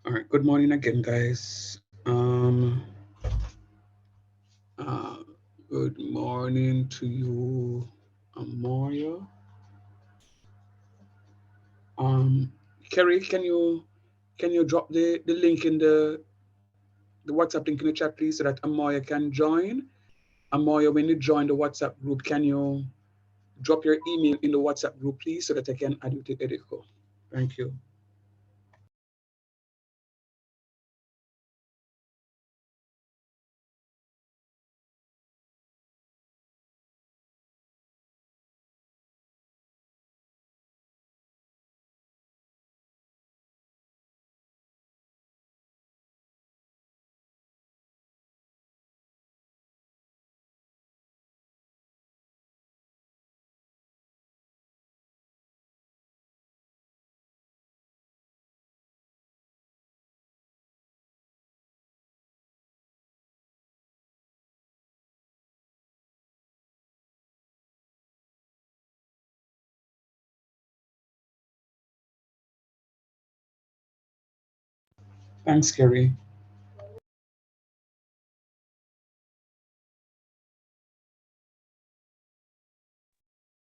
All right, good morning again, guys. Uh, Good morning to you, Amoria. Um, Kerry, can you drop the link in the WhatsApp link in the chat, please, so that Amoria can join? Amoria, when you join the WhatsApp group, can you drop your email in the WhatsApp group, please, so that I can add you to Edico? Thank you. Thanks, Kerry.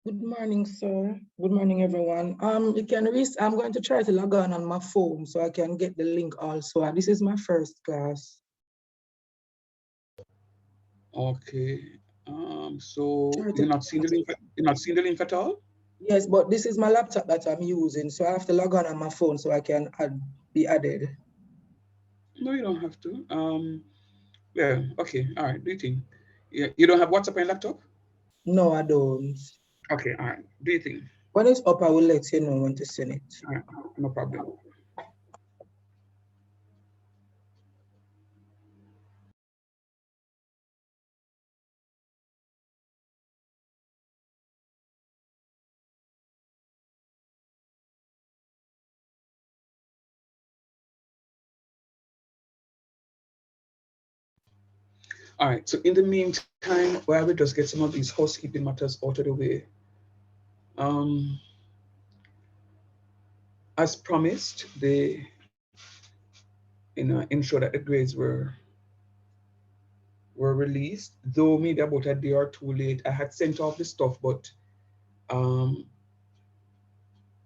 Good morning, sir. Good morning, everyone. You can I'm going to try to log on my phone so I can get the link also. This is my first class. Okay. So Try to you're not seeing the link. You're not seeing the link at all. Yes, but this is my laptop that I'm using, so I have to log on my phone so I can be added. No, you don't have to. Yeah. Okay. All right. Do you think? Yeah. You don't have WhatsApp on your laptop? No, I don't. Okay. All right. Do you think? When it's up, I will let you know when to send it. All right. No problem. All right. So in the meantime, while we just get some of these housekeeping matters out of the way, um, as promised, they ensure that the grades were released. Though maybe about a day or two late, I had sent off the stuff, but um,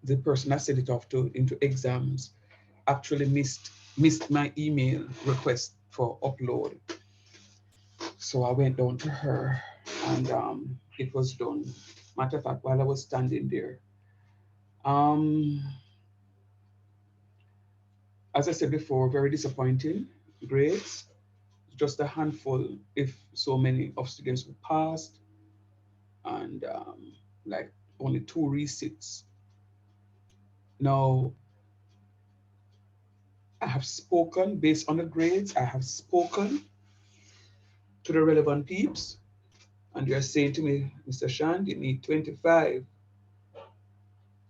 the person I sent it off to into exams actually missed my email request for upload. So I went down to her and it was done. Matter of fact, while I was standing there. Um, as I said before, very disappointing grades. Just a handful, if so many, of students who passed, and like only two receipts. Now, I have spoken based on the grades. I have spoken to the relevant peeps, and they're saying to me, Mr. Shand, you need 25.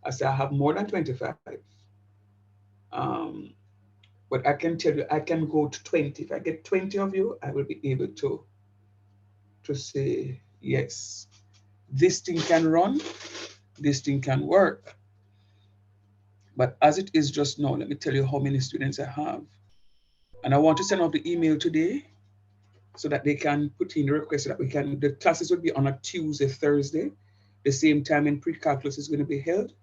I said, I have more than 25. Um, but I can tell you, I can go to 20. If I get 20 of you, I will be able to say, yes, this thing can run, this thing can work. But as it is just now, let me tell you how many students I have. And I want to send out the email today so that they can put in the request so that the classes will be on a Tuesday, Thursday, the same time in pre-calculus is going to be held.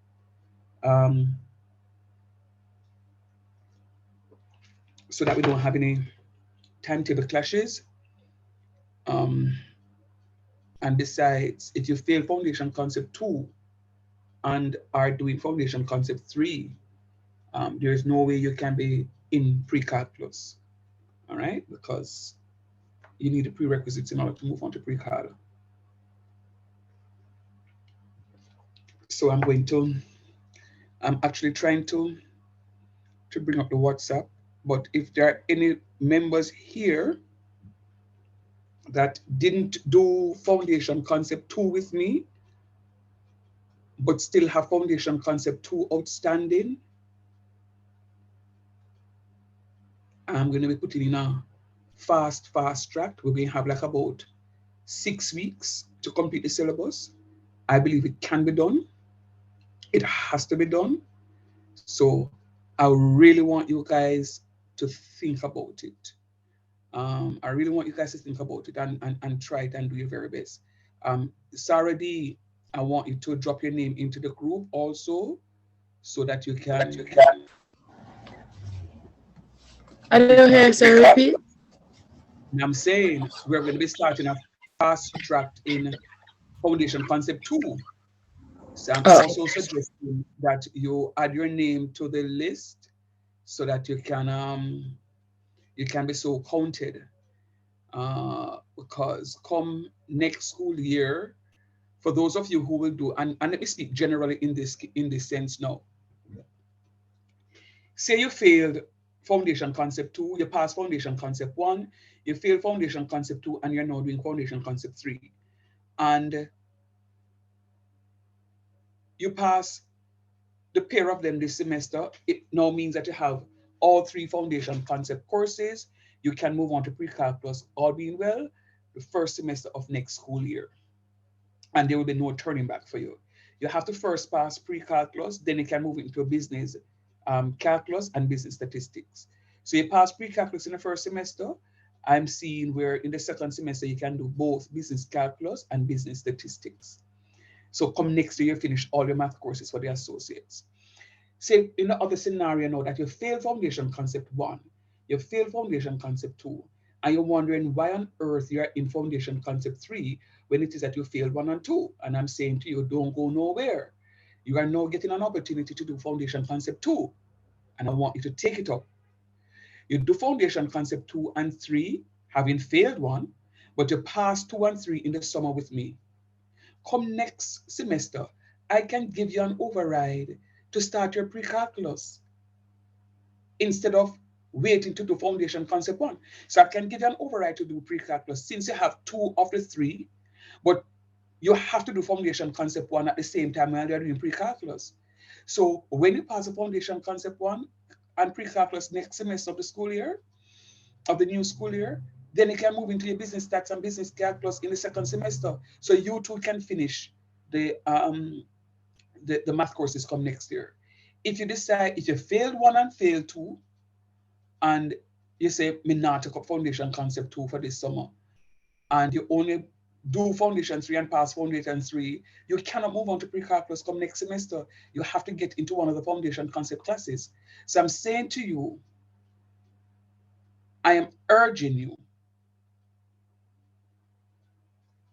Um, so that we don't have any timetable clashes. Um, and besides, if you fail foundation concept 2 and are doing foundation concept 3, there is no way you can be in pre-calculus, all right? Because you need the prerequisites in order to move on to pre-cal. So I'm actually trying to bring up the WhatsApp, but if there are any members here that didn't do foundation concept 2 with me, but still have foundation concept 2 outstanding, I'm going to be putting in a fast track. We're going to have like about 6 weeks to complete the syllabus. I believe it can be done. It has to be done. So I really want you guys to think about it. I really want you guys to think about it and try it and do your very best. Sarah D, I want you to drop your name into the group also so that you can, I don't hear, sir. Repeat. and I'm saying we're going to be starting a fast track in Foundation Concept 2. So I'm Oh, also suggesting that you add your name to the list so that you can be so counted. Because come next school year, for those of you who will do, and let me speak generally in this sense now. Say you failed Foundation Concept 2, you passed Foundation Concept 1, you failed Foundation Concept 2, and you're now doing Foundation Concept 3. And you pass the pair of them this semester, it now means that you have all three Foundation Concept courses. You can move on to pre-calculus, all being well, the first semester of next school year. And there will be no turning back for you. You have to first pass pre-calculus, then you can move into a business calculus and business statistics. So you pass pre-calculus in the first semester. I'm seeing where in the second semester you can do both business calculus and business statistics. So come next year, you finish all your math courses for the associates. Say in the other scenario now that you fail Foundation Concept 1, you fail Foundation Concept 2, and you're wondering why on earth you're in Foundation Concept 3 when it is that you failed 1 and 2. And I'm saying to you, don't go nowhere. You are now getting an opportunity to do Foundation Concept 2, and I want you to take it up. You do Foundation Concept 2 and 3, having failed 1, but you pass 2 and 3 in the summer with me. Come next semester, I can give you an override to start your pre-calculus instead of waiting to do Foundation Concept 1. So I can give you an override to do pre-calculus since you have 2 of the 3, but you have to do Foundation Concept 1 at the same time while you're doing pre-calculus. So when you pass the Foundation Concept 1 and pre-calculus next semester of the school year, of the new school year, then you can move into your business stats and business calculus in the second semester. So you too can finish the math courses come next year. If you decide, if you failed 1 and failed 2, and you say, me not take up Foundation Concept 2 for this summer, and you only do Foundation 3 and pass Foundation 3, you cannot move on to pre-calculus come next semester. You have to get into one of the Foundation Concept classes. So I'm saying to you, I am urging you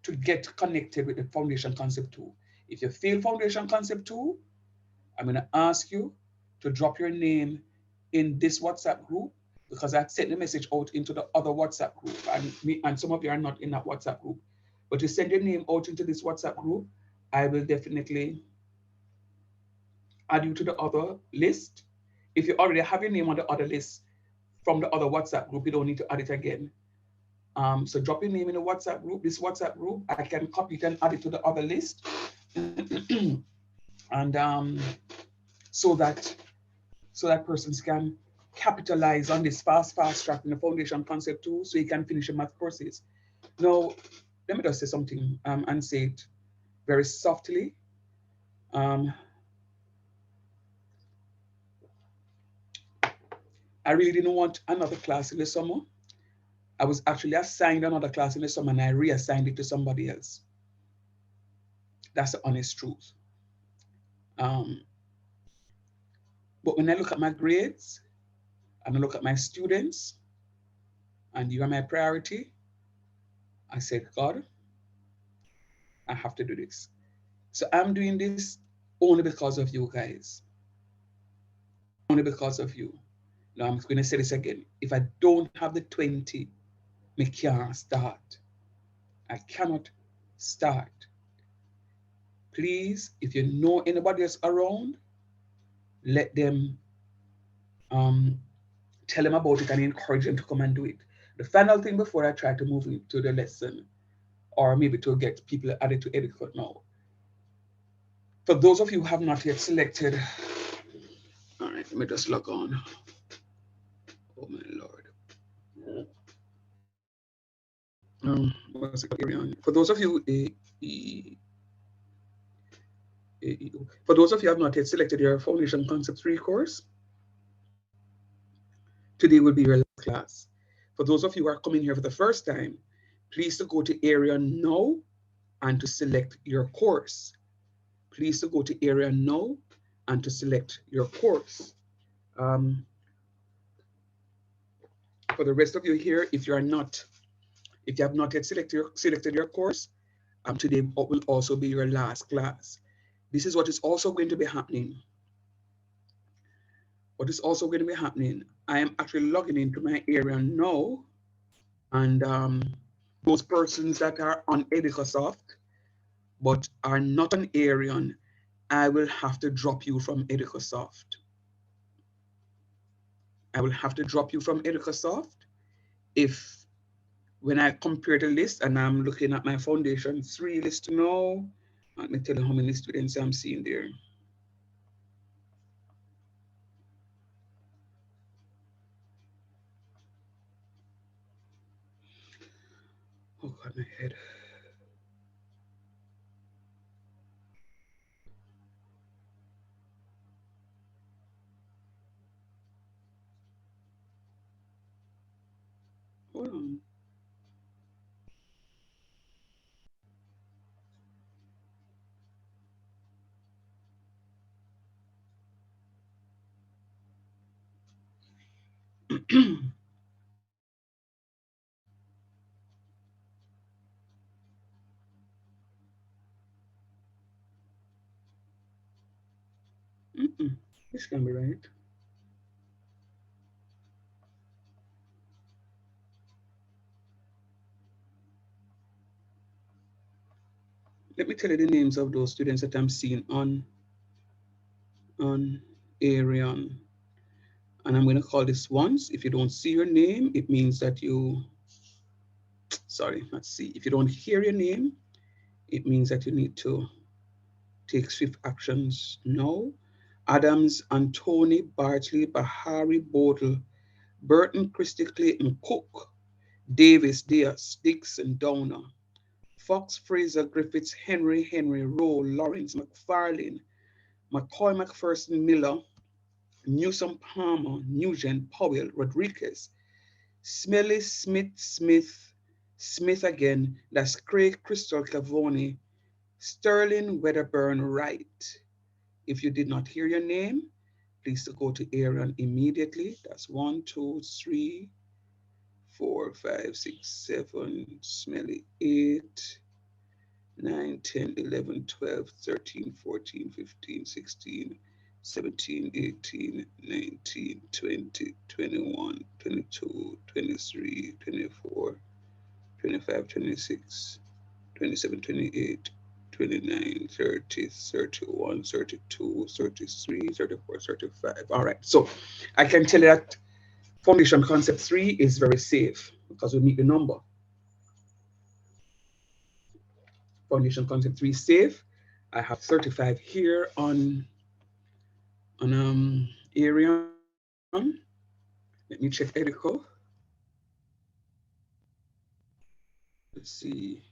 to get connected with the Foundation Concept 2. If you fail Foundation Concept 2, I'm going to ask you to drop your name in this WhatsApp group because I sent the message out into the other WhatsApp group. And some of you are not in that WhatsApp group. But you send your name out into this WhatsApp group, I will definitely add you to the other list. If you already have your name on the other list from the other WhatsApp group, you don't need to add it again. So drop your name in the WhatsApp group, this WhatsApp group. I can copy it and add it to the other list. And so that persons can capitalize on this fast track in the Foundation Concept 2 so you can finish your math courses. Now, let me just say something and say it very softly. I really didn't want another class in the summer. I was actually assigned another class in the summer and I reassigned it to somebody else. That's the honest truth. But when I look at my grades and I look at my students, and you are my priority, I said, God, I have to do this. So I'm doing this only because of you guys. Only because of you. Now I'm going to say this again. If I don't have the 20, I can't start. I cannot start. Please, if you know anybody else around, let them tell them about it and encourage them to come and do it. The final thing before I try to move into the lesson, or maybe to get people added to Etiquette now. For those of you who have not yet selected, all right, let me just log on. Oh my Lord. What's it called? For those of you, for those of you who have not yet selected your Foundation Concept 3 course, Today will be your last class. For those of you who are coming here for the first time, please to go to area now and to select your course. Please to go to area now and to select your course. For the rest of you here, if you have not yet selected your course, today will also be your last class. This is what is also going to be happening. What is also going to be happening, I am actually logging into my area now, and those persons that are on Educasoft but are not on Arion, I will have to drop you from Educasoft. I will have to drop you from Educasoft if, when I compare the list and I'm looking at my Foundation 3 list now, let me tell you how many students I'm seeing there. Oh God, my head. Hold on. This can be right. Let me tell you the names of those students that I'm seeing on Arion. And I'm going to call this once. If you don't see your name, it means that you, sorry, let's see. If you don't hear your name, it means that you need to take swift actions now. Adams, Anthony, Bartley, Bahari, Bodle, Burton, Christie, Clayton, Cook, Davis, Diaz, Dixon, Downer, Fox, Fraser, Griffiths, Henry, Rowe, Lawrence, McFarlane, McCoy, McPherson, Miller, Newsom, Palmer, Nugent, Powell, Rodriguez, Smelly, Smith again. That's Craig, Crystal, Cavoni, Sterling, Wedderburn, Wright. If you did not hear your name, please to go to Aaron immediately. That's 1, 2, 3, 4, 5, 6, 7, Smelly 8, 9, 10, 11, 12, 13, 14, 15, 16, 17, 18, 19, 20, 21, 22, 23, 24, 25, 26, 27, 28, 29, 30, 31, 32, 33, 34, 35. All right. So I can tell you that Foundation Concept 3 is very safe because we meet the number. Foundation Concept 3 is safe. I have 35 here on Arion. Let me check Edico. Let's see.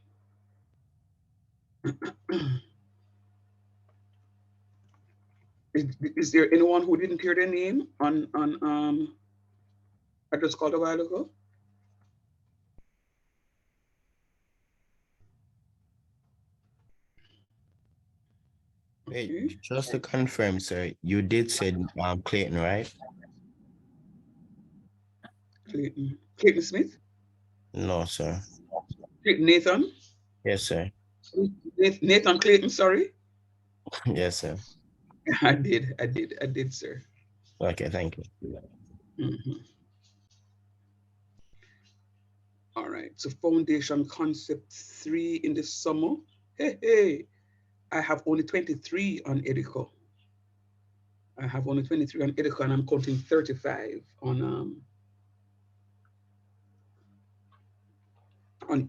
Is there anyone who didn't hear their name on I just called a while ago? Wait, Okay. just to confirm, sir, you did say Clayton, right? Clayton Smith? No, sir. Nathan? Yes, sir. Nathan Clayton, sorry. Yes, sir. I did, sir. Okay, thank you. Mhm. All right, so Foundation Concept 3 in the summer. Hey, I have only 23 on Edico. I have only 23 on Edico, and I'm counting 35 on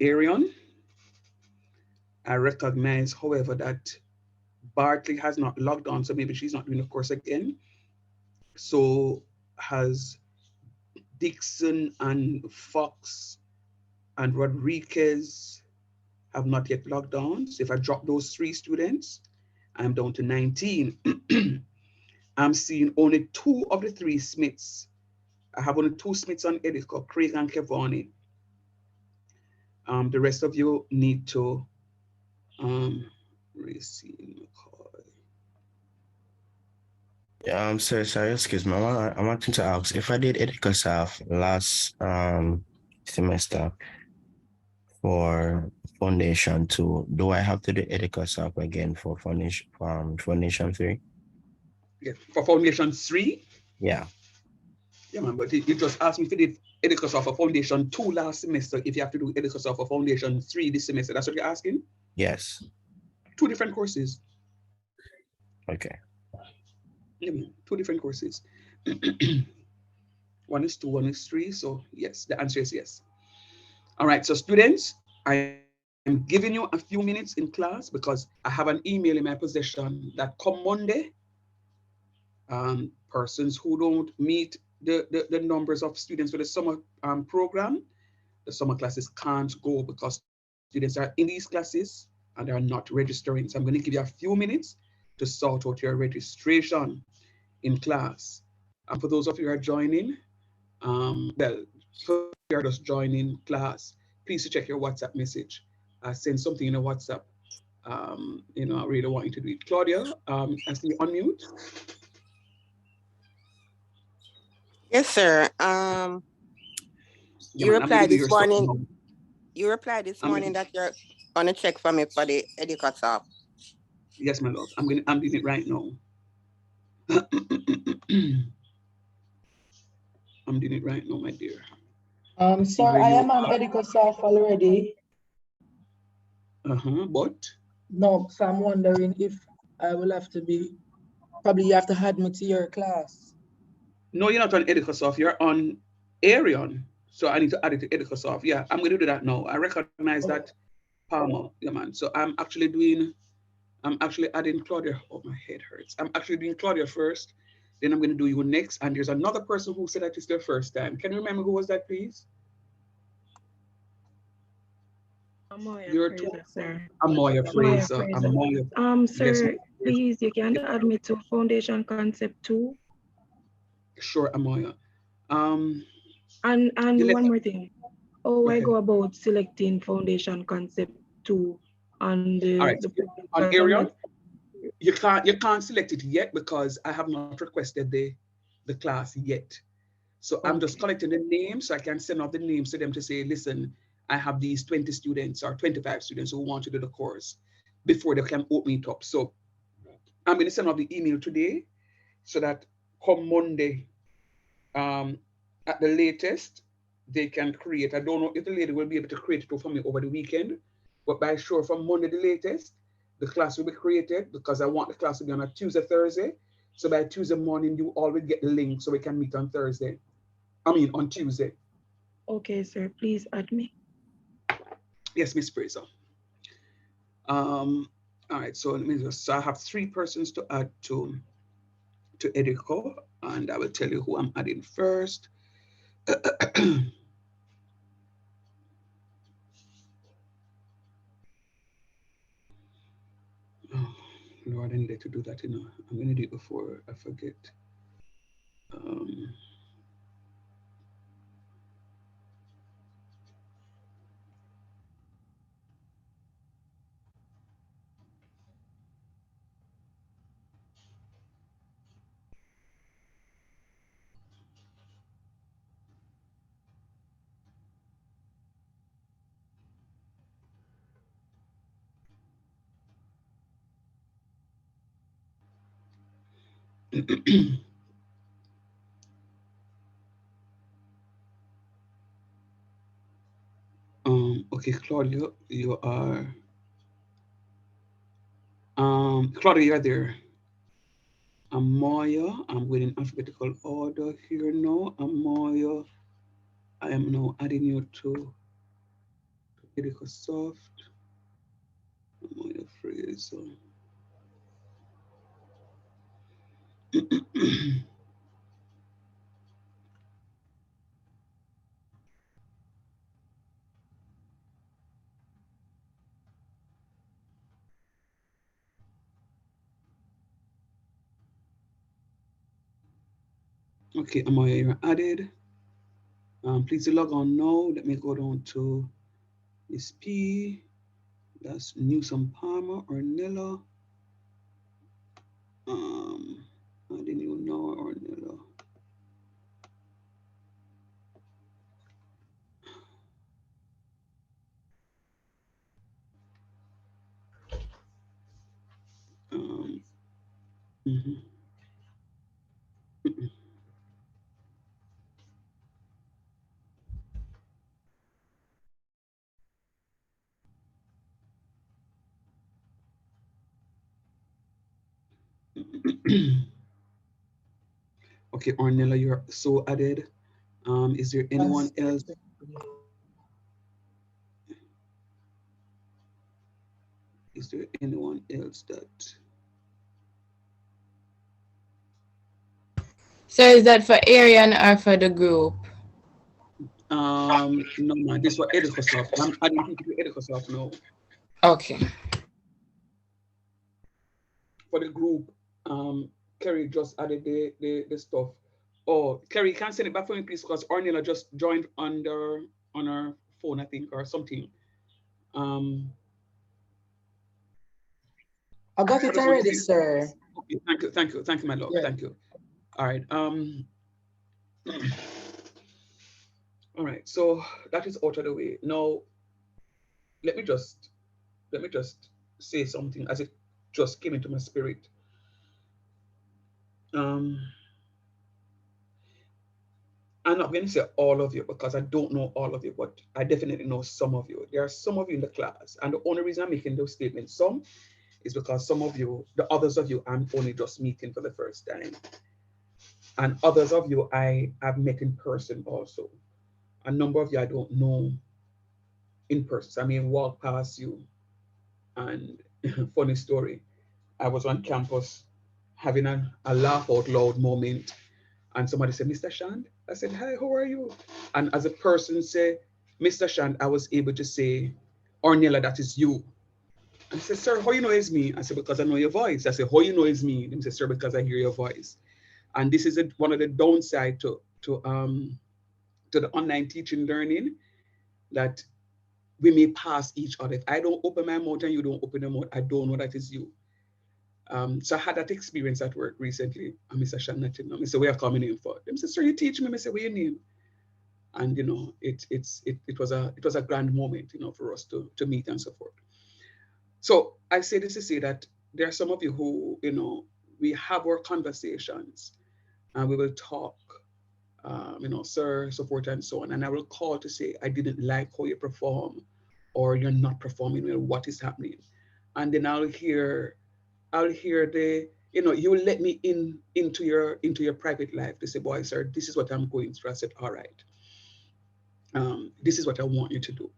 Arion. I recognize, however, that Bartley has not logged on, so maybe she's not doing the course again. So has Dixon and Fox and Rodriguez have not yet logged on. So if I drop those 3 students, I'm down to 19. I'm seeing only 2 of the 3 Smiths I have only 2 Smiths on Edico, Craig and Kevani. The rest of you need to receive McCoy. Sorry, excuse me. I wanted to ask if I did Edicasaf last semester for Foundation 2, do I have to do Edicasaf again for Foundation 3? Yeah, for Foundation 3? Yeah. Yeah, man, but you just asked me if you did Edicasaf for Foundation 2 last semester, if you have to do Edicasaf for Foundation 3 this semester. That's what you're asking? Yes. 2 different courses. Okay. Yeah, man, 2 different courses. One is 2, one is 3. So yes, the answer is yes. All right, so students, I am giving you a few minutes in class because I have an email in my possession that come Monday, persons who don't meet the numbers of students for the summer program, the summer classes can't go because students are in these classes and they are not registering. So I'm going to give you a few minutes to sort out your registration in class. And for those of you who are joining, well, for those of you who are just joining class, please check your WhatsApp message. Send something in a WhatsApp. I really want you to do it. Claudia, I see you unmute. Yes, sir. Yeah, You man, I'm going to replied do your this stuff morning. now. You replied this I'm morning gonna, that you're gonna check for me for the Edicasaf. yes, my love. I'm doing it right now. I'm doing it right now, my dear. Let's see Sir, where I you am on are. EducaSoft already. But No, so I'm wondering if I will have to be, probably you have to add me to your class. no, you're not on Edicosoft. You're on Arion. So I need to add it to Edicosoft. Yeah, I'm going to do that now. I recognize that Oh, Palmer. Yeah, man. So I'm actually adding Claudia. Oh, my head hurts. I'm actually doing Claudia first. Then I'm going to do you next. And there's another person who said that it's their first time. Can you remember who was that, please? Amoya You're two. Fraser, sir. Amoya Amoya Fraser. Fraser. Amoya. Yes, Sir, please, you can add me to Foundation Concept 2. sure, Amoya. Um, you And let one more thing. How Go I ahead. go about selecting Foundation Concept 2 on All the, right. the On because I'm Arion, not you can't select it yet because I have not requested the class yet. So I'm just okay. collecting the names so I can send out the names to them to say, listen, I have these 20 students or 25 students who want to do the course before they can open it up. So I'm going to send out the email today so that come Monday, um, at the latest, they can create. I don't know if the lady will be able to create it for me over the weekend, but by sure from Monday the latest, the class will be created because I want the class to be on a Tuesday, Thursday. So by Tuesday morning, you all will get the link so we can meet on Thursday. I mean on Tuesday. Okay, sir, please add me. Yes, Miss Fraser. All right, so let me just, so I have 3 persons to add to Edico, and I will tell you who I'm adding first. Oh, Lord, I needed to do that, I'm gonna do it before I forget. Um, okay, Claudia, you are, Claudia, you're there. Amoya, I'm going in alphabetical order here now. Amoya, I am now adding you to Edico Soft. Amoya Fraser. Okay, Amoya, you're added. Please log on now. Let me go down to Miss P. That's Newsom Palmer or Nilla. I didn't even know or Nilla. Um, mhm. Okay, Ornella, you're so added. Is there anyone Yes. else? Is there anyone else that? So is that for Arian or for the group? No, man, this was Edicosoft. I'm adding people to Edicosoft now. Okay. For the group, Kerry just added the stuff. Oh, Kerry, you can send it back for me, please, because Ornella just joined on her phone, I think, or something. Um, I got I it just want to already, see. sir. Okay, thank you, my love, Yeah. thank you. All right. All right. So that is out of the way. Now, let me just let me just say something as it just came into my spirit. Um, I'm not going to say all of you because I don't know all of you, but I definitely know some of you. There are some of you in the class, and the only reason I'm making those statements, some, is because some of you, the others of you, I'm only just meeting for the first time, and others of you I have met in person also. A number of you I don't know in person. So I may walk past you, and funny story, I was on campus having a laugh out loud moment, and somebody said, Mr. Shand. I said, hi, how are you? And as a person say, Mr. Shand, I was able to say, Ornella, that is you. And I said, sir, how you know it's me? I said, because I know your voice. I said, how you know it's me? He said, sir, because I hear your voice. And this is one of the downside to the online teaching learning, that we may pass each other. If I don't open my mouth and you don't open your mouth, I don't know that is you. So I had that experience at work recently. And Mr. Shannon, I said, where are you coming in for? They said, sir, you teach me. I said, what your name? And it was a grand moment, for us to meet and so forth. So I say this to say that there are some of you who, we have our conversations and we will talk, sir, so forth and so on. And I will call to say, I didn't like how you perform, or you're not performing well, what is happening? And then I'll hear you will let me into your private life to say, boy, sir, this is what I'm going through. I said, all right, this is what I want you to do.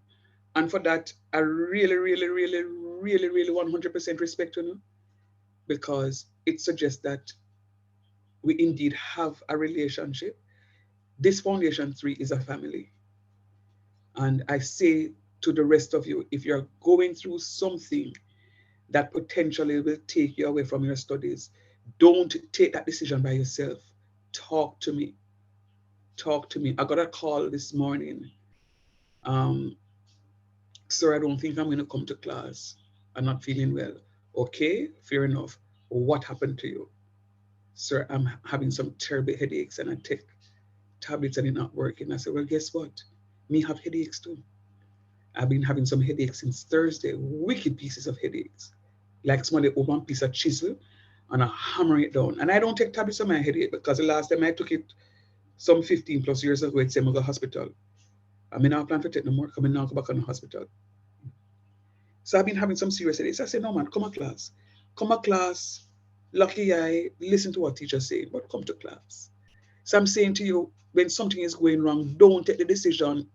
And for that, I really, really, really, really, really 100% respect you, because it suggests that we indeed have a relationship. This Foundation 3 is a family. And I say to the rest of you, if you're going through something that potentially will take you away from your studies, don't take that decision by yourself. Talk to me. Talk to me. I got a call this morning. Um, Sir, I don't think I'm going to come to class. I'm not feeling well. Okay, fair enough. What happened to you? Sir, I'm having some terrible headaches and I take tablets and it's not working. I said, well, guess what? Me have headaches too. I've been having some headaches since Thursday, wicked pieces of headaches. Like somebody over one piece of chisel and I hammer it down. And I don't take tablets for my headache because the last time I took it some 15 plus years ago, it's in the hospital. I mean, I plan to take no more, coming now go back in the hospital. So I've been having some serious headaches. I said, no man, come to class. Come to class. Lucky I listen to what teacher's saying, but come to class. So I'm saying to you, when something is going wrong, don't take the decision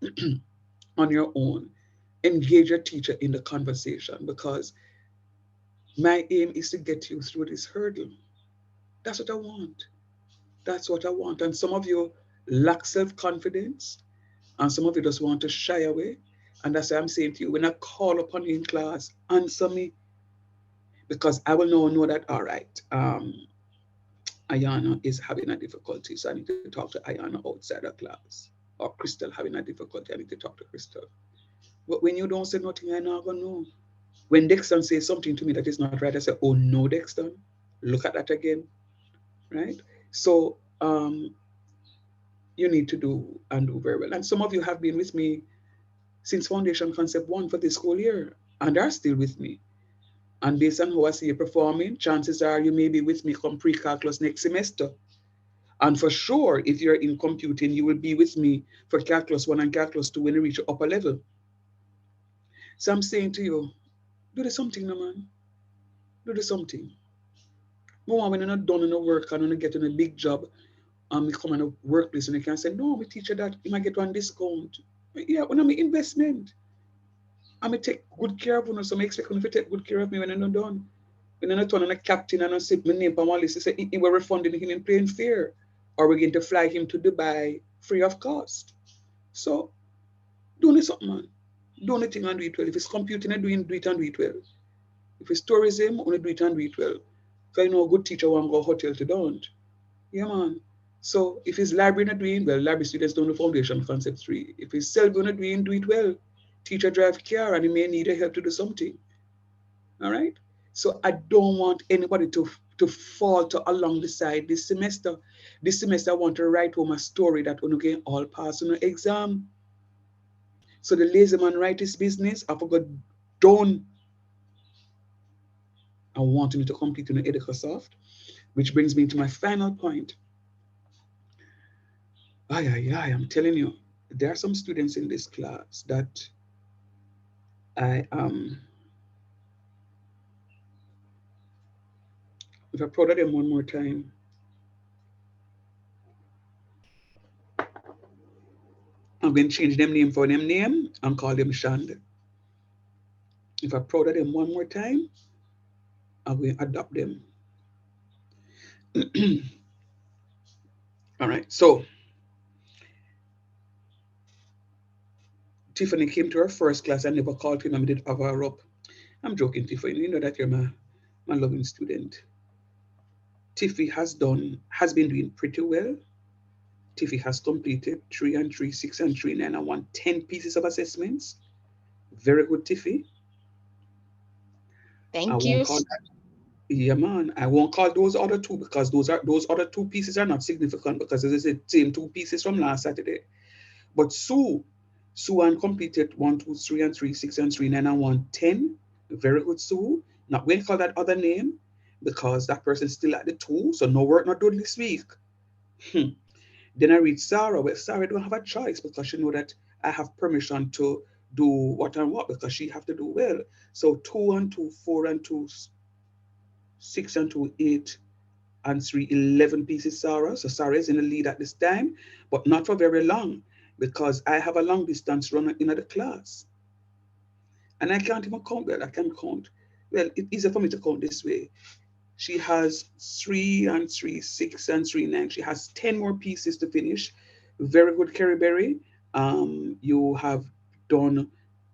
on your own. Engage your teacher in the conversation, because my aim is to get you through this hurdle. That's what I want. That's what I want. And some of you lack self-confidence, and some of you just want to shy away. And that's why I'm saying to you, when I call upon you in class, answer me, because I will know that, all right, Ayana is having a difficulty, so I need to talk to Ayana outside of class. Or Crystal having a difficulty, I need to talk to Crystal. But when you don't say nothing, I not gonna know. When Dexter says something to me that is not right, I say, oh no, Dexter, look at that again, right? So you need to do and do very well. And some of you have been with me since Foundation Concept 1 for this school year and are still with me. And based on how I see you performing, chances are you may be with me come pre-calculus next semester. And for sure, if you're in computing, you will be with me for calculus 1 and calculus 2 when you reach your upper level. So I'm saying to you, do the something, no man. Do the something. More when you're not done in the work and you're getting a big job, and you come in a workplace and you can say, no, my teacher that you might get one discount. Yeah, when I'm an investment, I'm gonna take good care of you, so I expect you to take good care of me when I'm not done. When I'm not turning a captain and I say my name on one list, I say we're refunding him in plain fare, or we're going to fly him to Dubai free of cost. So do it something, man. Do anything and do it well. If it's computing and doing, do it and do it well. If it's tourism, only do it and do it well. Because I know a good teacher won't go hotel to don't. Yeah, man. So if it's library not doing well, library students don't know foundation concept 3. If it's self not doing, do it well. Teacher drive car and he may need a help to do something. All right. So I don't want anybody to falter along the side this semester. This semester I want to write home a story that will get all pass on the exam. So the lazy man write his business. I forgot done. I want him to complete in the Edicosoft, which brings me to my final point. I'm telling you, there are some students in this class that I if I prodded them one more time, I'm going to change them name for them name and call them Shand. If I prodded them one more time, I'm going to adopt them. All right. So Tiffany came to her first class. I never called him. I did have her up. I'm joking, Tiffany. You know that you're my loving student. Tiffy has been doing pretty well. Tiffy has completed 3 and 3, 6 and 3, 9 and 1, 10 pieces of assessments. Very good, Tiffy. I Thank won't you. call that. Yeah, man. I won't call those other two because those other two pieces are not significant because it's the same two pieces from last Saturday. But Sue and completed 1, 2, 3 and 3, 6 and 3, 9 and 1, 10. Very good, Sue. Not going to call that other name because that person's still at the 2, so no work not done this week. Then I read Sarah. Well, Sarah don't have a choice because she know that I have permission to do what and what because she have to do well. So 2 and 2, 4 and 2, 6 and 2, 8 and 3, 11 pieces Sarah. So Sarah is in the lead at this time, but not for very long because I have a long distance runner in the class. And I can't even count well. I can count. Well, it's easier for me to count this way. She has 3 and 3, 6 and 3, 9. She has 10 more pieces to finish. Very good, Kerry Berry. You have done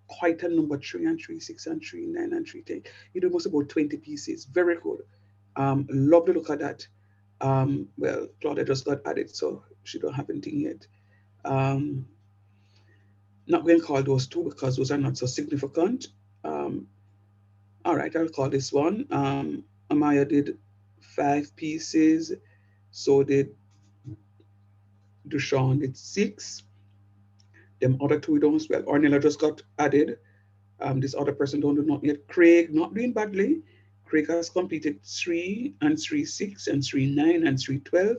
quite a number 3 and 3, 6 and 3, 9 and 3, 10. You do most about 20 pieces. Very good. Love to look at that. Well, Claudia just got added, so she don't have anything yet. Um, Not going to call those two because those are not so significant. Um, all right, I'll call this one. Amaya did 5 pieces. So did Dushan did 6. Them other two don't well. Ornella just got added. This other person don't do not yet. Craig not doing badly. Craig has completed 3 and 3, 6 and 3, 9 and 3, 12.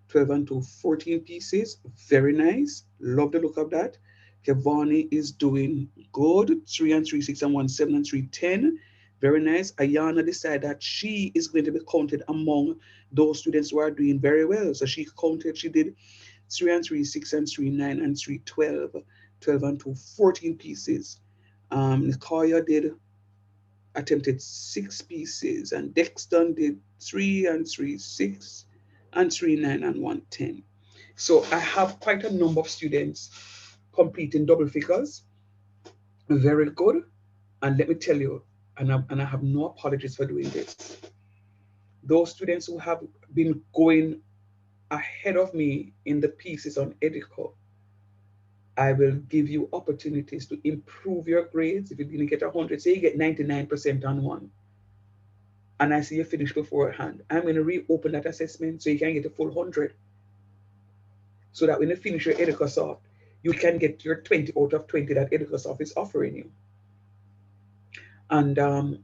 12 and 2, 14 pieces. Very nice. Love the look of that. Kevani is doing good. 3 and 3, 6 and 1, 7 and 3, 10. Very nice. Ayana decided that she is going to be counted among those students who are doing very well. So she did 3 and 3, 6 and 3, 9 and 3, 12. 12 and 2, 14 pieces. Nicoya did attempted 6 pieces, and Dexton did 3 and 3, 6 and 3, 9 and 1, 10. So I have quite a number of students completing double figures. Very good. And let me tell you, and I have no apologies for doing this. Those students who have been going ahead of me in the pieces on Edico, I will give you opportunities to improve your grades. If you didn't get 100, say you get 99% on one, and I see you finish beforehand, I'm going to reopen that assessment so you can get a full 100. So that when you finish your EducaSoft, you can get your 20 out of 20 that EducaSoft is offering you. And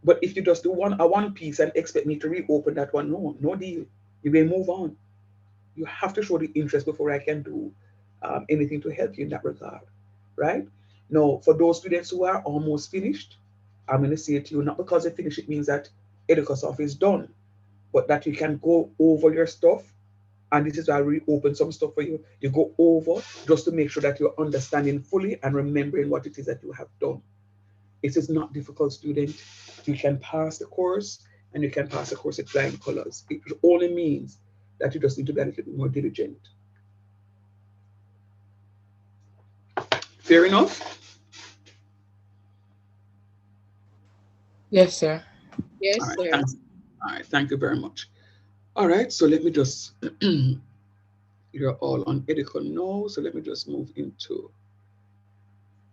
but if you just do one piece and expect me to reopen that one, no deal. You will move on. You have to show the interest before I can do anything to help you in that regard, right? Now, for those students who are almost finished, I'm going to say to you, not because they finish it means that EducaSoft is done, but that you can go over your stuff. And this is why I reopen some stuff for you. You go over just to make sure that you're understanding fully and remembering what it is that you have done. It is not difficult, student. You can pass the course, and you can pass the course with flying colors. It only means that you just need to be a little bit more diligent. Fair enough? Yes, sir. All Yes, right, sir. thanks. All right, thank you very much. All right, so let me just, you're all on Edical now, so let me just move into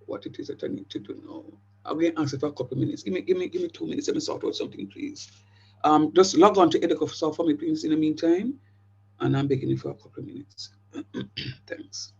what it is that I need to do now. I'm going to answer for a couple of minutes. Give me 2 minutes. Let me sort out something, please. Just log on to Edical for me, please, in the meantime, and I'm beginning for a couple of minutes. Thanks.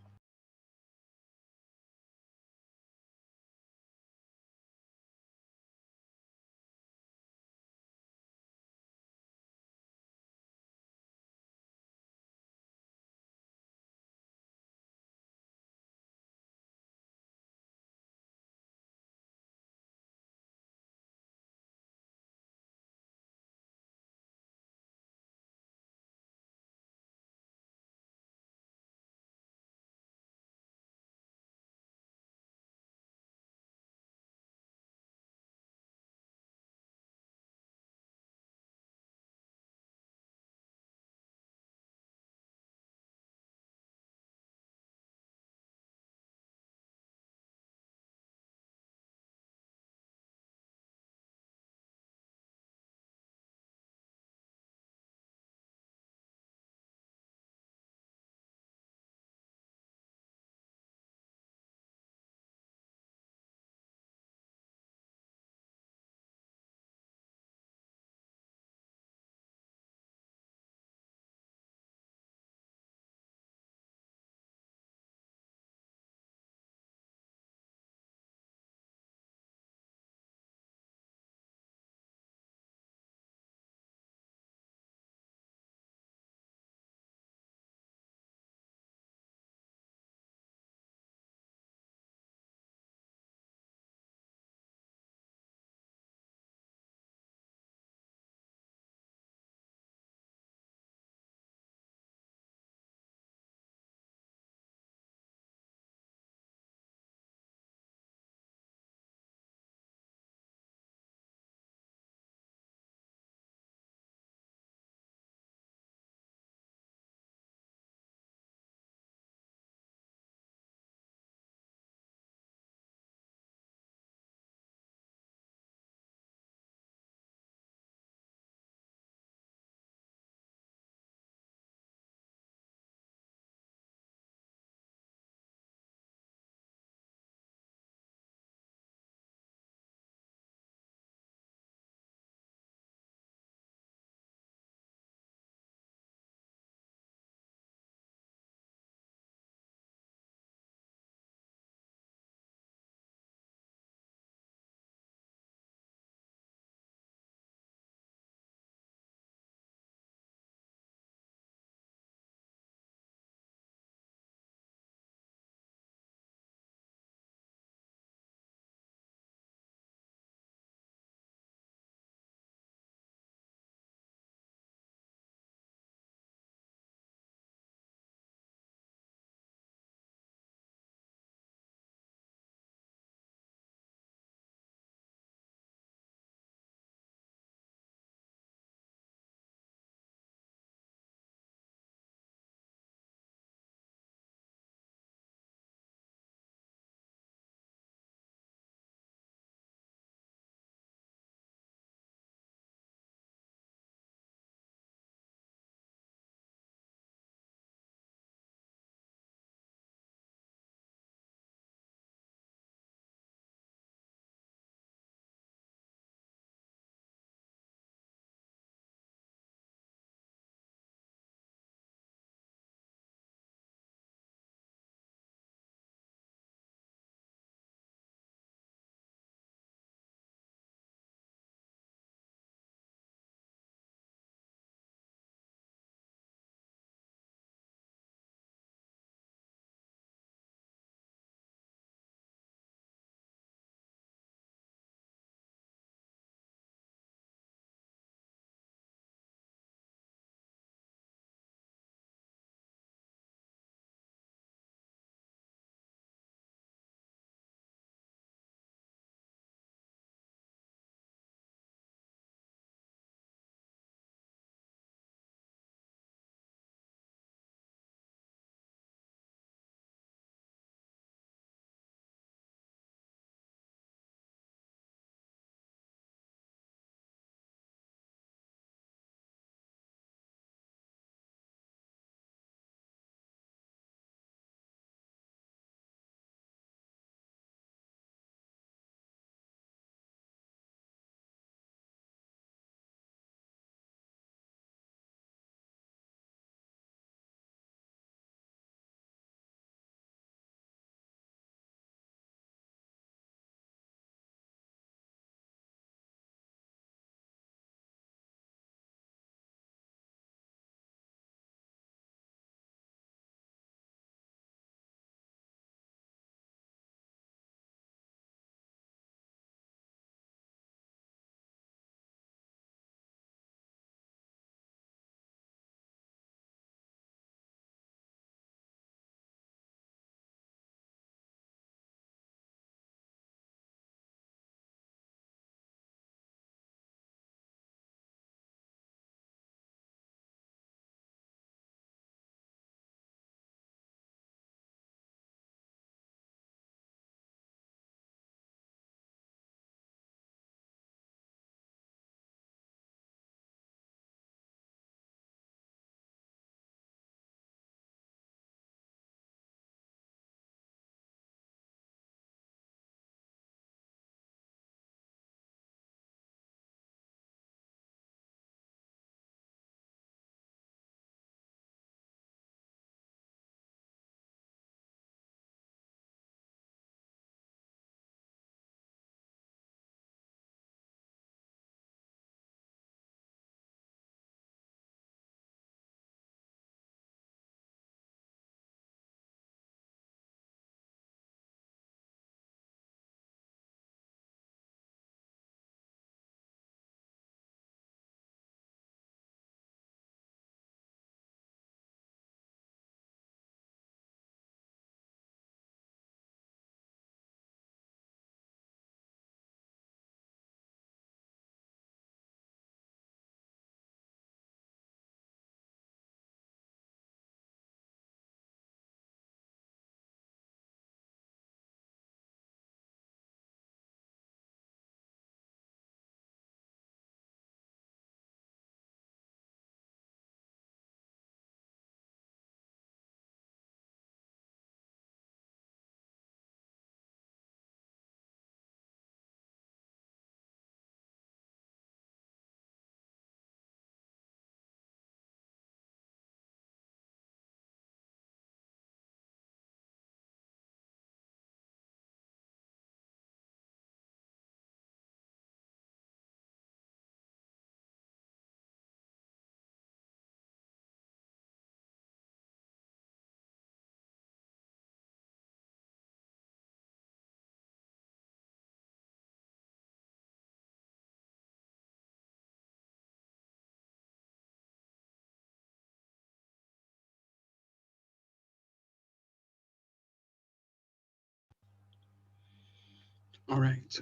All right.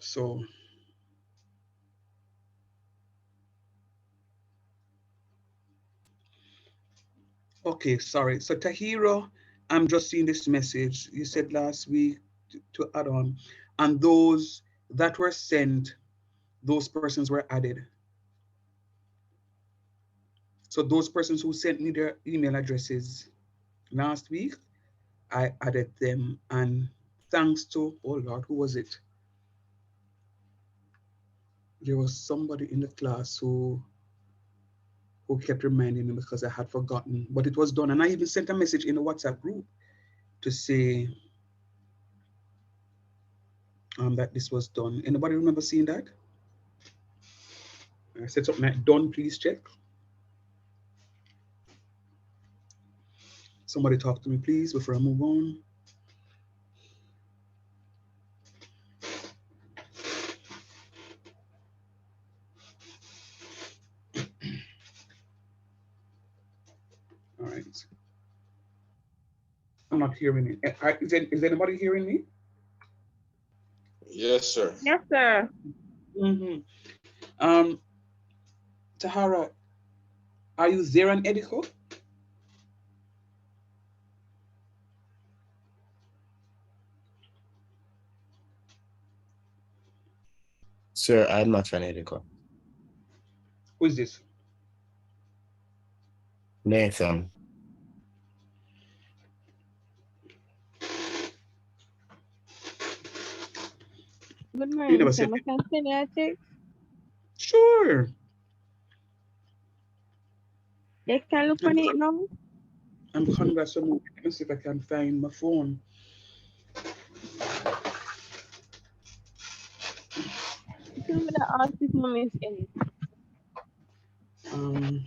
So, okay, sorry. So Tahira, I'm just seeing this message. You said last week to add on, and those that were sent, those persons were added. So those persons who sent me their email addresses last week, I added them, and thanks to, oh Lord, who was it? There was somebody in the class who kept reminding me because I had forgotten, but it was done. And I even sent a message in the WhatsApp group to say that this was done. Anybody remember seeing that? I said something like, done, please check. Somebody talk to me, please, before I move on. All right. I'm not hearing it. Is anybody hearing me? Yes, sir. Yes, sir. Mm-hmm. Um, Tahara, are you there on Edico? Sir, I'm not fanatical. Who is this? Nathan. Good You morning, never sir. said I it. can send you a text. Sure. You can look I'm, on it con- now. I'm congrats on. Let me see if I can find my phone. Tell me the artist name is in it. Um,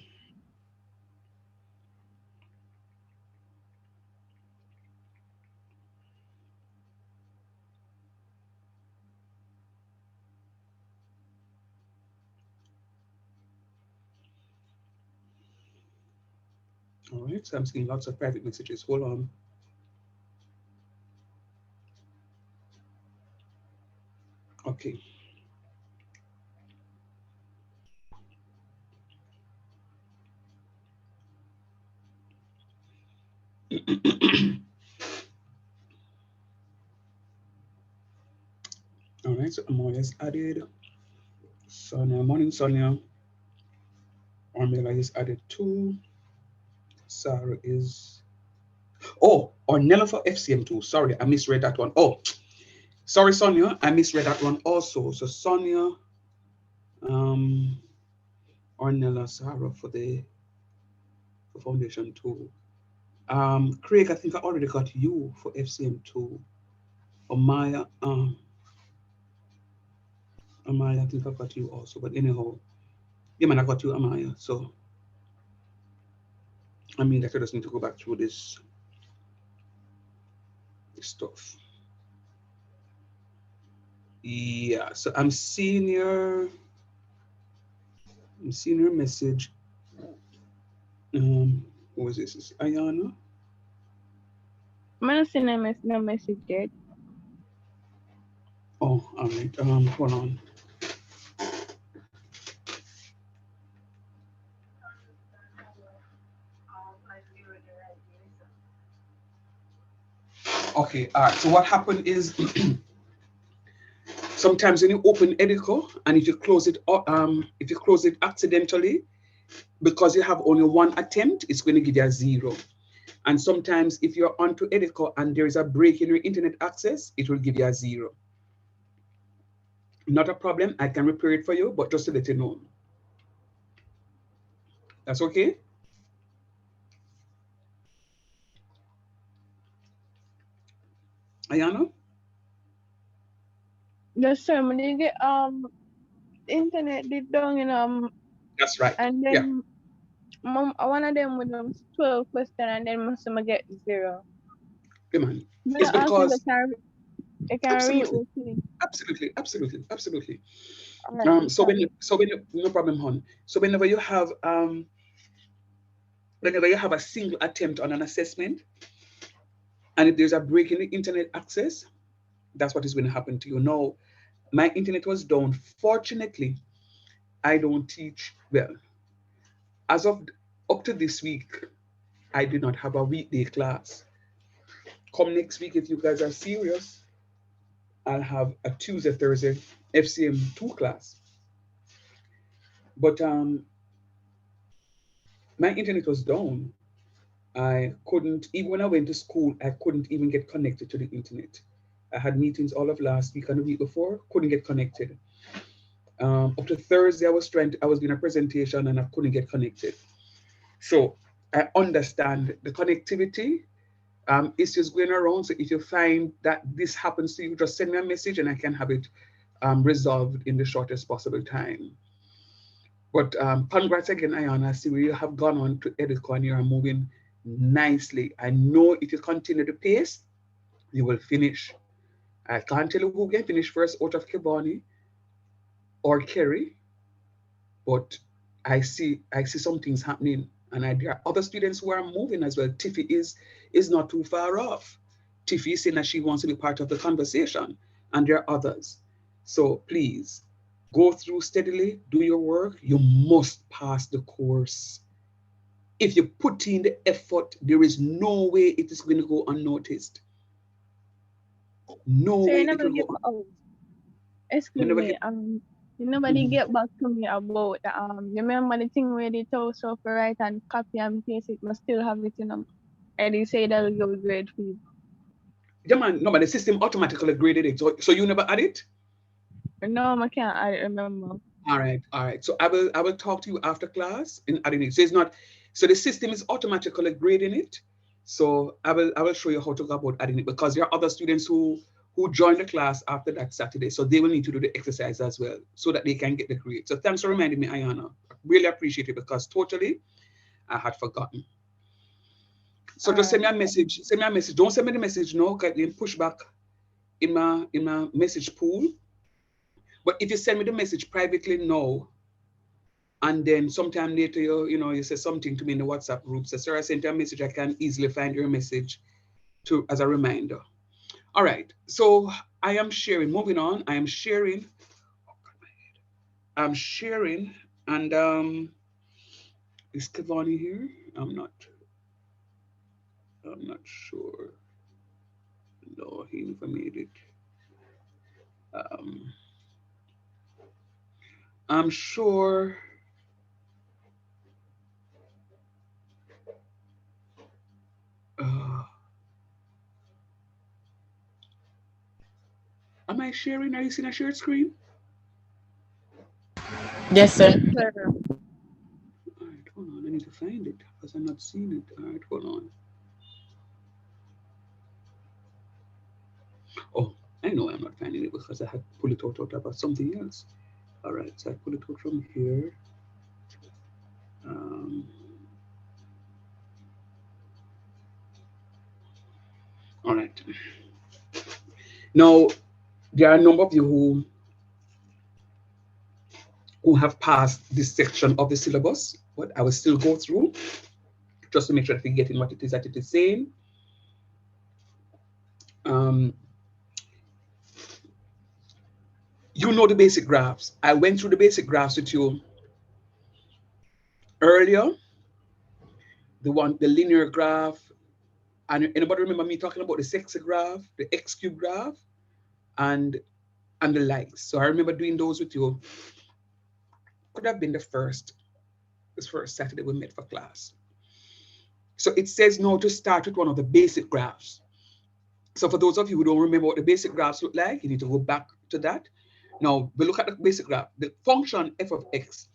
all right. So I'm seeing lots of private messages. Hold on. Okay. All right. So Amoya is added. Sonia, morning, Sonia. Ormela is added too. Sarah is. Oh, Ornella for FCM2. Sorry, I misread that one. Oh, sorry, Sonia. I misread that one also. So Sonia, um, Ornella, Sarah for Foundation 2. Craig, I think I already got you for FCM2. Amaya, Amaya, I think I got you also. But anyhow, yeah, man, I got you, Amaya. So I mean, that I just need to go back through this stuff. Yeah, so I'm seeing your message. Who is this? Is Ayana? I'm gonna send a message yet. Oh, all right. Hold on. Okay, all right. So what happened is sometimes when you open Edico and if you close it accidentally, because you have only one attempt, it's going to give you a 0. And sometimes if you're onto Edico and there is a break in your internet access, it will give you a 0. Not a problem. I can repair it for you, but just to let you know. That's okay? Ayana? Yes, sir. When you get internet did down That's right. and Yeah. then one of them with 12 question and then must get 0. Come on. But It's I ask if because they can read absolutely, okay. absolutely. All right, no problem. No problem, hon. So whenever you have a single attempt on an assessment, And if there's a break in the internet access, that's what is going to happen to you. Now, my internet was down. Fortunately, I don't teach well. As of up to this week, I did not have a weekday class. Come next week, if you guys are serious, I'll have a Tuesday, Thursday FCM2 class. But my internet was down. I couldn't, even when I went to school, I couldn't even get connected to the internet. I had meetings all of last week and the week before, couldn't get connected. Up to Thursday, I was doing a presentation and I couldn't get connected. So I understand the connectivity issues going around. So if you find that this happens to you, just send me a message and I can have it resolved in the shortest possible time. But congrats again, Ayana. I see where you have gone on to Edico and you are moving nicely. I know if you continue the pace, you will finish. I can't tell you who can finish first out of Kibani or Kerry, but I see some things happening, and there are other students who are moving as well. Tiffy is not too far off. Tiffy is saying that she wants to be part of the conversation, and there are others. So please go through steadily, do your work. You must pass the course. If you put in the effort, there is no way it is going to go unnoticed. No So way you it never will get go. excuse Whenever me, get, nobody Mhm. get back to me about you remember the thing where they told so for write and copy and paste it, must still have it in them. And they say that'll go grade for you. Yeah, man, no, but the system automatically graded it. So you never add it? But no, I can't I remember. All right, all right. So I will talk to you after class in adding it. So it's not so the system is automatically grading it. So I will show you how to go about adding it because there are other students who join the class after that Saturday. So they will need to do the exercise as well so that they can get the grade. So thanks for reminding me, Ayana. Really appreciate it because totally I had forgotten. So All just send right. me a message. Send me a message. Don't send me the message now, because then push back in my message pool. But if you send me the message privately now, and then sometime later you say something to me in the WhatsApp group, say, "Sir, I sent you a message," I can easily find your message to as a reminder. All right. So I am sharing. Moving on. I'm sharing, and is Kavani here? I'm not sure. No, he never made it. Um, I'm sure. Uh, am I sharing? Are you seeing a shared screen? Yes, Yes, sir. sir. All right, hold on. I need to find it because I'm not seeing it. All right, hold on. Oh, I know I'm not finding it because I had pulled it out about something else. All right, so I pull it out from here. Um, all right. Now, there are a number of you who have passed this section of the syllabus, but I will still go through just to make sure that we're getting what it is that it is saying. Um, you know the basic graphs. I went through the basic graphs with you earlier. The linear graph, and anybody remember me talking about the sexy graph, the x cube graph, and the likes. So I remember doing those with you. Could have been this first Saturday we met for class. So it says now to start with one of the basic graphs. So for those of you who don't remember what the basic graphs look like, you need to go back to that. Now we look at the basic graph. The function f of x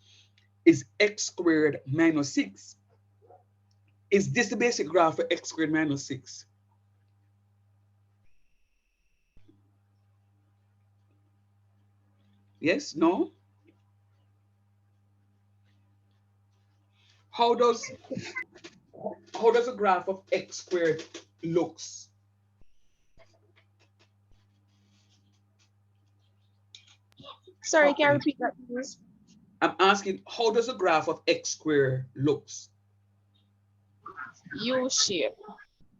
is x squared minus 6. Is this the basic graph for x squared minus 6? Yes? No? How does a graph of x squared looks? Sorry, Talk can to you me. repeat that, please? I'm asking, how does a graph of x squared looks? U shape.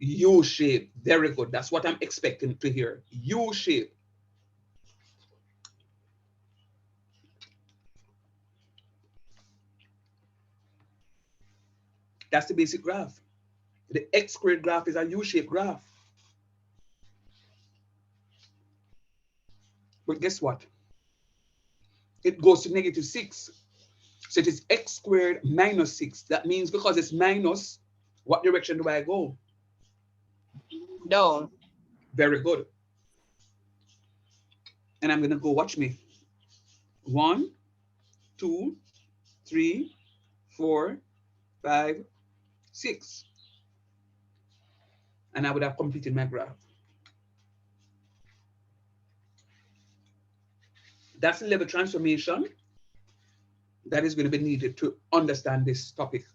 U shape. Very good. That's what I'm expecting to hear. U shape. That's the basic graph. The x squared graph is a U-shaped graph. But guess what? It goes to -6. So it is x squared minus 6. That means because it's minus, what direction do I go? Down. Very good. And I'm going to go, watch me. 1, 2, 3, 4, 5, 6. And I would have completed my graph. That's the level transformation that is going to be needed to understand this topic.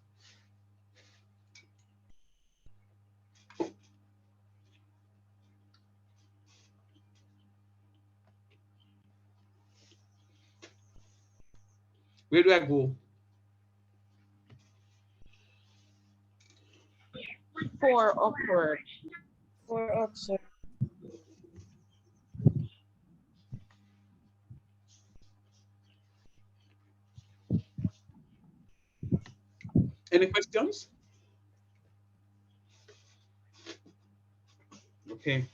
Where do I go? 4 upward. 4 up, sir. Any questions? Okay.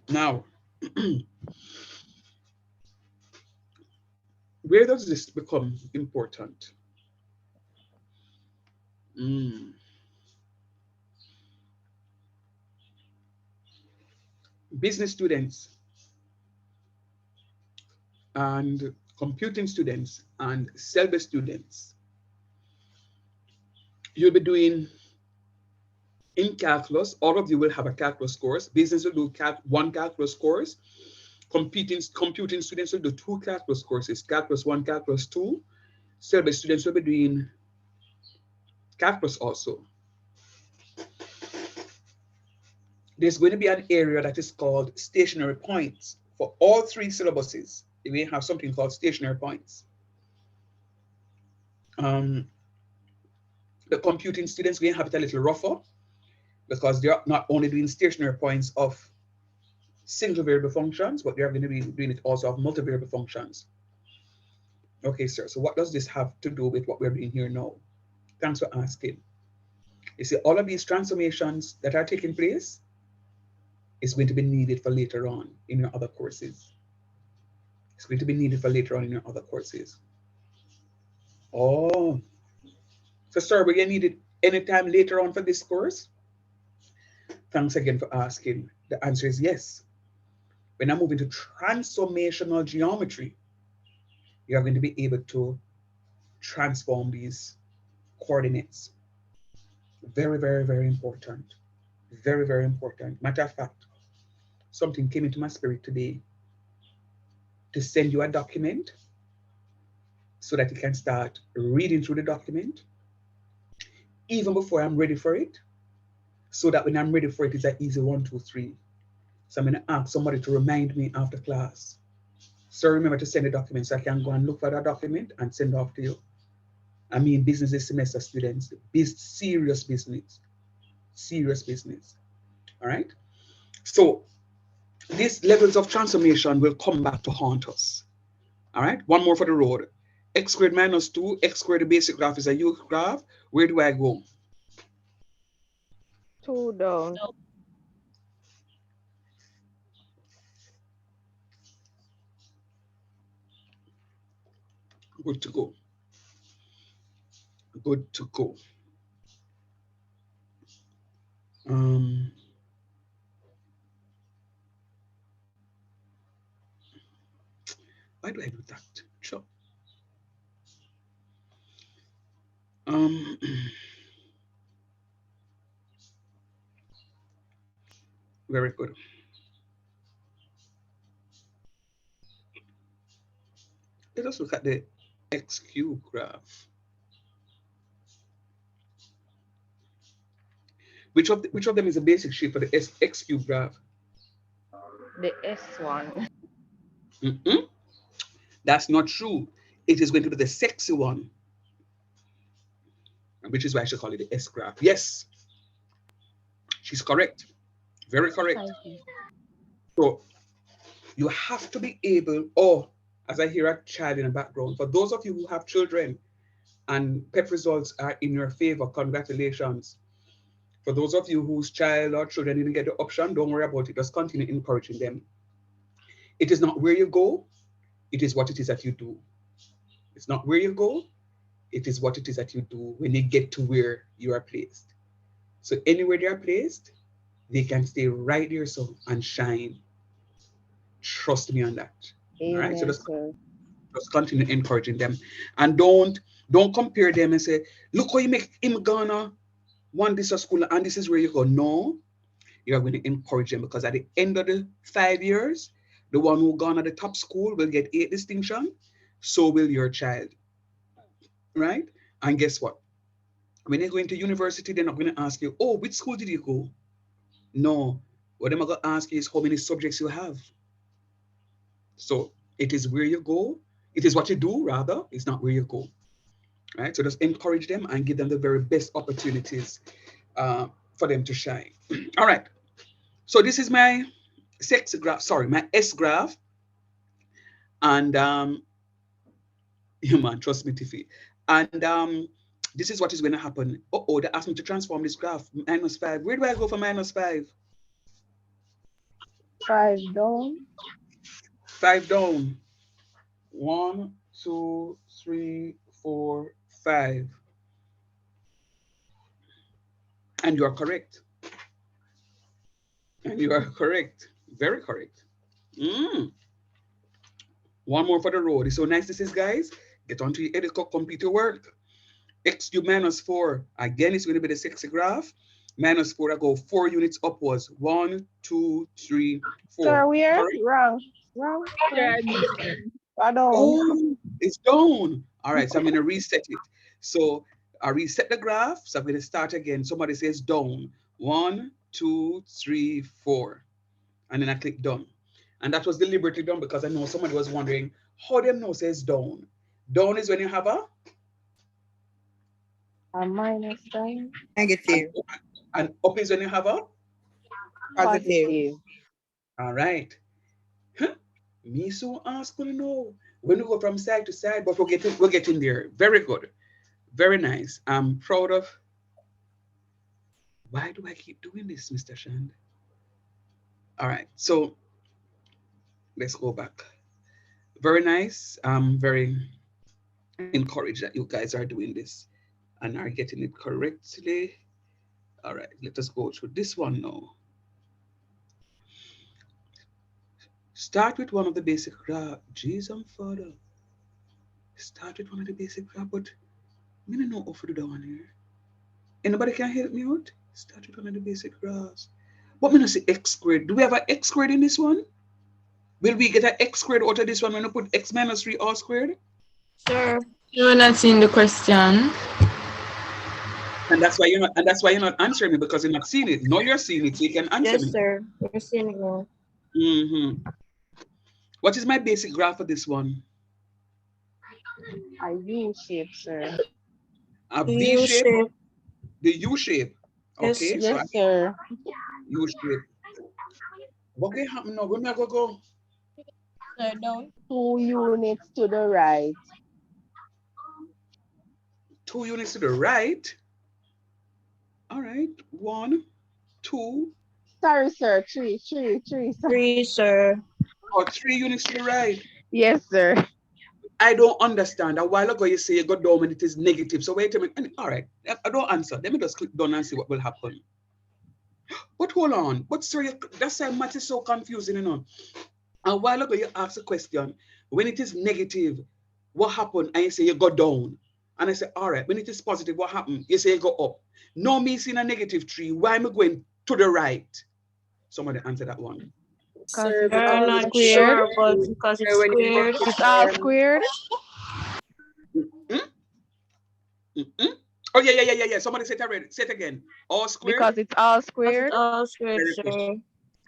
Now, where does this become important? Business students and computing students and cell-based students, you'll be doing in calculus. All of you will have a calculus course. Business will do one calculus course. Computing students will do 2 calculus courses, calculus 1, calculus 2. Cell-based students will be doing calculus also. There's going to be an area that is called stationary points. For all 3 syllabuses, we have something called stationary points. The computing students, we have it a little rougher because they're not only doing stationary points of single variable functions, but they're going to be doing it also of multivariable functions. Okay, sir. So what does this have to do with what we're doing here now? Thanks for asking. You see, all of these transformations that are taking place is going to be needed for later on in your other courses. It's going to be needed for later on in your other courses. Oh, so sir, will you need it anytime later on for this course? Thanks again for asking. The answer is yes. When I move into transformational geometry, you are going to be able to transform these coordinates. Very, very, very important. Very, very important. Matter of fact, something came into my spirit today to send you a document so that you can start reading through the document even before I'm ready for it, so that when I'm ready for it, it's an easy 1, 2, 3. So I'm going to ask somebody to remind me after class. So remember to send the document so I can go and look for that document and send it off to you. I mean, business this semester students, serious business, serious business. All right. So these levels of transformation will come back to haunt us. All right. One more for the road. X squared minus 2, x squared, the basic graph is a U graph. Where do I go? 2 down. Good to go. Good to go. Why do I do that? Sure. Very good. Let us look at the XQ graph. Which of them is a basic shape for the XQ graph? The S1. That's not true. It is going to be the sexy one, which is why I should call it the S graph. Yes. She's correct. Very correct. So you have to be able, or as I hear a child in the background, for those of you who have children and PEP results are in your favor, congratulations. For those of you whose child or children didn't get the option, don't worry about it. Just continue encouraging them. It is not where you go, it is what it is that you do. It's not where you go, it is what it is that you do when you get to where you are placed. So anywhere they are placed, they can stay right there so and shine. Trust me on that. All right. So Amen, sir. just continue encouraging them. And don't compare them and say, look how you make him gonna want this at school and this is where you go. No, you're going to encourage them because at the end of the 5 years, the one who gone at the top school will get 8 distinction. So will your child. Right? And guess what? When they go into university, they're not going to ask you, oh, which school did you go? No. What they're going to ask you is how many subjects you have. So it is where you go. It is what you do, rather. It's not where you go. Right? So just encourage them and give them the very best opportunities for them to shine. All right. So this is my my S graph. And yeah, man, trust me, Tiffy. And this is what is going to happen. They asked me to transform this graph, -5. Where do I go for -5? 5 down. 5 down. 1, 2, 3, 4, 5. And you are correct. And you are correct. Very correct. One more for the road. It's so nice this is, guys. Get onto your editor, complete your work. X cube -4. Again, it's going to be the sexy graph. -4, I go 4 units upwards. 1, 2, 3, 4. Sir, where? Correct? Wrong. Oh, it's down. All right, so I'm going to reset it. So I reset the graph. So I'm going to start again. Somebody says down. 1, 2, 3, 4. And then I click done. And that was deliberately done because I know somebody was wondering how them know says down. Down is when you have a minus sign. Negative. and up is when you have a Positive. all right. Huh? Me so ask you know when we go from side to side, but we're getting there. Very good. Very nice. I'm proud of. Why do I keep doing this, Mr. Shand? All right, so let's go back. Very nice. I'm very encouraged that you guys are doing this and are getting it correctly. All right, let us go through this one now. Start with one of the basic graph. Jesus, Father. Start with one of the basic graph, but I don't know how to do that one here. Anybody can help me out? Start with one of the basic graphs. But me not say x squared. Do we have an x squared in this one? Will we get an x squared out of this one when we put x -3 all squared? Sir, you're not seeing the question. And that's why you're not answering me because you're not seeing it. No, you're seeing it, so you can answer me. Yes, sir. We're seeing it now. What is my basic graph for this one? A U shape, sir. A V shape? The U shape. Yes, Okay, yes, sir. U shape. What can happen now? Where am I going to go? Sir, down. 2 units to the right. 2 units to the right. All right. 1, 2. Sorry, sir. 3, 3, 3. Sorry. 3, sir. Or 3 units to the right. Yes, sir. I don't understand. A while ago, you say you got down when it is negative. So wait a minute. All right. I don't answer. Let me just click done and see what will happen. But hold on. But sir, that's why math is so confusing, you know. A while ago, you asked a question. When it is negative, what happened? And you say you go down. And I say, all right. When it is positive, what happened? You say you go up. No, me seeing a -3. Why am I going to the right? Somebody answer that one. Sir, Because I'm it's not squared. sure, but because it's squared. It's all squared. Oh, yeah. Somebody say it already. Say it again. All squared? Because it's all Because squared. it's all squared, Very sir. good.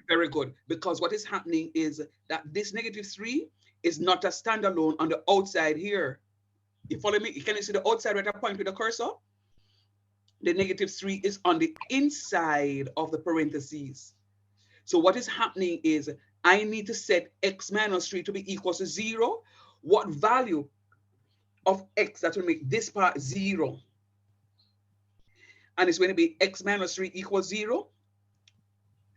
Very good. Because what is happening is that this -3 is not a standalone on the outside here. You follow me? Can you see the outside where I point with the cursor? The -3 is on the inside of the parentheses. So what is happening is I need to set x minus 3 to be equal to 0. What value of x that will make this part 0? And it's going to be x minus 3 equals 0.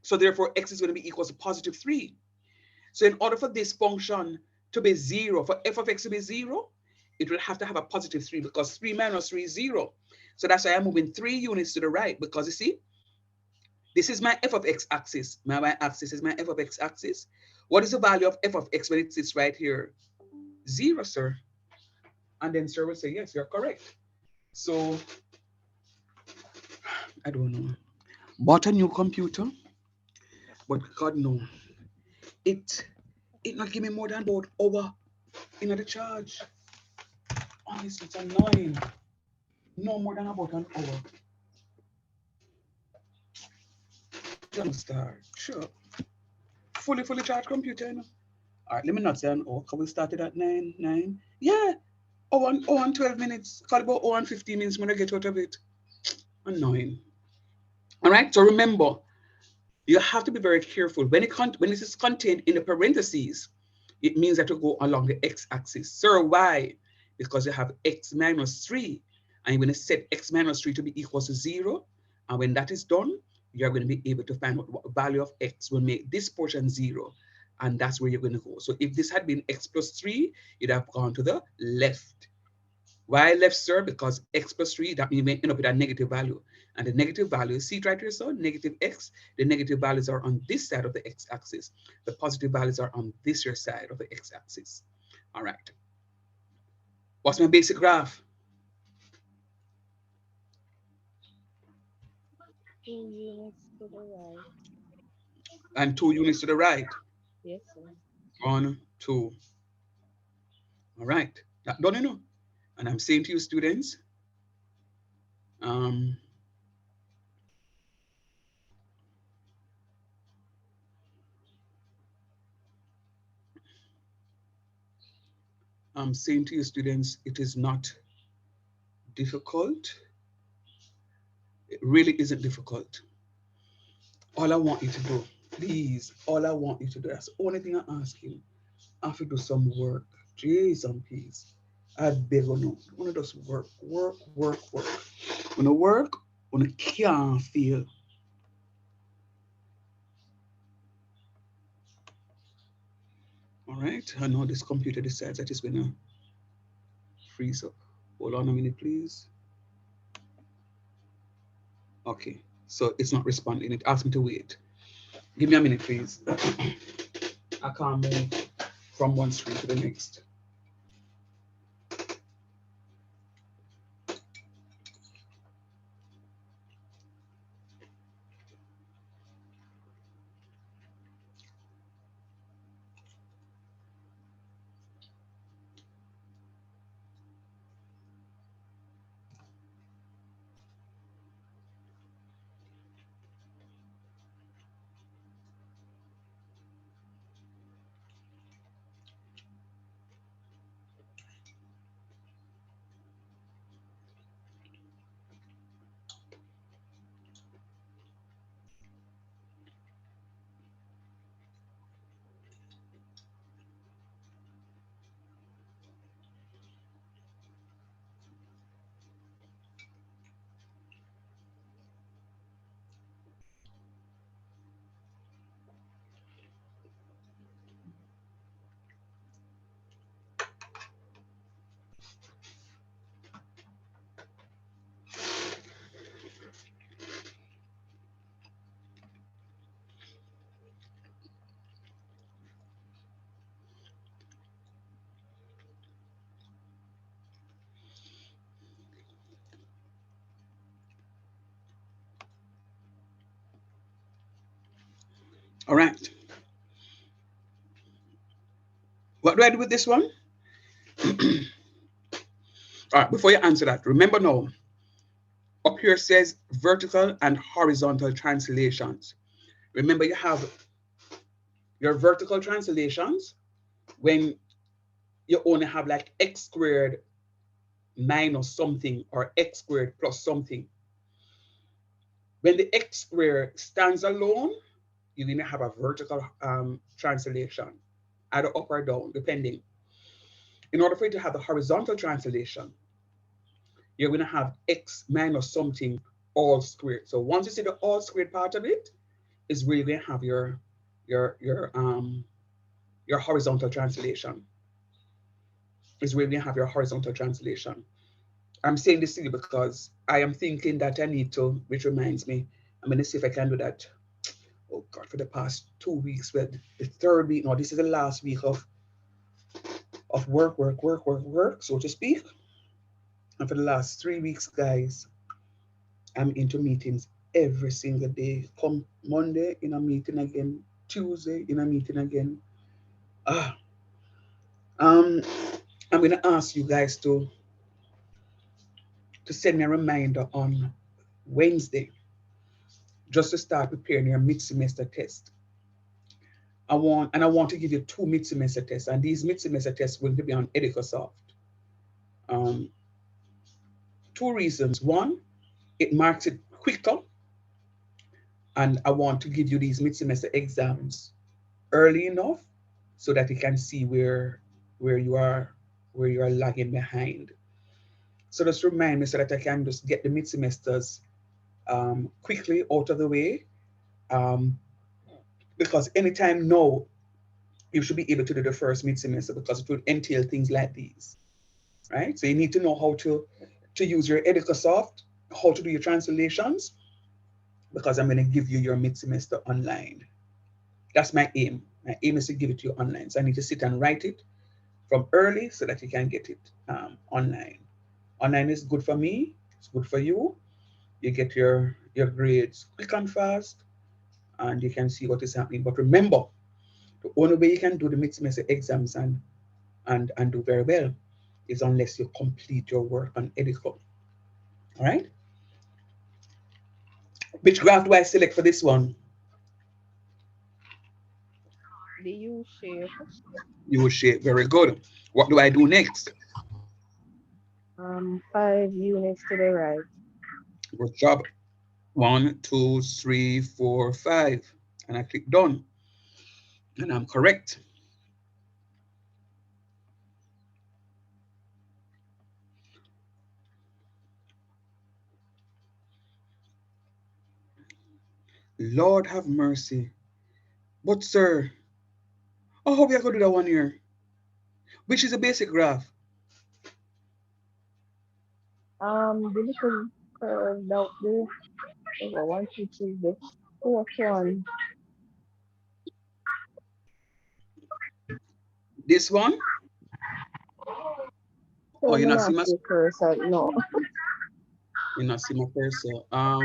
So therefore, x is going to be equal to +3. So in order for this function to be 0, for f of x to be 0, it will have to have a +3 because 3 minus 3 is 0. So that's why I'm moving 3 units to the right, because you see, this is my f of x axis. My y-axis is my f of x axis. What is the value of f of x when it sits right here? 0, sir. And then sir will say, yes, you're correct. So, I don't know. Bought a new computer, but God no. It not give me more than about hour in the charge. Honestly, it's annoying. No more than about an hour. Don't start. Sure. Fully charged computer, you know. All right, let me not say an hour, because we started at 9. Yeah. Oh, and 12 minutes. Call about 15 minutes when I get out of it. Annoying. All right, so remember, you have to be very careful. When it is contained in the parentheses, it means that you go along the x-axis. Sir, why? Because you have x minus 3, and you're going to set x minus 3 to be equal to 0. And when that is done, you're going to be able to find what value of x will make this portion 0. And that's where you're going to go. So if this had been x plus 3, you'd have gone to the left. Why left, sir? Because x plus 3, that means you may end up with a negative value. And the negative value, see it right here, so negative x, the negative values are on this side of the x-axis. The positive values are on this here side of the x-axis. All right. What's my basic graph? 2 units to the right. And 2 units to the right. Yes, sir. 1, 2. All right. That done, you know. And I'm saying to you, students, it is not difficult. It really isn't difficult. All I want you to do, please, all I want you to do, that's the only thing I'm asking. I have to do some work. Jeez and peace. I beg you, no. I want to just work. When I work, when I can't feel. All right. I know this computer decides that it's going to freeze up. Hold on a minute, please. Okay. So it's not responding. It asked me to wait. Give me a minute, please. I can't move from one screen to the next. All right. What do I do with this one? All right, before you answer that, remember now, up here says vertical and horizontal translations. Remember, you have your vertical translations when you only have like x squared minus something or x squared plus something. When the x square stands alone, you're going to have a vertical translation, either up or down, depending. In order for you to have the horizontal translation, you're going to have x minus something all squared. So once you see the all squared part of it, is where you're going to have your horizontal translation. Is where you're going to have your horizontal translation. I'm saying this to you because I am thinking that I need to, which reminds me, I'm going to see if I can do that. Oh God, for the past 2 weeks, but the third week, no, this is the last week of work, so to speak. And for the last 3 weeks, guys, I'm into meetings every single day. Come Monday in a meeting again, Tuesday in a meeting again. Ah, I'm gonna ask you guys to send me a reminder on Wednesday, just to start preparing your mid-semester test. I want to give you 2 mid-semester tests, and these mid-semester tests will be on Edicosoft. 2 reasons. One, it marks it quicker, and I want to give you these mid-semester exams early enough so that you can see where you are lagging behind. So just remind me so that I can just get the mid-semesters quickly out of the way, um, because anytime now you should be able to do the first mid-semester because it will entail things like these, right? So you need to know how to use your Edicosoft, how to do your translations, because I'm going to give you your mid-semester online. That's my aim. My aim is to give it to you online. So I need to sit and write it from early so that you can get it online. Online is good for me. It's good for you. You get your grades quick and fast, and you can see what is happening. But remember, the only way you can do the mid-semester exams and do very well is unless you complete your work on Edico. All right? Which graph do I select for this one? The U shape. You will shape. Very good. What do I do next? 5 units to the right. Good job. 1, 2, 3, 4, 5. And I click done. And I'm correct. Lord have mercy. But sir, oh, how we are going to do that one here? Which is a basic graph? The little curved out there. Over 1, 2, 3, the fourth one. This one? So Oh, I'm you not see not my see cursor. No. you not see my cursor. All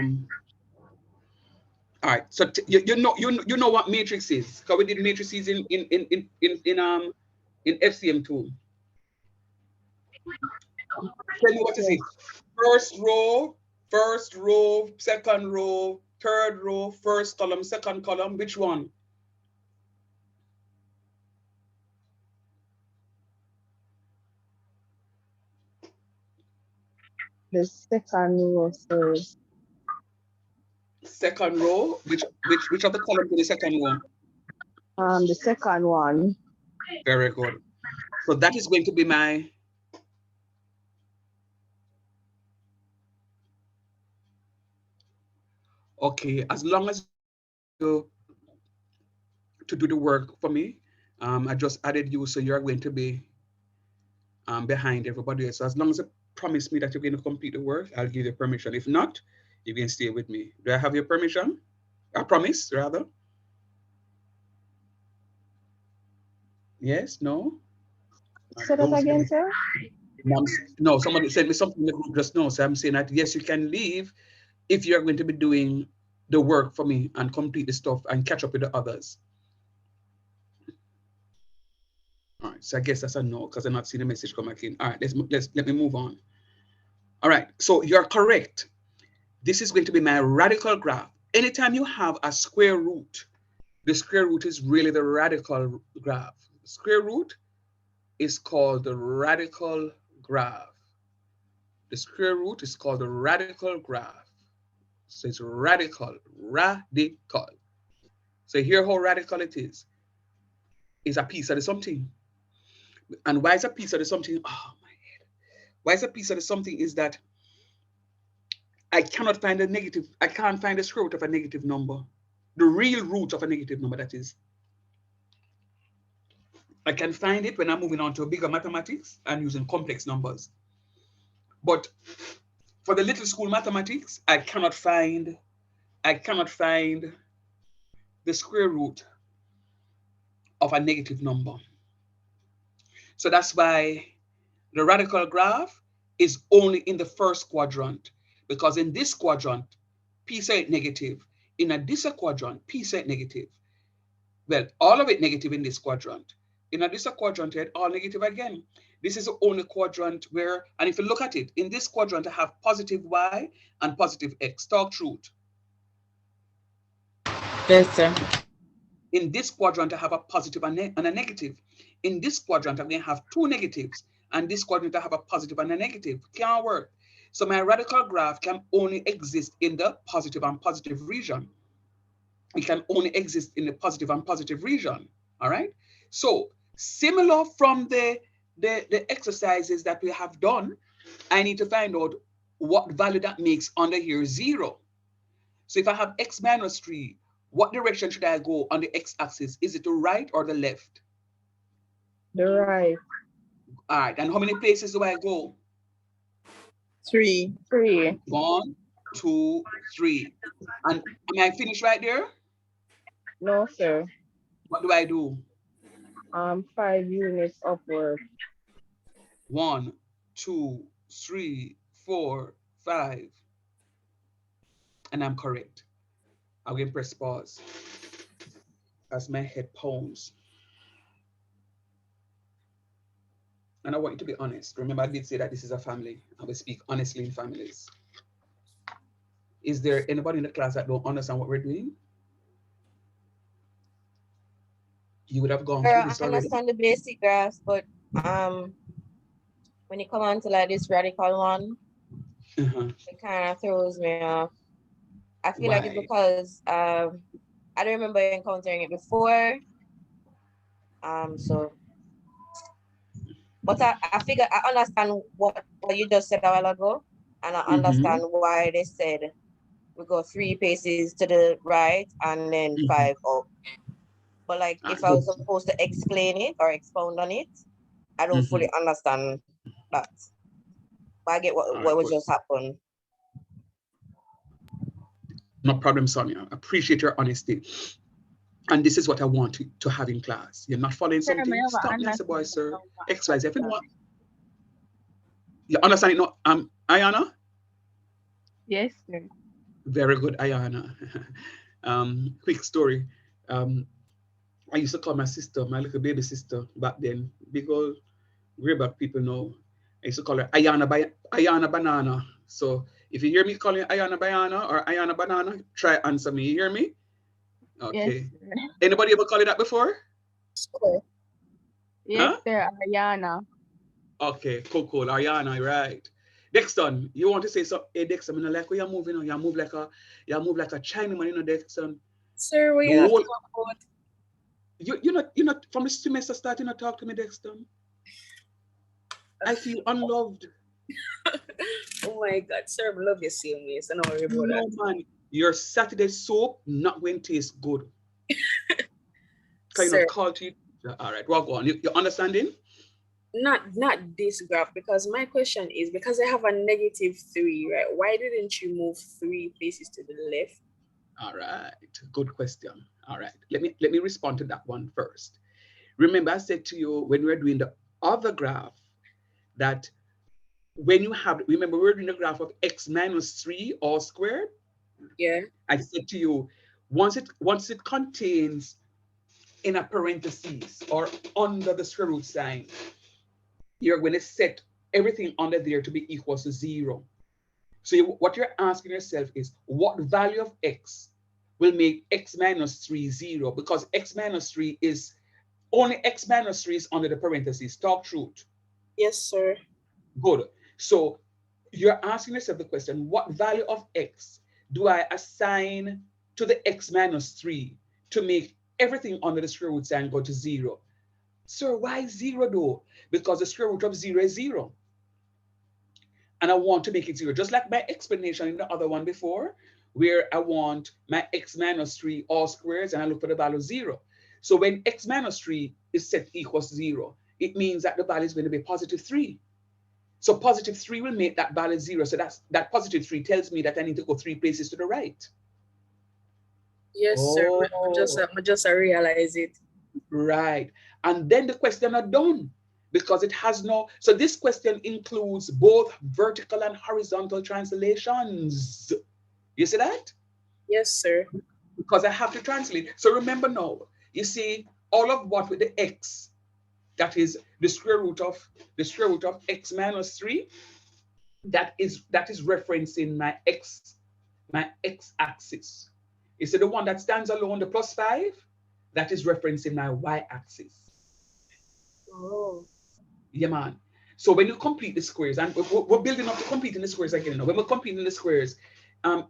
right. So you know what matrix is? Because we did matrices in FCM2. Tell me what is Yes. it? First row, second row, third row, first column, second column. Which one? The second row says Second row. Which of the columns in the second row? the second one. Very good. So that is going to be my okay. As long as you to do the work for me, I just added you, so you're going to be behind everybody else. So as long as you promise me that you're going to complete the work, I'll give you permission. If not, you can stay with me. Do I have your permission? I promise, rather. Yes, no? All Say right, that those again, guys. sir. No, somebody sent me something just now. So I'm saying that yes, you can leave if you're going to be doing the work for me and complete the stuff and catch up with the others. All right, so I guess that's a no because I'm not seeing the message come back in. All right, let me move on. All right, so you're correct. This is going to be my radical graph. Anytime you have a square root, the square root is really the radical graph. Square root is called the radical graph. The square root is called the radical graph. So it's radical, radical. So here how radical it is. It's a piece of the something. And why is a piece of the something? Oh my head. Why is a piece of the something is that I cannot find a negative. I can't find the square root of a negative number. The real root of a negative number, that is. I can find it when I'm moving on to bigger mathematics and using complex numbers. But for the little school mathematics, I cannot find the square root of a negative number. So that's why the radical graph is only in the first quadrant, because in this quadrant, p side negative. In a this quadrant, p side negative. Well, all of it negative in this quadrant. In a this quadrant, it all negative again. This is the only quadrant where, and if you look at it, in this quadrant, I have positive y and positive x. Talk truth. Yes, sir. In this quadrant, I have a positive and a negative. In this quadrant, I'm going to have two negatives. And this quadrant, I have a positive and a negative. Can't work. So my radical graph can only exist in the positive and positive region. It can only exist in the positive and positive region. All right. So similar from the exercises that we have done, I need to find out what value that makes under here 0. So if I have x minus 3, what direction should I go on the x-axis? Is it the right or the left? The right. All right. And how many places do I go? 3. 1, 2, 3. And am I finished right there? No, sir. What do I do? 5 units upward. 1, 2, 3, 4, 5. And I'm correct. I'm going to press pause as my head pounds. And I want you to be honest. Remember, I did say that this is a family, and we speak honestly in families. Is there anybody in the class that don't understand what we're doing? You would have gone through this already. I understand the basic graphs, but when you come on to like this radical one, it kind of throws me off. I feel like it's because I don't remember encountering it before. So, but I figure I understand what you just said a while ago, and I understand why they said we go 3 paces to the right and then 5 up. But like if I was supposed to explain it or expound on it, I don't fully understand that. But I get what would just happen. No problem, Sonia. Appreciate your honesty. And this is what I want to have in class. You're not following something. Stop me as a boy, sir. XYZ. If you want. You understand it? No, Ayana? Yes, sir. Very good, Ayana. Quick story. I used to call my sister, my little baby sister back then, because way back people know. I used to call her Ayana Banana. So if you hear me calling Ayana Banana or Ayana Banana, try answer me. You hear me? Okay. Yes. Anybody ever call it that before? Sure. Yes, sir, Ayana. Okay, cool, Ayana, right. Dexton, you want to say so? Hey, Dexton, I like how you're moving. You move like a Chinaman, you know, Dexton. Sir, we are talking about. You're not from the semester starting to talk to me, Dexton. I feel unloved. Oh my God, sir, I love you same way. So no worry about that. No, man. Your Saturday soap not going to taste good. Kind of call to you. All right, well, go on. You understanding? Not this graph, because my question is, because I have a -3, right? Why didn't you move 3 places to the left? All right, good question. All right, let me respond to that one first. Remember, I said to you when we were doing the other graph that when you have, remember we were doing the graph of x minus 3 all squared. Yeah. I said to you, once it contains in a parentheses or under the square root sign, you're going to set everything under there to be equal to 0. So what you're asking yourself is, what value of x will make x minus 3 0? Because x minus 3 is only x minus 3 is under the parentheses. Talk truth. Yes, sir. Good. So you're asking yourself the question, what value of x do I assign to the x minus 3 to make everything under the square root sign go to 0? Sir, why 0 though? Because the square root of 0 is 0. And I want to make it 0, just like my explanation in the other one before, where I want my x minus 3 all squares and I look for the value 0. So when x minus 3 is set equals 0, it means that the value is going to be positive 3. So positive 3 will make that value 0. So that positive 3 tells me that I need to go 3 places to the right. Yes, sir. I just realize it. Right. And then the question are done because it has no, so this question includes both vertical and horizontal translations. You see that? Yes, sir. Because I have to translate. So remember now, you see all of what with the x, that is the square root of x minus 3, that is referencing my x axis. You see the one that stands alone, the plus 5, that is referencing my y axis. Oh. Yeah, man. So when you complete the squares, and we're building up to completing the squares again. When we're completing the squares,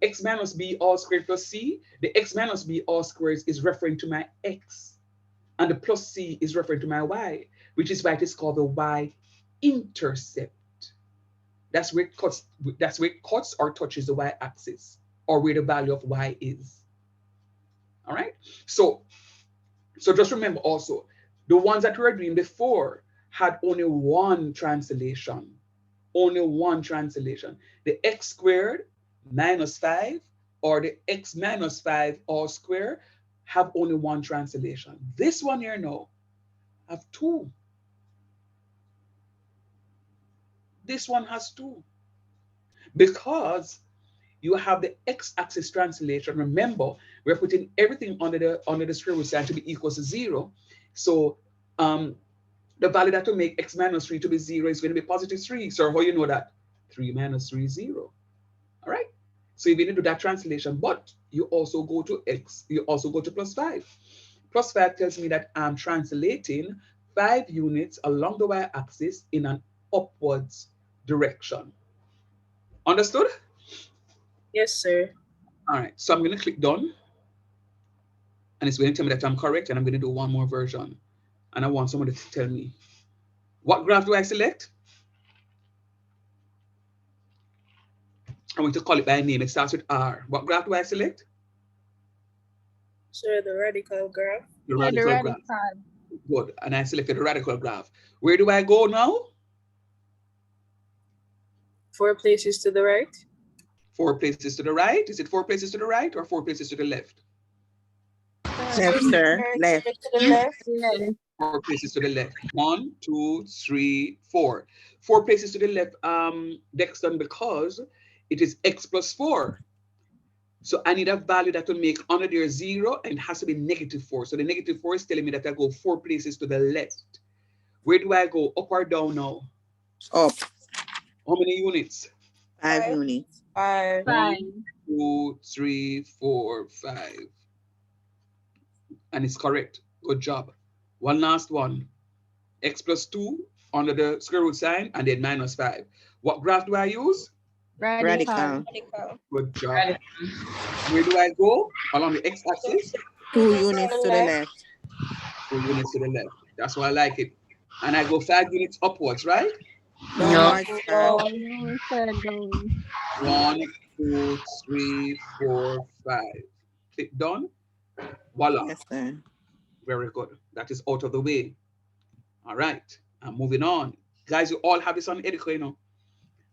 x minus b all squared plus c, the x minus b all squares is referring to my x, and the plus c is referring to my y, which is why it is called the y-intercept. That's where it cuts. That's where it cuts or touches the y-axis, or where the value of y is. All right. So just remember also, the ones that we were doing before had only one translation. Only one translation. The x squared minus 5 or the x minus 5 all square have only one translation. This one here now have two. This one has two. Because you have the x-axis translation. Remember, we're putting everything under the square root sign to be equal to 0. So the value that will make x minus 3 to be 0 is going to be positive 3. So how you know that? 3 minus 3 is 0. All right? So you're going to do that translation, but you also go to x, you also go to plus 5. Plus 5 tells me that I'm translating 5 units along the y-axis in an upwards direction. Understood? Yes, sir. All right, so I'm going to click done. And it's going to tell me that I'm correct, and I'm going to do one more version. And I want somebody to tell me, what graph do I select? I'm going to call it by name. It starts with R. What graph do I select? Sir, the radical graph. The radical graph. Good. And I selected the radical graph. Where do I go now? 4 places to the right. 4 places to the right. Is it 4 places to the right or 4 places to the left? Left, sir. Left. To the left. 4 places to the left. 1, 2, 3, 4. 4 places to the left, Dexton, because it is x plus 4. So I need a value that will make under there 0, and it has to be negative 4. So the negative 4 is telling me that I go 4 places to the left. Where do I go? Up or down now? Up. How many units? 5 units. 5. 5. 2, 3, 4, 5. And it's correct. Good job. One last one. X plus 2 under the square root sign, and then minus 5. What graph do I use? Radical. Good job. Where do I go? Along the x-axis? 2 units to the left. 2 units to the left. That's why I like it. And I go 5 units upwards, right? Downwards, sir. 1, 2, 3, 4, 5. Click done. Voila. Yes, sir. Very good. That is out of the way. All right. I'm moving on. Guys, you all have this on Edico, you know.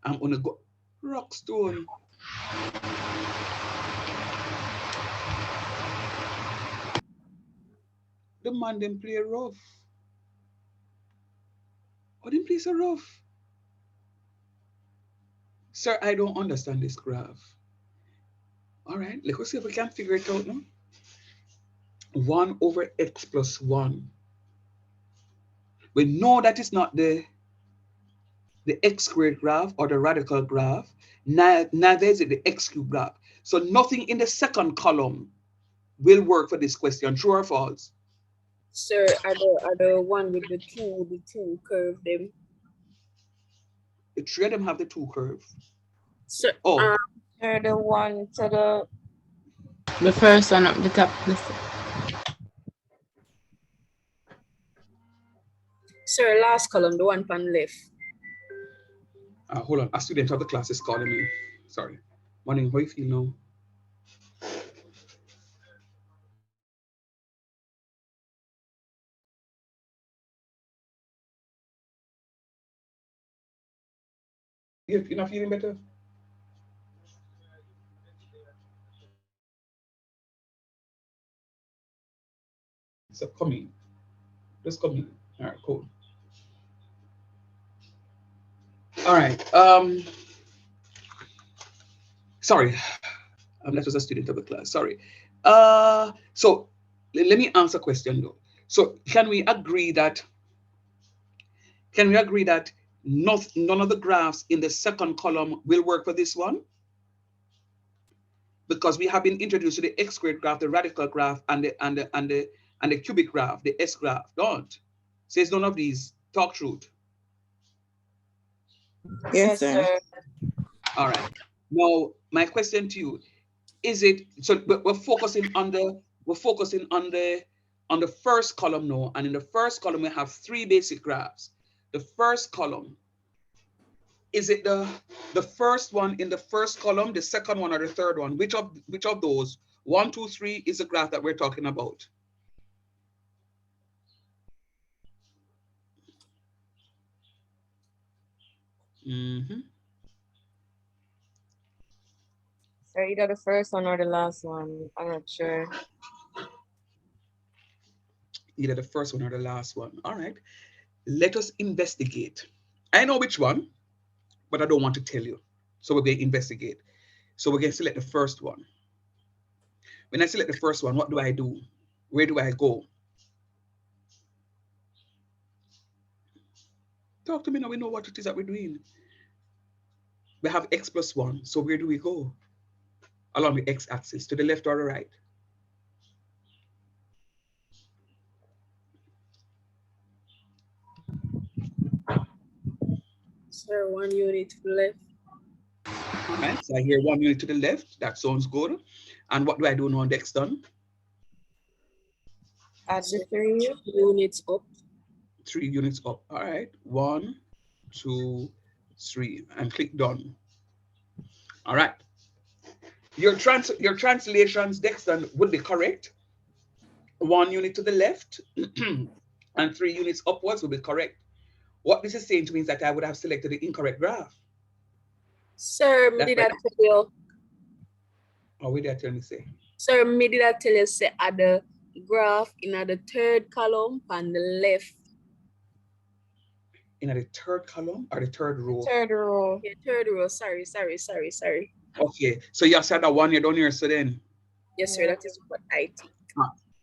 I'm gonna go Rockstone. The man didn't play rough. Or didn't play so rough. Sir, I don't understand this graph. All right, let's see if we can figure it out now. 1 over x plus 1. We know that it's not the x squared graph or the radical graph. Neither is it the x cubed graph. So nothing in the second column will work for this question. True or false? Sir, are the one with the two curve them? The three of them have the 2 curve. Sir, Oh, The one to The first one up the top. Sir, last column, the one pan left. Hold on, a student of the class is calling me. Sorry. Morning, how you feel now? You're not feeling better? So come in. Just come in. All right, cool. All right. Sorry. That was a student of the class. Sorry. So let me answer a question though. So can we agree that none of the graphs in the second column will work for this one? Because we have been introduced to the x squared graph, the radical graph, and the cubic graph, the S graph. Don't. Says none of these. Talk truth. Yes, sir. All right. Now, my question to you, is it so we're focusing on the first column now, and in the first column we have three basic graphs. The first column, is it the first one in the first column, the second one, or the third one? Which of those 1, 2, 3 is the graph that we're talking about? So either the first one or the last one. I'm not sure. Either the first one or the last one. All right. Let us investigate. I know which one, but I don't want to tell you. So we're going to investigate. So we're going to select the first one. When I select the first one, what do I do? Where do I go? Talk to me now. We know what it is that we're doing. We have x plus 1. So where do we go? Along the x-axis, to the left or the right? Sir, 1 unit to the left. All right, so I hear 1 unit to the left. That sounds good. And what do I do now next done? Add the 3 units up. 3 units up. All right, 1, 2, 3, and click done. All right. Your translations, Dexter, would be correct. 1 unit to the left and 3 units upwards would be correct. What this is saying to me is that I would have selected the incorrect graph. Sir, me did I tell you? Oh, what did I tell me say? Sir, me did I tell you say at the graph in the third column on the left? In the third column or the third row? Third row. Yeah, third row. Sorry. Okay, so you said that 1 you're down here, so then? Yes, sir, that is what I think.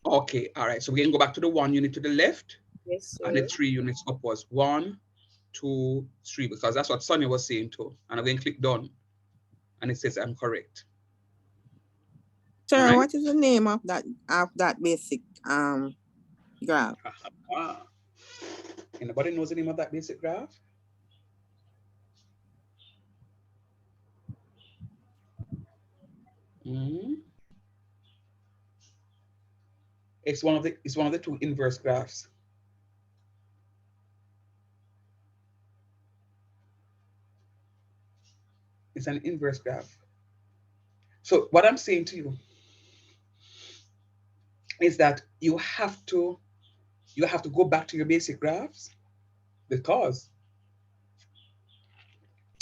Okay, all right, so we can go back to the 1 unit to the left. Yes, sir. And the 3 units upwards. 1, 2, 3, because that's what Sonia was saying too. And I'm going to click done. And it says I'm correct. Sir, right? What is the name of that basic graph? Anybody knows the name of that basic graph? It's one of the two inverse graphs. It's an inverse graph. So what I'm saying to you is that you have to go back to your basic graphs, because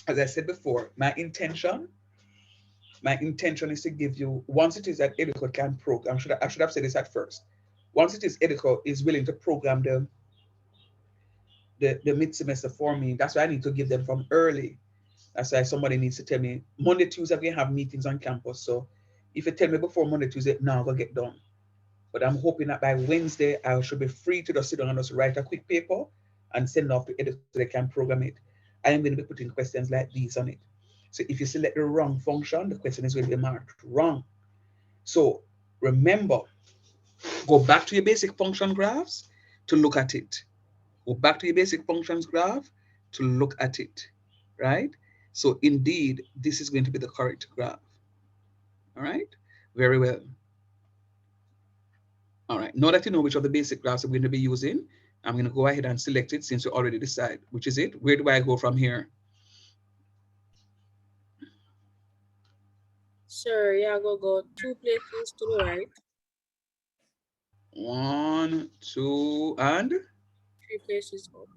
as I said before, my intention is to give you, once it is that Edico can program, I should have said this at first. Once it is Edico is willing to program the mid-semester for me, that's why I need to give them from early. That's why somebody needs to tell me, Monday, Tuesday, we have meetings on campus. So if you tell me before Monday, Tuesday, now I'm going to get done. But I'm hoping that by Wednesday, I should be free to just sit down and just write a quick paper and send it off to Edico so they can program it. I am going to be putting questions like these on it. So if you select the wrong function, the question is going to be marked wrong. So remember, go back to your basic function graphs to look at it. Go back to your basic functions graph to look at it, right? So indeed, this is going to be the correct graph. All right, very well. All right, now that you know which of the basic graphs I'm going to be using, I'm going to go ahead and select it since you already decide which is it. Where do I go from here? Sir, yeah, go 2 places to the right. 1, 2, and 3 places up.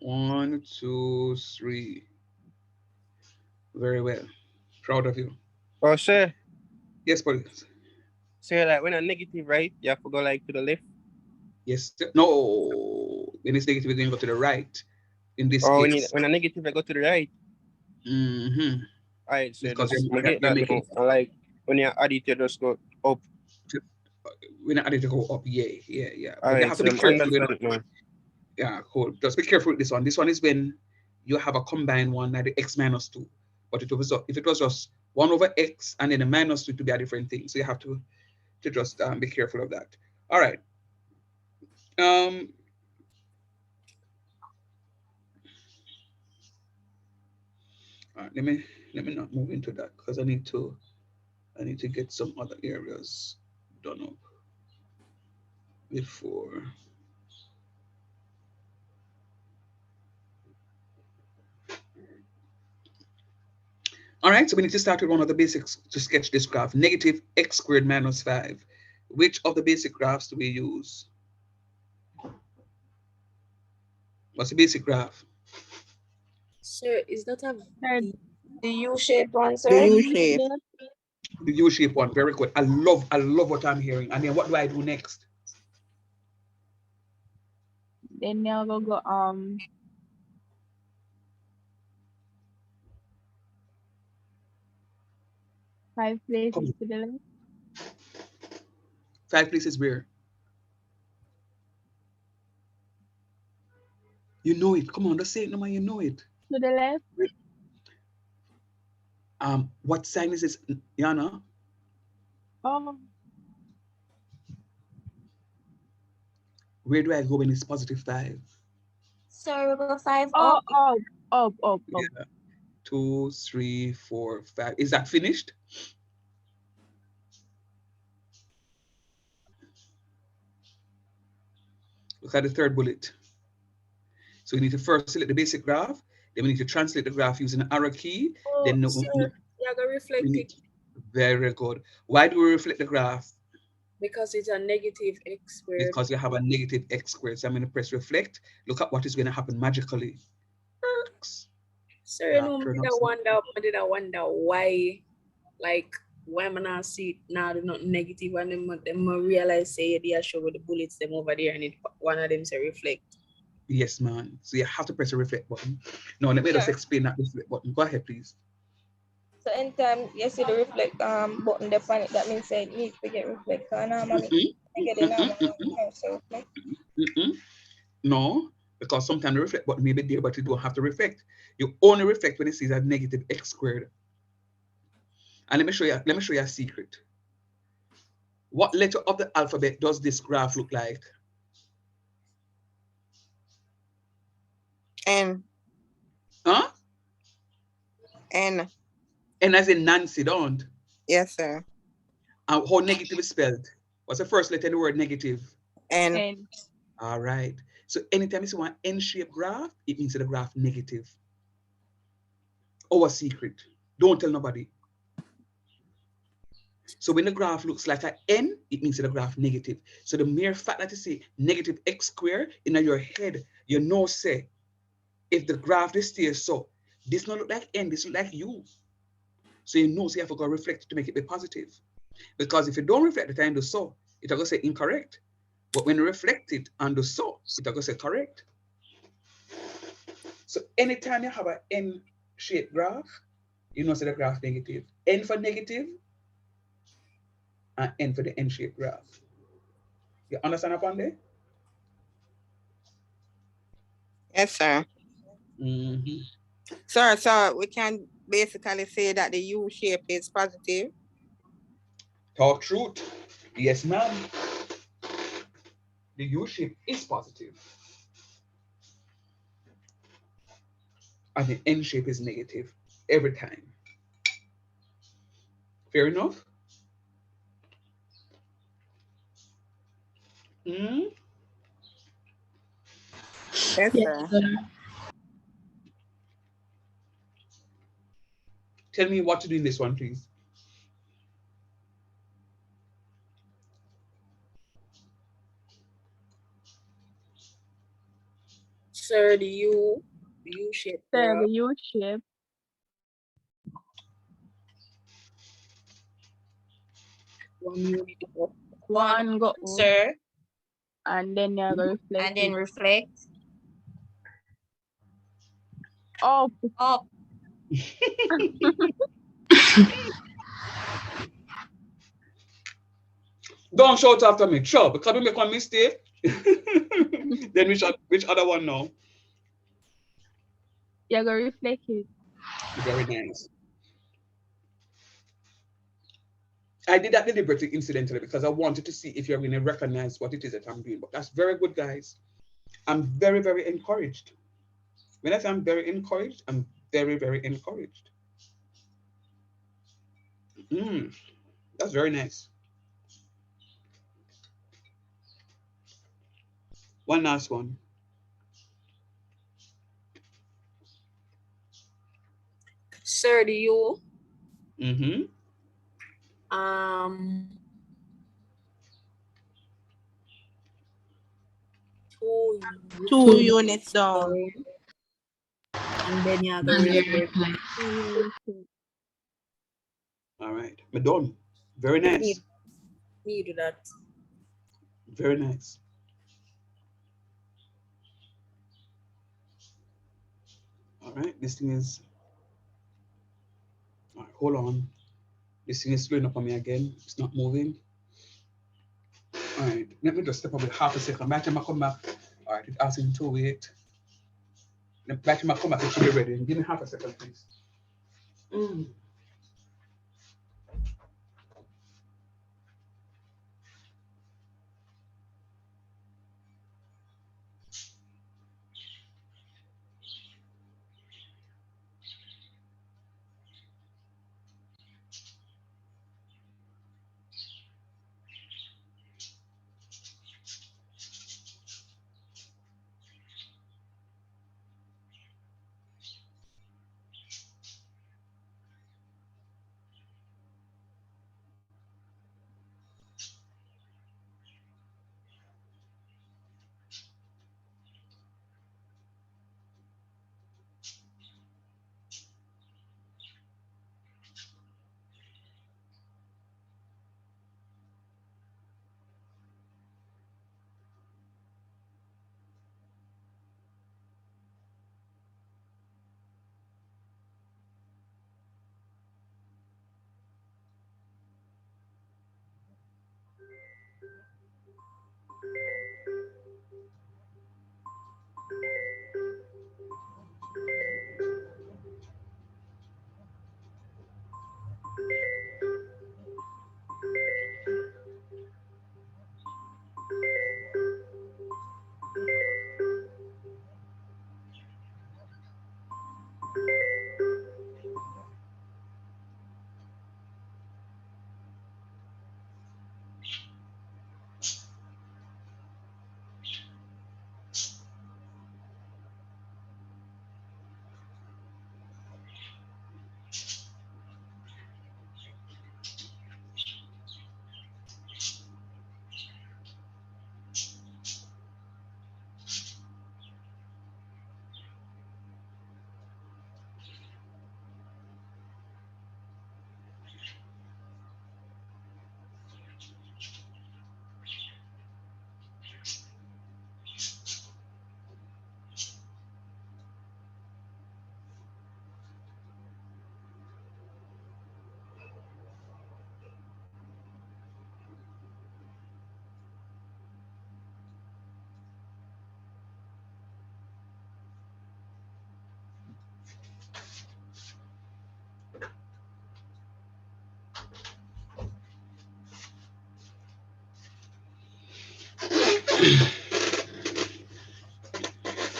1, 2, 3. Very well. Proud of you. Oh, sir. Yes, buddy. So like when a negative, right? You have to go like to the left. Yes. No. When it's negative, we're going to go to the right. In this Oh, case. when a negative, I go to the right. Mm-hmm. All right, so Because just get you're that making. now. Like when you add it, you just go up. We're not adding to go up. Yeah. All But you right, have to so be I'm careful. You know? understand it now. Yeah, cool. Just be careful with this one. This one is when you have a combined one, like the x minus 2. But if it was just 1 over x and then a minus 2, to be a different thing. So you have to just be careful of that. All right. All right, let me not move into that because I need to get some other areas done up before. All right, so we need to start with one of the basics to sketch this graph. Negative x squared minus 5. Which of the basic graphs do we use? What's the basic graph? Sir, is that a the U-shaped one, sir? The U-shape. The U-shaped one. Very good. I love what I'm hearing. And then what do I do next? Then now go 5 places to the left. 5 places where? You know it. Come on, just say it, no man. You know it. To the left. What sign is this, Yana? Where do I go when it's positive 5? Sir, we go 5 up. Up. Yeah. 2, 3, 4, 5. Is that finished? Look at the third bullet. So we need to first select the basic graph. Then we need to translate the graph using the arrow key. Then sir, you go reflect it. Very good. Why do we reflect the graph? Because it's a negative x squared. Because you have a negative x squared. So I'm going to press reflect. Look at what is going to happen magically. Sir, you know, I did wonder why, like, why am I not see now they're not negative and them realize say they are show with the bullets them over there and it, one of them say reflect. Yes, man. So you have to press the reflect button. No, let me just explain that reflect button. Go ahead, please. So anytime you see the reflect button there on it, that means it needs to get reflect. No, because sometimes the reflect button may be there, but you don't have to reflect. You only reflect when it sees a negative x squared. And let me show you a secret. What letter of the alphabet does this graph look like? N. Huh? N. N as in Nancy, don't? Yes, sir. And how negative is spelled? What's the first letter in the word negative? N. All right. So anytime you see one N-shaped graph, it means the graph negative. Our secret. Don't tell nobody. So when the graph looks like an N, it means the graph negative. So the mere fact that you see negative x squared in your head, you know, say, if the graph this stays so, this not look like N, this look like U. So you know, so you have to go reflect to make it be positive. Because if you don't reflect the time to so, it's going to say incorrect. But when you reflect it and do so, it's going to say correct. So anytime you have an N-shaped graph, you know, say the graph negative. N for negative, and N for the N-shaped graph. You understand upon there? Yes, sir. Mm-hmm. Sir, so we can basically say that the U shape is positive. Talk truth. Yes, ma'am. The U shape is positive. and the end shape is negative every time. Fair enough? Mm? Yes, Yes, sir. sir. Tell me what to do in this one, please. Sir, the U shape Sir, graph. the U shape. One unit up. One go up, Sir, and then you're going to reflect and then it reflect up. up. Don't shout after me, sure, because we make one mistake. Then which other one now? You're going to reflect it. Very nice. I did that deliberately, incidentally, because I wanted to see if you're going to recognize what it is that I'm doing. But that's very good, guys. I'm very, very encouraged. When I say I'm very encouraged, I'm very, very encouraged. That's very nice. One last one. Sir, the U. Mm-hmm. Two, Two units down. and then you're And going then to reflect. All right. We're done. Very nice. me do that. Very nice. All right. This thing is. All right. Hold on. This thing is slowing up on me again. It's not moving. All right. Let me just step away half a second. By the time I come back. All right. It's asking to wait. By the time I come back, it should be ready. Give me half a second, please.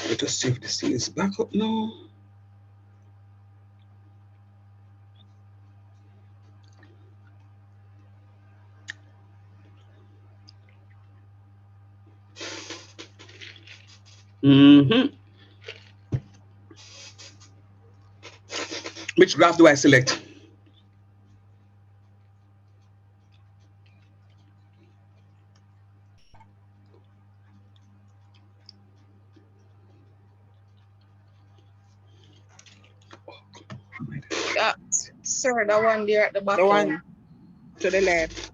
Let us see if this thing is back up now. Which graph do I select? Sir, the one there at the bottom. The one to the left.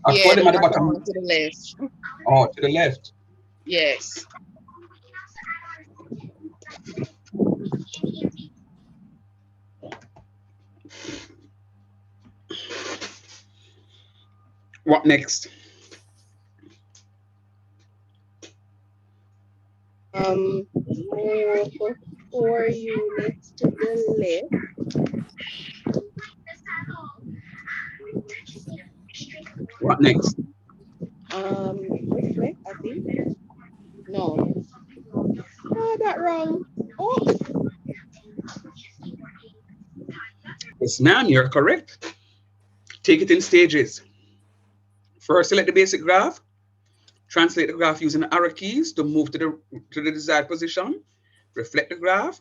Yeah, the them at the one bottom. to the left. Oh, to the left. Yes. What next? Move 4 units to the left. What next? Reflect, I think. No. Oh, that wrong. Oh. Yes, ma'am, you're correct. Take it in stages. First, select the basic graph. Translate the graph using the arrow keys to move to the desired position. Reflect the graph,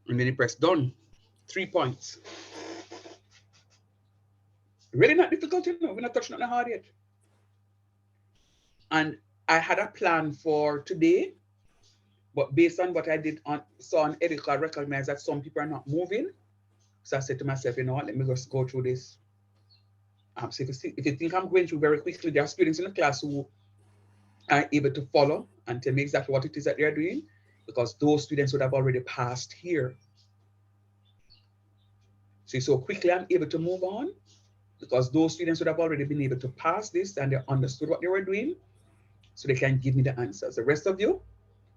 and then you press done. 3 points. Really not difficult, you know. We're not touching on the hard yet. And I had a plan for today, but based on what I saw on Eric, I recognized that some people are not moving. So I said to myself, you know what, let me just go through this. So if you think I'm going through very quickly, there are students in the class who are able to follow and tell me exactly what it is that they're doing, because those students would have already passed here. See, so quickly I'm able to move on because those students would have already been able to pass this and they understood what they were doing, so they can give me the answers. The rest of you,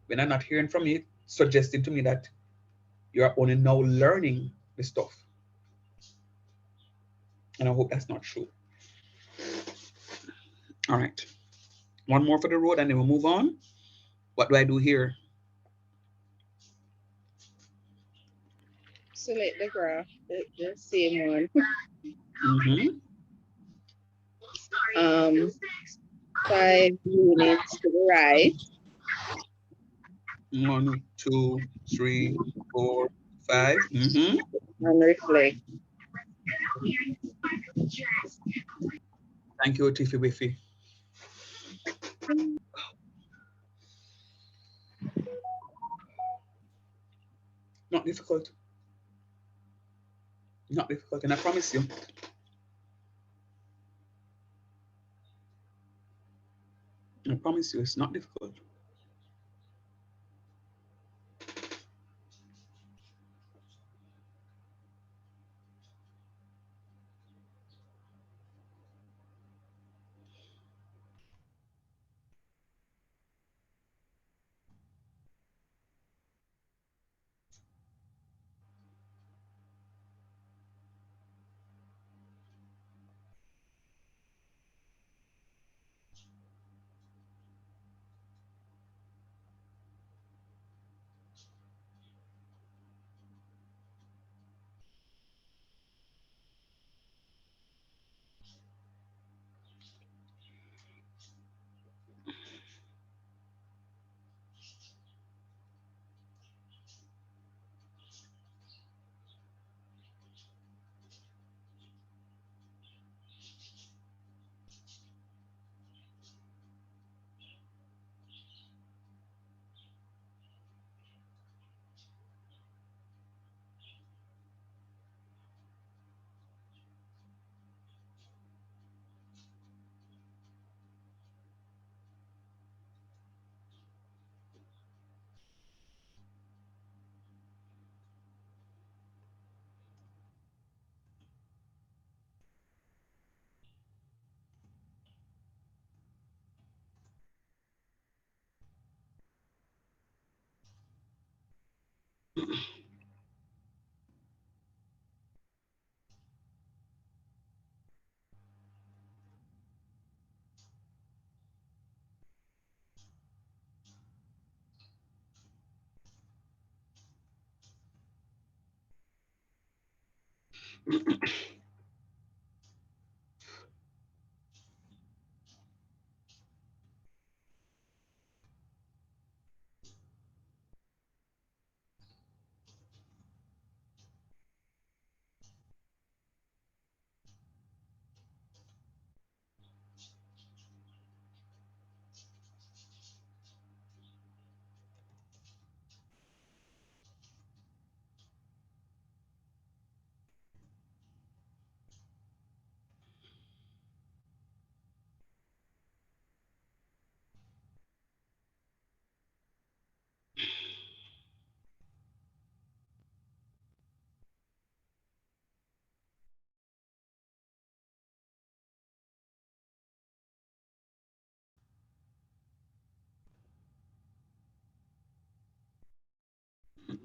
when I'm not hearing from you, suggesting to me that you are only now learning the stuff. And I hope that's not true. All right. One more for the road and then we'll move on. What do I do here? Select the graph, the same one. 5 units to the right. 1, 2, 3, 4, 5. And reflect. Thank you, Tiffy Wiffy. Not difficult. Not difficult, and I promise you. I promise you, it's not difficult.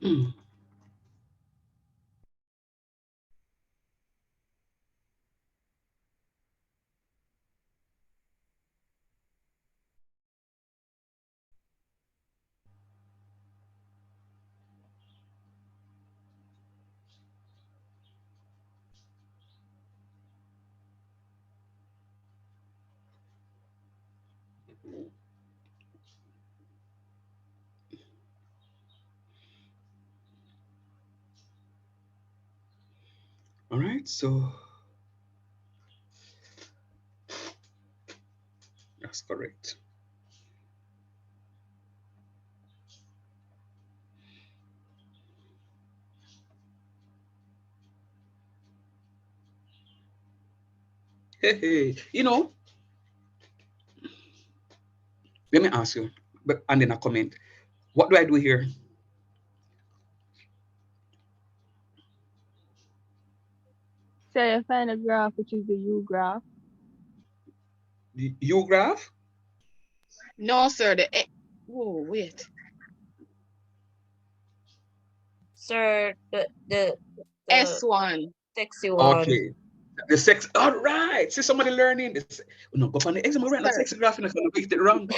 All right, so that's correct. Hey, you know, let me ask you, but and then a comment. What do I do here? So you find a graph, which is the U graph. The U graph? No, sir. Oh, wait. Sir, the S1. sexy one. Okay. The sex, all right. See somebody learning this. No, go on the exam, right? The Sir. sexy graph, and I get it wrong.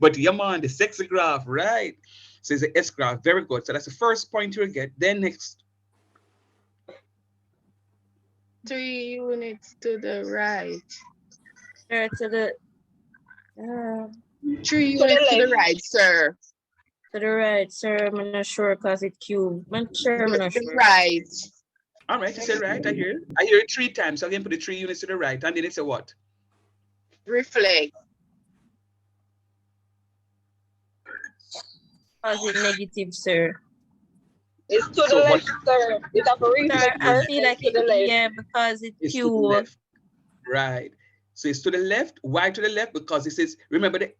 But yeah, man, the sexy graph, right? So it's the S graph. Very good. So that's the first point you'll get. Then next. 3 units to the right. Sir, to the 3 units to the right, sir. To the right, sir. I'm not sure because it's cube. I'm sure I'm not The sure. right. All right, you said right. I hear it. I hear it 3 times. So again, put the 3 units to the right, and then it's a what? Reflect. Because it's negative, sir. It's to the left, sir. It's up a reflex. I feel like it, yeah, because it's to the cube. left. Right. So it's to the left. Why to the left? Because it says, remember the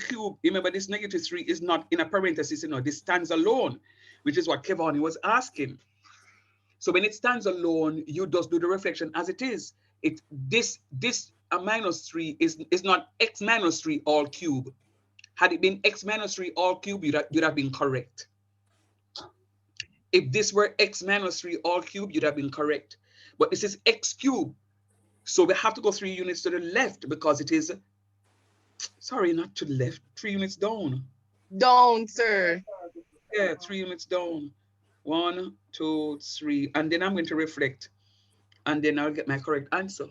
cube, remember this -3 is not in a parenthesis, you know, this stands alone, which is what Kevon was asking. So when it stands alone, you just do the reflection as it is. This -3 is not x -3 all cube. Had it been x -3 all cube, you'd have been correct. If this were x -3 all cube, you'd have been correct. But this is x cube. So we have to go 3 units to the left because it is, sorry, not to the left, 3 units down. Down, sir. Yeah, 3 units down. 1, 2, 3. And then I'm going to reflect. And then I'll get my correct answer.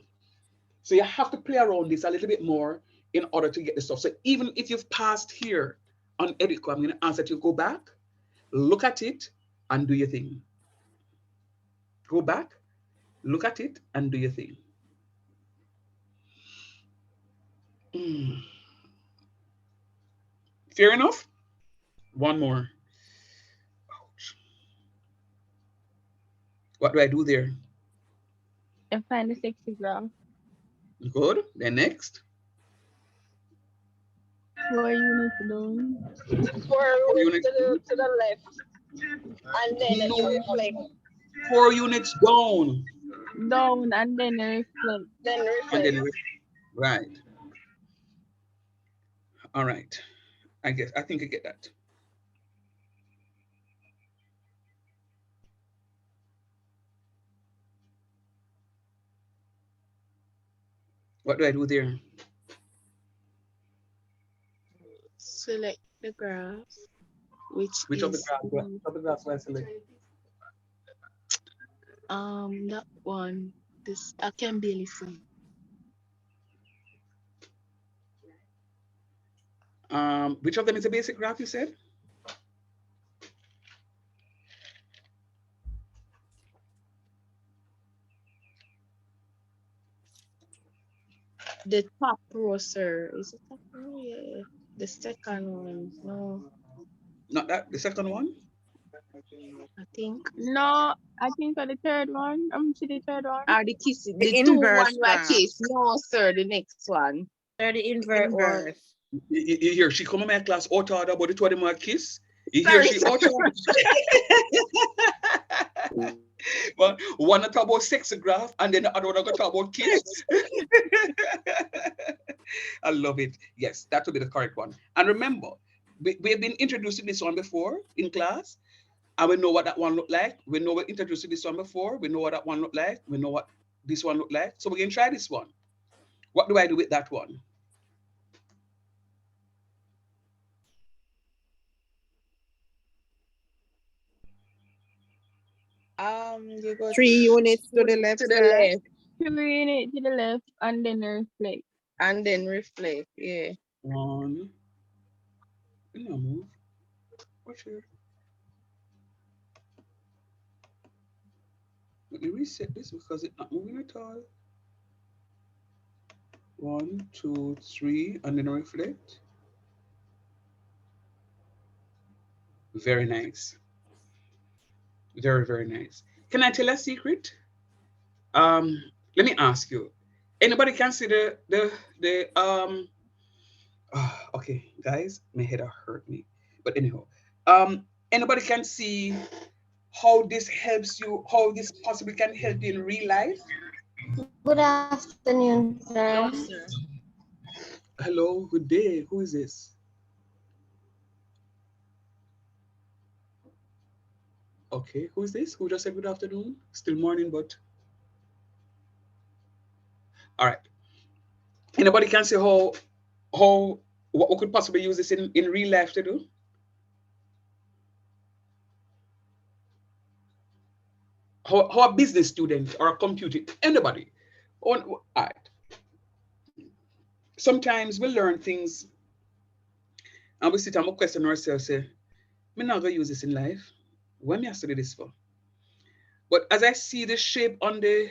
So you have to play around this a little bit more in order to get the stuff. So even if you've passed here on Edico, I'm going to ask that you go back, look at it, and do your thing. Go back, look at it, and do your thing. Fair enough? One more. Ouch. What do I do there? You find the sexy graph. Good. Then next. 4 units down. 4 units to the left. And then you reflect. 4 units down. Down and then reflect. Then reflect. And then right. All right. I think I get that. What do I do there? Select the graph. Which of the graphs? Which of the graphs do I select? That one. This I can barely see. Which of them is a basic graph, you said? The top row, sir. Is it top row? Yeah. The second one. No. Not that, the second one? I think. No, I think for the third one. I'm see the third one. The kiss. The two inverse one like graph. kiss. No, sir. The next one. Sir, the invert one. You hear she come in my class auto about the two of them are kiss. You hear she auto. But one talk about sexy graph and then the other one talk about kiss. I love it. Yes, that will be the correct one. And remember, we've been introducing this one before in class, and we know what that one looked like. We know we're introducing this one before. We know what that one looked like. We know what this one looked like. So we're going to try this one. What do I do with that one? You go 3 units to the to left the side left Turn it to the left and then reflect. and then reflect. Yeah. One. No, move. Watch here. Let me reset this because it's not moving at all. 1, 2, 3, and then reflect. Very nice. Very, very nice. Can I tell a secret? Um, Let me ask you. Anybody can see the okay, guys, my head hurt me. But anyhow, anybody can see how this helps you, how this possibly can help you in real life? Good afternoon, sir. No, sir. Hello, good day. Who is this? Okay, who is this? Who just said good afternoon? Still morning, but all right. Anybody can see how what we could possibly use this in real life to do? How a business student or a computer, anybody. All right. Sometimes we learn things and we sit and we question ourselves, say, I'm not gonna use this in life. What am I study this for? But as I see the shape on the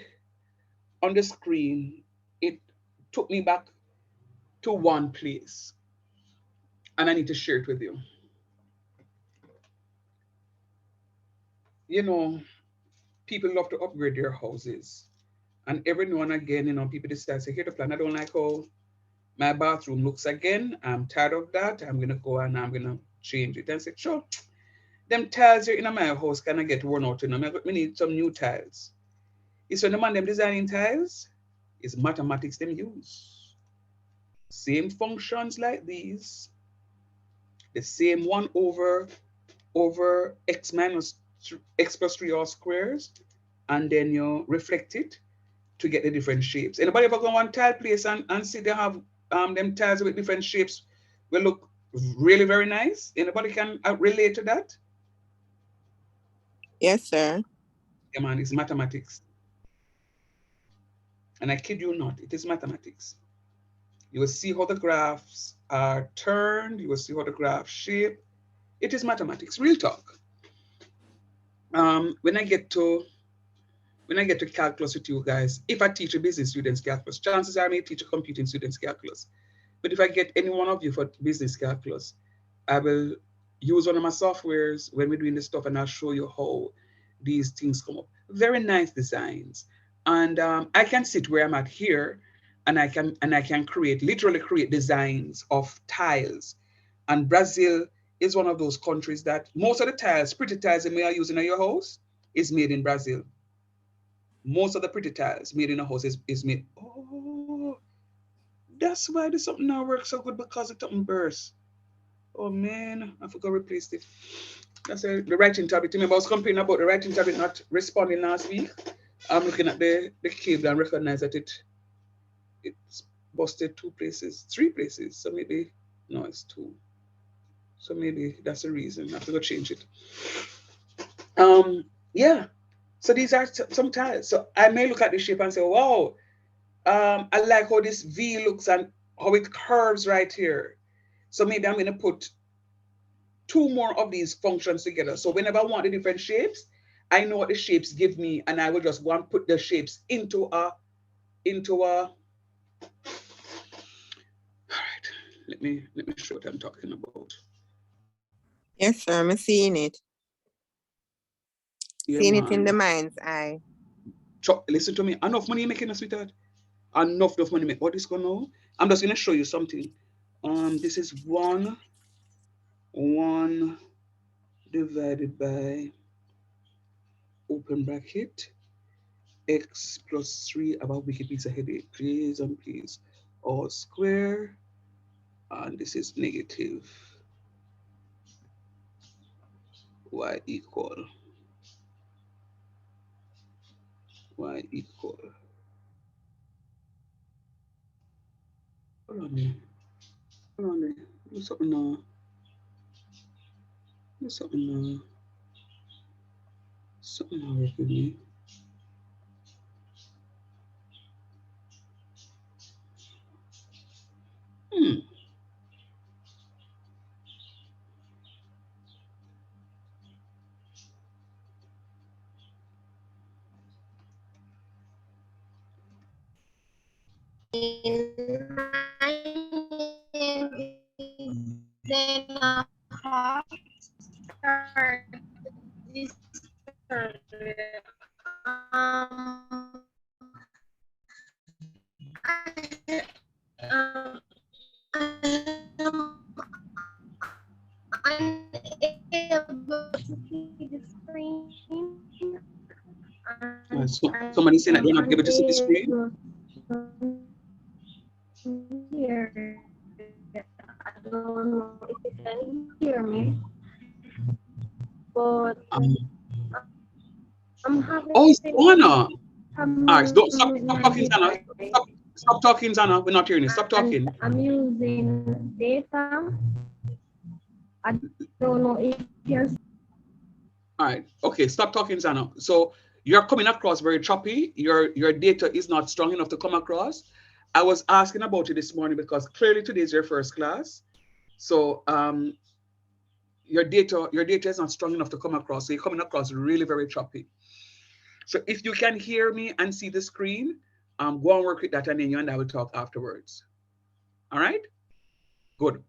screen, it took me back to one place. And I need to share it with you. You know, people love to upgrade their houses. And every now and again, people decide, say, here the plan, I don't like how my bathroom looks again. I'm tired of that. I'm gonna go and I'm gonna change it. And say, sure, them tiles here in my house kind of get worn out. We need some new tiles. It's when the man them designing tiles, it's mathematics them use. Same functions like these, the same 1 over x minus x plus 3 all squares, and then you reflect it to get the different shapes. Anybody ever go on tile place and see they have them tiles with different shapes will look really very nice? Anybody can relate to that? Yes, sir. Yeah, man, it's mathematics. And I kid you not, it is mathematics. You will see how the graphs are turned. You will see how the graphs shape. It is mathematics, real talk. When I get to calculus with you guys, if I teach a business students calculus, chances are I may teach a computing students calculus. But if I get any one of you for business calculus, I will use one of my softwares when we're doing this stuff, and I'll show you how these things come up. Very nice designs, and I can sit where I'm at here, and I can literally create designs of tiles. And Brazil is one of those countries that most of the tiles, pretty tiles that you are using in your house, is made in Brazil. Most of the pretty tiles made in a house is made. Oh, that's why the something now works so good, because it doesn't burst. Oh man, I forgot to replace it. That's the writing tablet. Remember, I was complaining about the writing tablet not responding last week. I'm looking at the cable and recognize that it's busted 2 places, 3 places. So maybe no, it's 2. So maybe that's the reason. I have to go change it. Yeah. So these are some tiles. So I may look at the shape and say, wow, I like how this V looks and how it curves right here. So maybe I'm going to put 2 more of these functions together. So whenever I want the different shapes, I know what the shapes give me, and I will just go and put the shapes into a. All right. Let me show what I'm talking about. Yes, sir. I'm seeing it. Yeah, Seeing it in the man. mind's eye. Listen to me. Enough money you're making us, sweetheart. Enough money make. What is going on? I'm just gonna show you something. This is one divided by open bracket x plus 3 about wicked piece of headache. Please and please. All square. And this is negative y equal hold on there. Hold on there. Do something now. Do something now. Something now work with me. Somebody saying that they're not able to see the screen. I don't know if you can hear me, but I'm having Oh, it's Anna. from All right, don't stop my talking, Anna. device, Stop talking, Anna. We're not hearing you. Stop and talking. I'm using data. I don't know if you're. All right. Okay. Stop talking, Anna. So you're coming across very choppy. Your data is not strong enough to come across. I was asking about it this morning because clearly today is your first class. So your data is not strong enough to come across. So you're coming across really very choppy. So if you can hear me and see the screen, go and work with that, and then you and I will talk afterwards. All right? Good.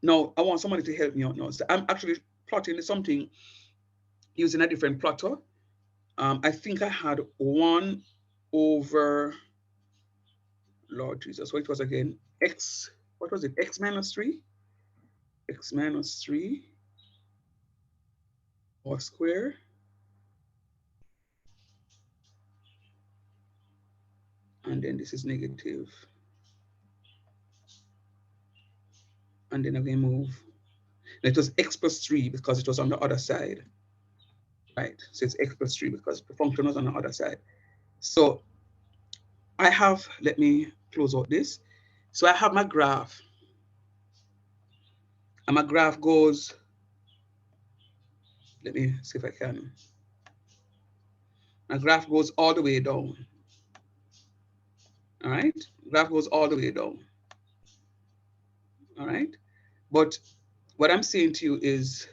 Now I want somebody to help me out now. So I'm actually plotting something using a different plotter. I think I had 1 over, Lord Jesus, what it was again? X, what was it? X minus 3? X minus 3 or square. And then this is negative. And then again move. And it was x plus 3 because it was on the other side. Right, so it's x plus 3 because the function was on the other side. So I have, let me close out this. So I have my graph. And my graph goes, let me see if I can. My graph goes all the way down. All right, graph goes all the way down. All right, but what I'm saying to you is,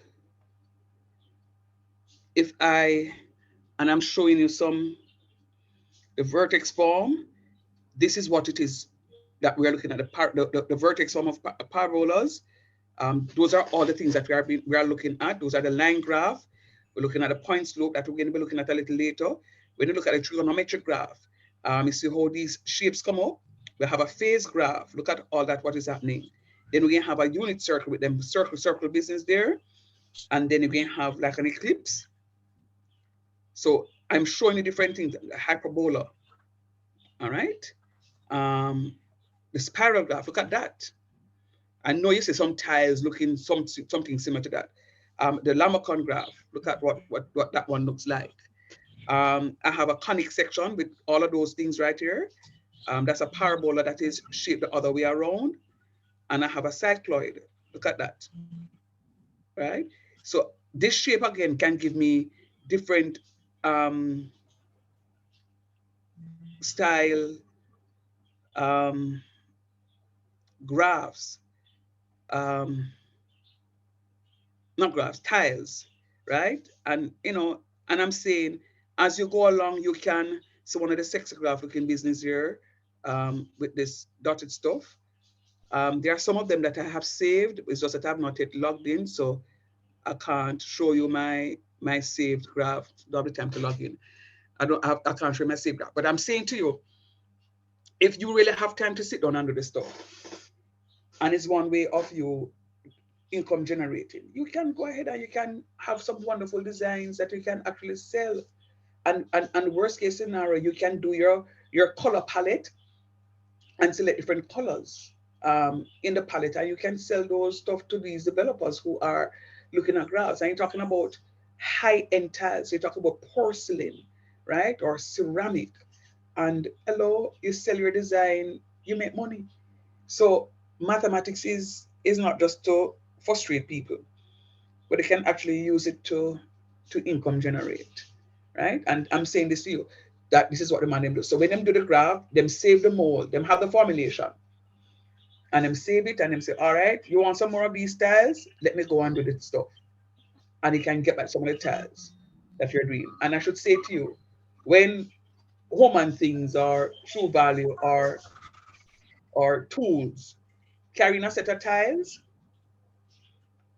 if and I'm showing you the vertex form, this is what it is that we are looking at, the vertex form of parabolas. Those are all the things that we are looking at. Those are the line graph. We're looking at the point slope that we're going to be looking at a little later. When you look at the trigonometric graph, you see how these shapes come up. We have a phase graph. Look at all that, what is happening. Then we can have a unit circle with them, circle business there. And then you can have like an ellipse. So I'm showing you different things, hyperbola. All right. The spiral graph, look at that. I know you see some tiles looking something similar to that. The Lamarcon graph, look at what that one looks like. I have a conic section with all of those things right here. That's a parabola that is shaped the other way around. And I have a cycloid. Look at that. Right? So this shape again can give me different style graphs. Not graphs, tiles, right? And and I'm saying as you go along, you can see one of the sexy graph looking business here with this dotted stuff. There are some of them that I have saved. It's just that I have not yet logged in, so I can't show you my saved graph. Don't have the time to log in. I can't show my saved graph. But I'm saying to you, if you really have time to sit down and do this stuff, and it's one way of you income generating, you can go ahead and you can have some wonderful designs that you can actually sell. And worst case scenario, you can do your color palette and select different colors in the palette, and you can sell those stuff to these developers who are looking at graphs, and you're talking about high-end tiles. So you're talking about porcelain, right? Or ceramic. And hello, you sell your design, you make money. So mathematics is not just to frustrate people, but they can actually use it to income generate, right? And I'm saying this to you, that this is what the man them do. So when them do the graph, them save the mold, them have the formulation, and them save it, and them say, all right, you want some more of these tiles? Let me go and do this stuff. And you can get back some of the tiles that you're doing. And I should say to you, when home and things or true value or tools carrying a set of tiles,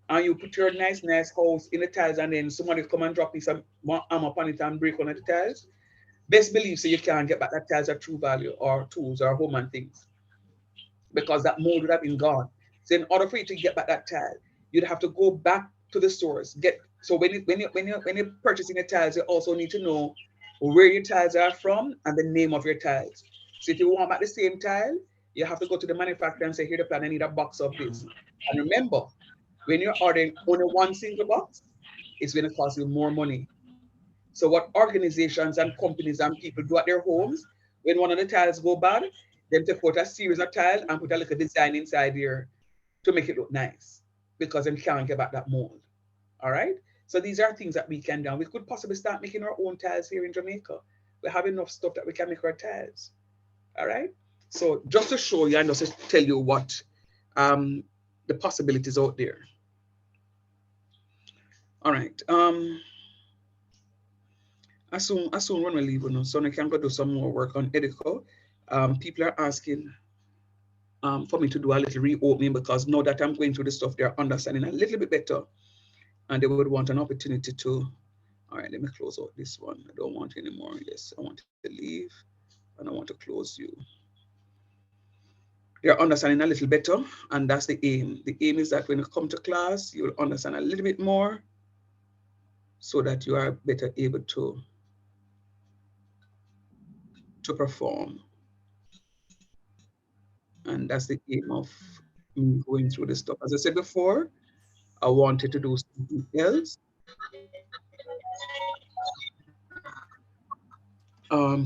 and you put your nice house in the tiles, and then somebody come and drop some arm upon it and break one of the tiles, best believe so you can't get back that tiles at true value or tools or home and things, because that mold would have been gone. So in order for you to get back that tile, you'd have to go back to the source. So when you're purchasing the tiles, you also need to know where your tiles are from and the name of your tiles. So if you want back the same tile, you have to go to the manufacturer and say, here the plan, I need a box of this. And remember, when you're ordering only one single box, it's going to cost you more money. So what organizations and companies and people do at their homes, when one of the tiles go bad, them to put a series of tile and put a little design inside here to make it look nice, because them can't get back that mold. All right. So these are things that we can do. We could possibly start making our own tiles here in Jamaica. We have enough stuff that we can make our tiles. All right. So just to show you and just to tell you what um, the possibilities out there. All right. I soon want to leave, so I can go do some more work on Edico. People are asking for me to do a little reopening, because now that I'm going through the stuff, they're understanding a little bit better, and they would want an opportunity to. All right, let me close out this one. I don't want anymore. Yes, I want to leave, and I want to close you. They're understanding a little better, and that's the aim. The aim is that when you come to class, you'll understand a little bit more, so that you are better able to perform. And that's the aim of me going through this stuff. As I said before, I wanted to do something else.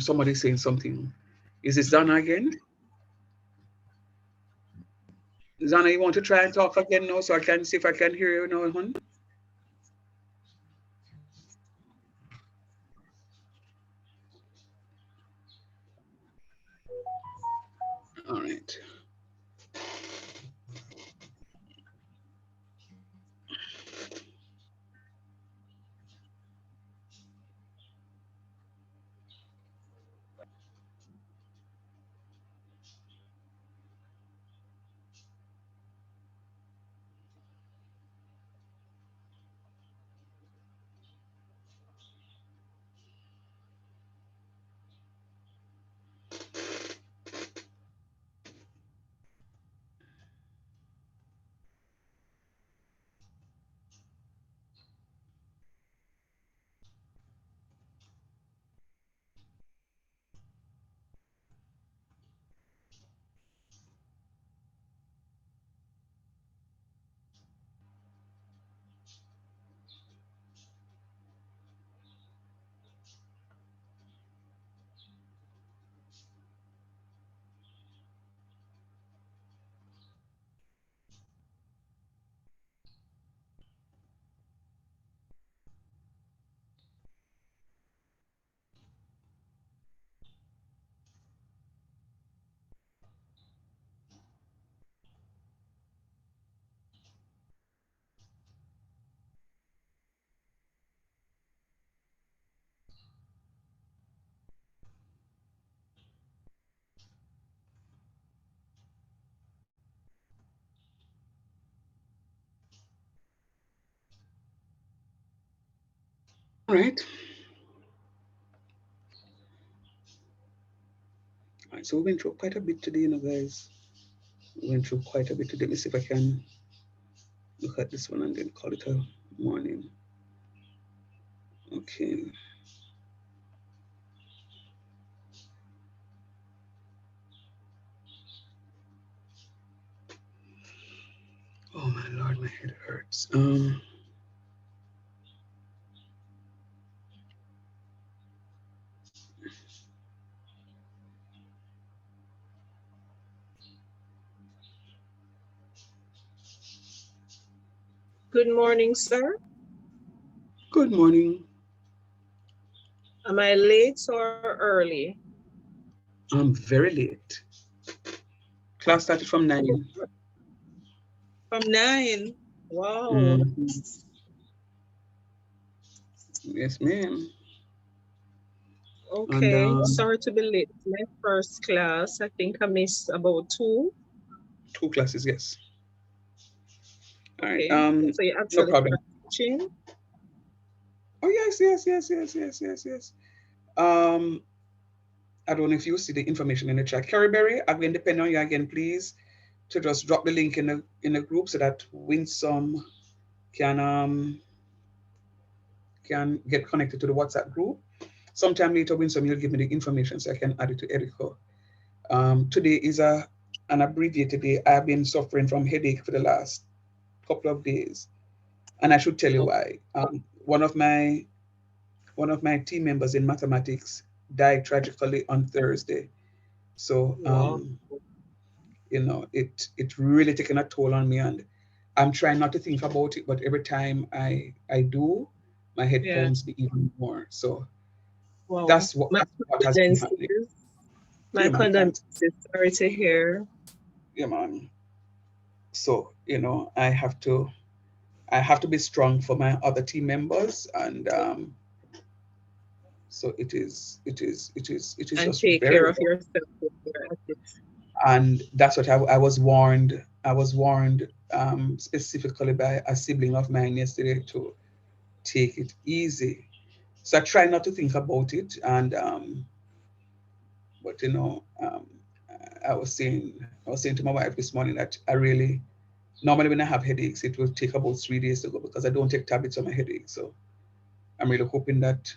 Somebody saying something. Is this Zana again? Zana, you want to try and talk again now, so I can see if I can hear you now, hon? All right. All right. All right, so we went through quite a bit today, guys. We went through quite a bit today. Let me see if I can look at this one and then call it a morning. Okay. Oh my Lord, my head hurts. Good morning, sir. Good morning. Am I late or early? I'm very late. Class started from 9. From 9. Wow. Mhm. Yes, ma'am. Okay. And Sorry to be late. My first class, I think I missed about 2. 2 classes, yes. All right. Okay. So you No actually problem. start teaching? Oh yes, yes, yes, yes, yes, yes, yes. Um, I don't know if you see the information in the chat. Carrie, I'm going to depend on you again, please, to just drop the link in the group so that Winsome can get connected to the WhatsApp group. Sometime later, Winsome, you'll give me the information so I can add it to Erica. Today is an abbreviated day. I've been suffering from headache for the last couple of days, and I should tell you why. One of my team members in mathematics died tragically on Thursday. So Wow. it really taken a toll on me, and I'm trying not to think about it, but every time I do, my head Yeah. pounds me even more. So Wow. that's what has been happening. My Yeah, man, thanks. condolences. Sorry to hear. Yeah, man. So I have to be strong for my other team members, and so it is And just take very care of rough. yourself when you're at it. And that's what I was warned. I was warned specifically by a sibling of mine yesterday to take it easy. So I try not to think about it, and but I was saying to my wife this morning that I really normally when I have headaches, it will take about 3 days to go because I don't take tablets for my headache. So I'm really hoping that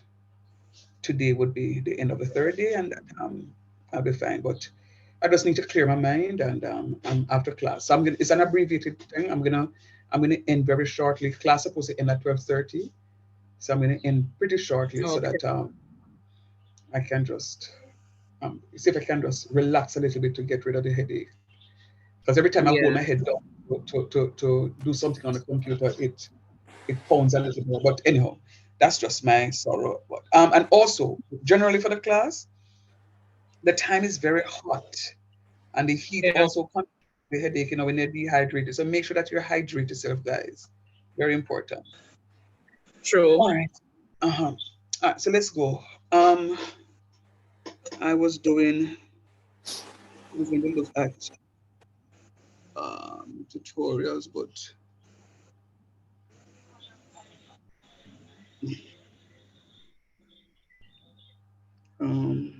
today would be the end of the third day, and that I'll be fine. But I just need to clear my mind, and I'm after class. So it's an abbreviated thing. I'm gonna end very shortly. Class supposed to end at 12:30, so I'm gonna end pretty shortly so Okay. that I can just see if I can just relax a little bit to get rid of the headache. Because every time I hold my Yeah. head down to do something on the computer, it pounds a little more. But anyhow, that's just my sorrow. But and also generally for the class, the time is very hot, and the heat Yeah. also contributes to the headache. When you're dehydrated, so make sure that you hydrate yourself, guys. Very important. True. All right. Uh-huh. All right. So let's go. Um, I was going to look at tutorials, but um,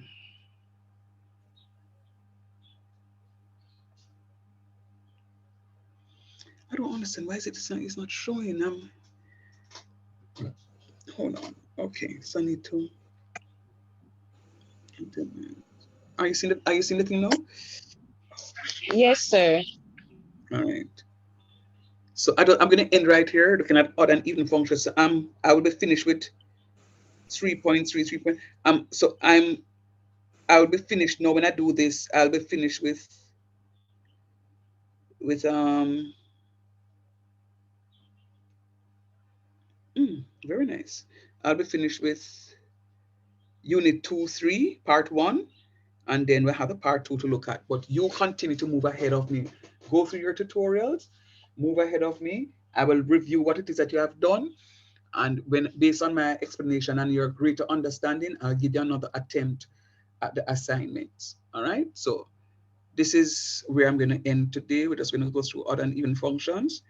I don't understand why is it's not showing. Hold on. Okay, so I need to. Are you seeing the thing now? Yes, sir. All right. So I'm going to end right here, looking at odd and even functions. So I will be finished with 3.3, 3 point. So I will be finished now. When I do this, I'll be finished with very nice. I'll be finished with unit 2, 3, part 1, and then we'll have a part 2 to look at. But you continue to move ahead of me. Go through your tutorials, move ahead of me. I will review what it is that you have done. And when based on my explanation and your greater understanding, I'll give you another attempt at the assignments. All right. So this is where I'm going to end today. We're just going to go through odd and even functions.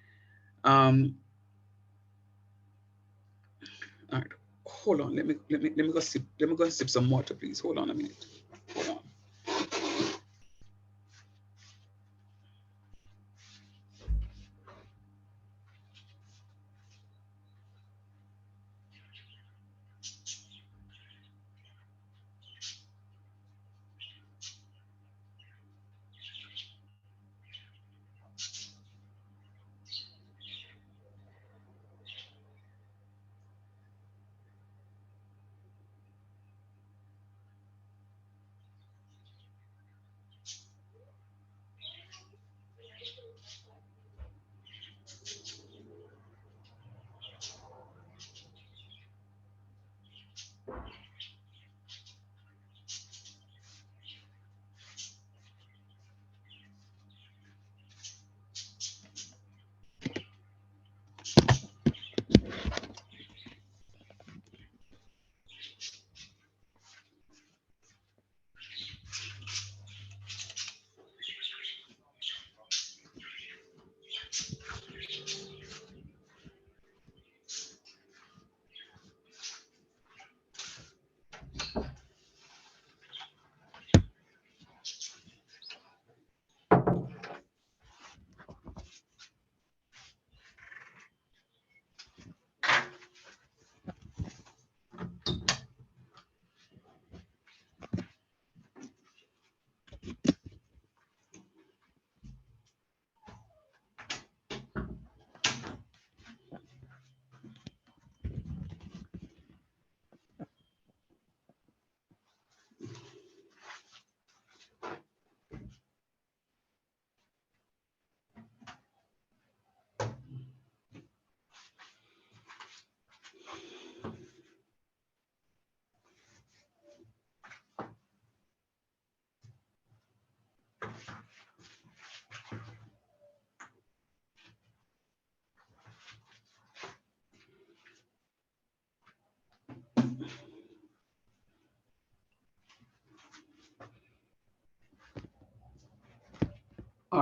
Um, all right. Hold on. Let me go sip some water, please. Hold on a minute. Hold on.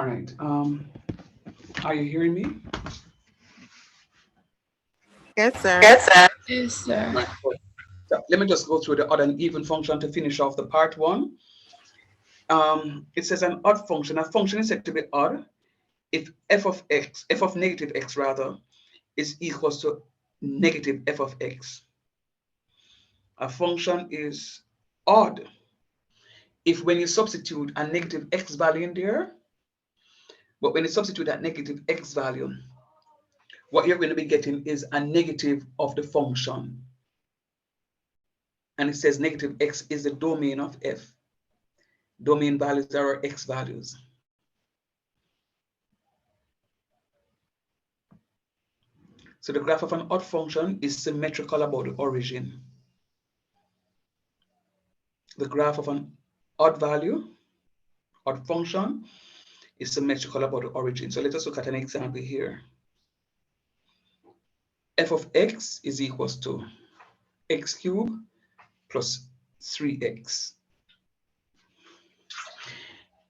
All right. Are you hearing me? Yes, sir. Yes, sir. Yes, sir. Right. So let me just go through the odd and even function to finish off the part one. It says an odd function. A function is said to be odd if f of negative x rather, is equals to negative f of x. A function is odd if when you substitute a negative x value in there, but when you substitute that negative x value, what you're going to be getting is a negative of the function. And it says negative x is the domain of f. Domain values are our x values. So the graph of an odd function is symmetrical about the origin. The graph of an odd value, odd function, is symmetrical about the origin. So let us look at an example here. F of x is equals to x cubed plus 3x.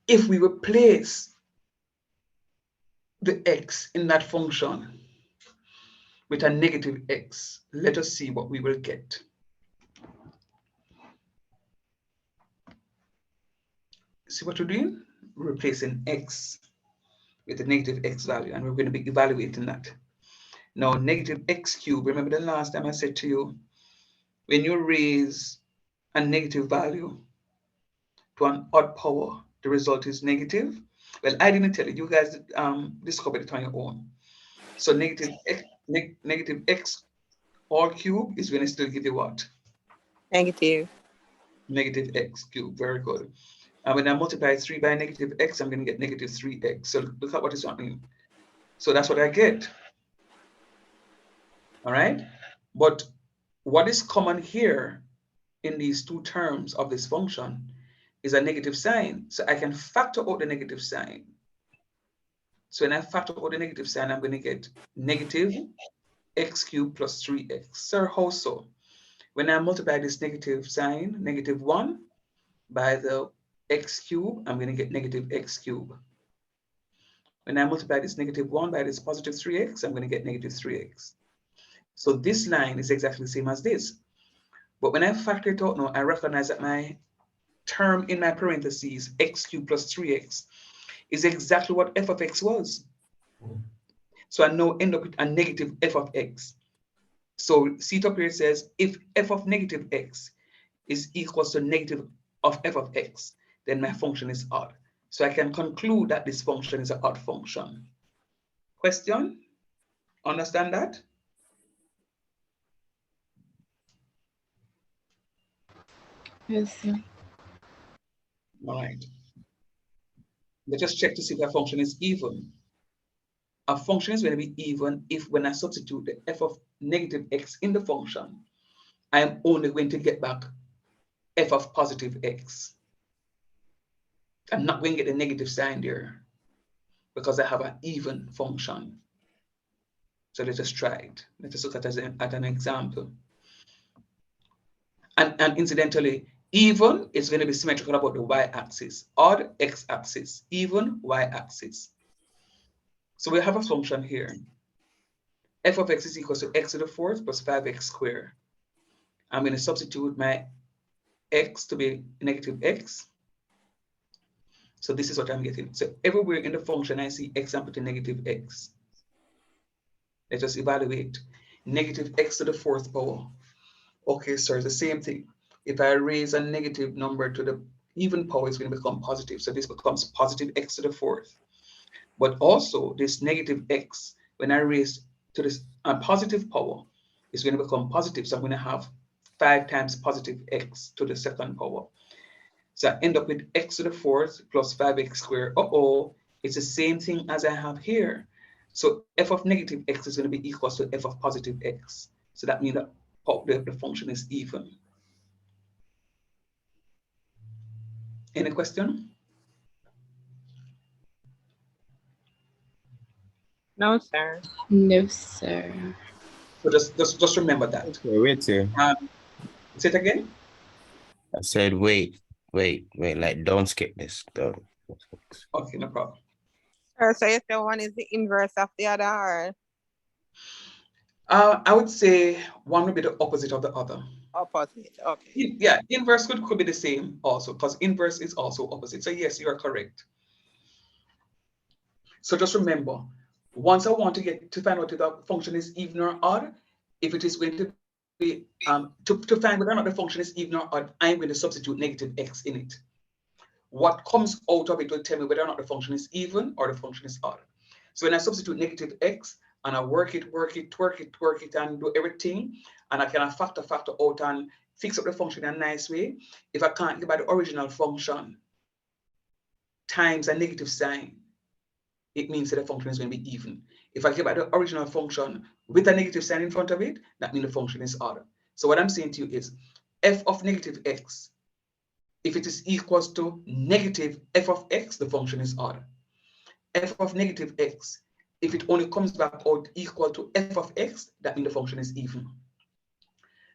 If we replace the x in that function with a negative x, let us see what we will get. See what we're doing? We're replacing x with a negative x value, and we're going to be evaluating that. Now, negative x cubed, remember the last time I said to you, when you raise a negative value to an odd power, the result is negative. Well, I didn't tell you, you guys discovered it on your own. So negative x all cube is going to still give you what? Negative. Negative x cubed, very good. And when I multiply 3 by negative x, I'm going to get negative 3x. So look at what is happening. So that's what I get. All right. But what is common here in these two terms of this function is a negative sign. So I can factor out the negative sign. So when I factor out the negative sign, I'm going to get negative x cubed plus 3x. Sir, how so? When I multiply this negative sign, negative 1, by the x cubed, I'm going to get negative x cubed. When I multiply this negative 1 by this positive 3x, I'm going to get negative 3x. So this line is exactly the same as this. But when I factor it out now, I recognize that my term in my parentheses, x cubed plus 3x, is exactly what f of x was. So I now end up with a negative f of x. So see it up here, it says, if f of negative x is equals to negative of f of x, then my function is odd. So I can conclude that this function is an odd function. Question? Understand that? Yes, sir. All right. Let's just check to see if a function is even. A function is going to be even if when I substitute the f of negative x in the function, I am only going to get back f of positive x. I'm not going to get the negative sign there because I have an even function. So let's just try it. Let us look at an example. And incidentally, even is going to be symmetrical about the y-axis, odd x-axis, even y-axis. So we have a function here. F of x is equal to x to the fourth plus 5x squared. I'm going to substitute my x to be negative x. So this is what I'm getting. So everywhere in the function, I see x, I'm putting negative x. Let us evaluate. Negative x to the fourth power. Okay, so it's the same thing. If I raise a negative number to the even power, it's going to become positive. So this becomes positive x to the fourth. But also this negative x, when I raise to this positive power, is going to become positive. So I'm going to have 5 times positive x to the second power. So I end up with x to the fourth plus 5x squared. It's the same thing as I have here. So f of negative x is going to be equal to f of positive x. So that means that the function is even. Any question? No, sir. No, sir. So just remember that. Okay, wait here. Say it again. I said, wait, like, don't skip this. Don't. Okay, no problem. So if the one is the inverse of the other, or I would say one would be the opposite of the other. opposite? Okay. Yeah, inverse could be the same also, because inverse is also opposite. So yes, you are correct. So just remember, once I want to get to find out if the function is even or odd, if it is going to be to find whether or not the function is even or odd, I'm going to substitute negative x in it. What comes out of it will tell me whether or not the function is even or the function is odd. So when I substitute negative x and I work it, and do everything, and I can factor out and fix up the function in a nice way, if I can't get by the original function times a negative sign, it means that the function is going to be even. If I get by the original function with a negative sign in front of it, that means the function is odd. So what I'm saying to you is f of negative x, if it is equals to negative f of x, the function is odd. F of negative x, if it only comes back out equal to f of x, that means the function is even.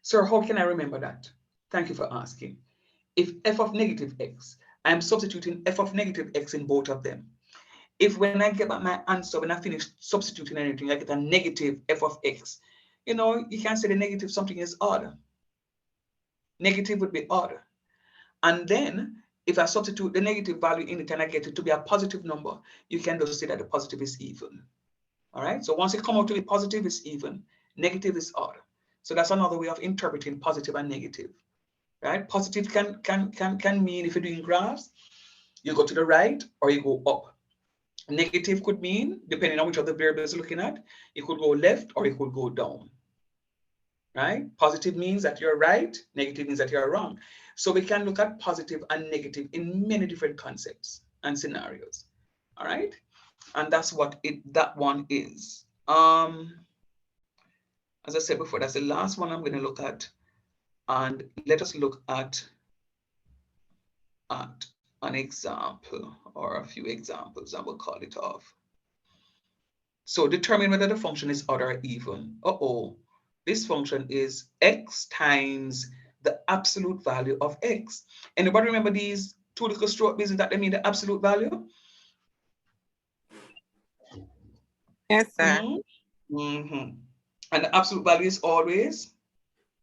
Sir, how can I remember that? Thank you for asking. If f of negative x, I'm substituting f of negative x in both of them. If when I get back my answer, when I finish substituting anything, I get a negative f of x, you know, you can say the negative something is odd. Negative would be odd. And then if I substitute the negative value in it and I get it to be a positive number, you can just say that the positive is even. All right, so once it comes out to be positive, it's even, negative is odd. So that's another way of interpreting positive and negative, right? Positive can mean, if you're doing graphs, you go to the right or you go up. Negative could mean, depending on which of the variables you're looking at, it could go left or it could go down, right? Positive means that you're right, negative means that you're wrong. So we can look at positive and negative in many different concepts and scenarios, all right? And that's what that one is. As I said before, that's the last one I'm going to look at. And let us look at an example or a few examples, and we'll call it off. So determine whether the function is odd or even. This function is x times the absolute value of x. Anybody remember these two little stroke business that they mean the absolute value? Yes, sir. And the absolute value is always?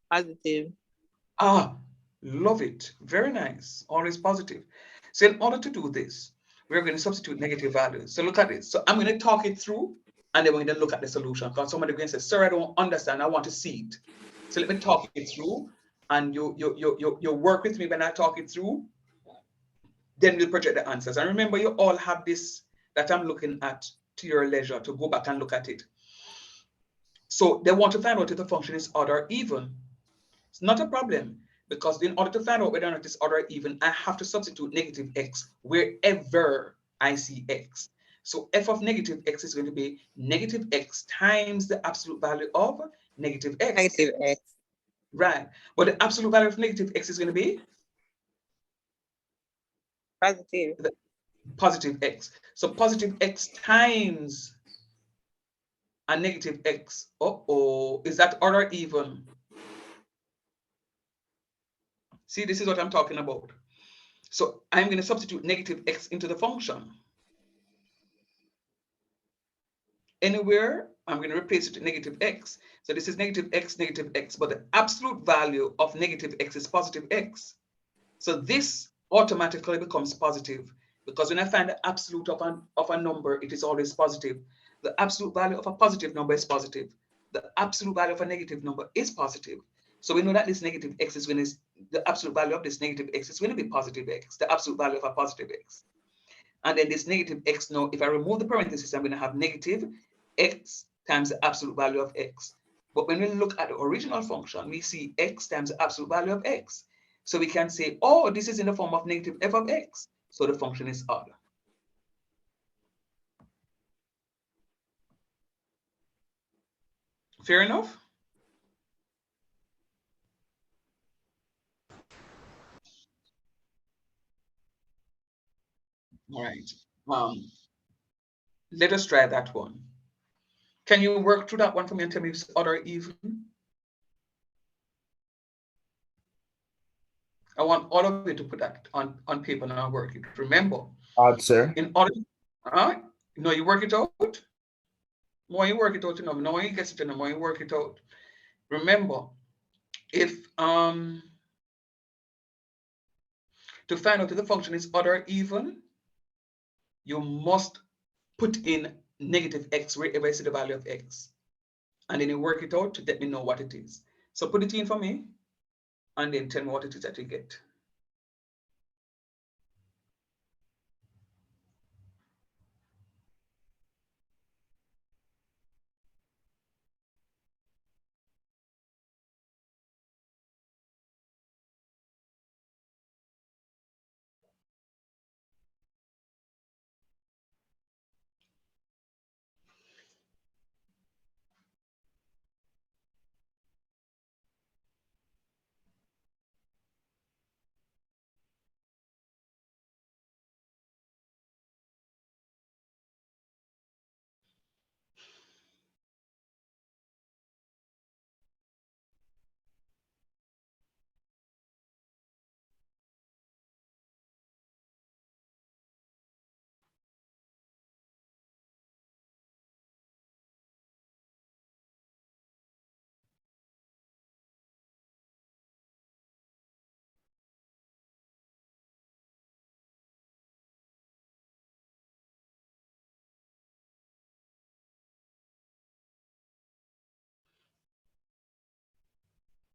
Positive. Love it. Very nice. Always positive. So in order to do this, we're going to substitute negative values. So look at this. So I'm going to talk it through, and then we're going to look at the solution. Because somebody going to say, sir, I don't understand. I want to see it. So let me talk it through, and you work with me when I talk it through. Then we'll project the answers. And remember, you all have this that I'm looking at to your leisure to go back and look at it. So they want to find out if the function is odd or even. It's not a problem, because in order to find out whether or not it's odd or even, I have to substitute negative x wherever I see x. So f of negative x is going to be negative x times the absolute value of negative x. Negative x. Right. But the absolute value of negative x is going to be? Positive. Positive x. So positive x times a negative x. Is that odd or even? See, this is what I'm talking about. So I'm going to substitute negative x into the function. Anywhere, I'm going to replace it with negative x. So this is negative x, but the absolute value of negative x is positive x. So this automatically becomes positive, because when I find the absolute of a number, it is always positive. The absolute value of a positive number is positive. The absolute value of a negative number is positive. So we know that this negative x is going to, the absolute value of this negative x is going to be positive x, the absolute value of a positive x. And then this negative x, now, if I remove the parentheses, I'm going to have negative x times the absolute value of x. But when we look at the original function, we see x times the absolute value of x. So we can say, oh, this is in the form of negative f of x. So the function is odd. Fair enough? All right. Let us try that one. Can you work through that one for me and tell me if it's odd or even? I want all of you to put that on paper and work it. Remember, Odd, sir. in order, No, you work it out. More you work it out, the more you get it, the more you work it out. Remember, if to find out if the function is odd or even, you must put in negative x wherever you see the value of x. And then you work it out to let me know what it is. So put it in for me, and then tell me what it is that you get.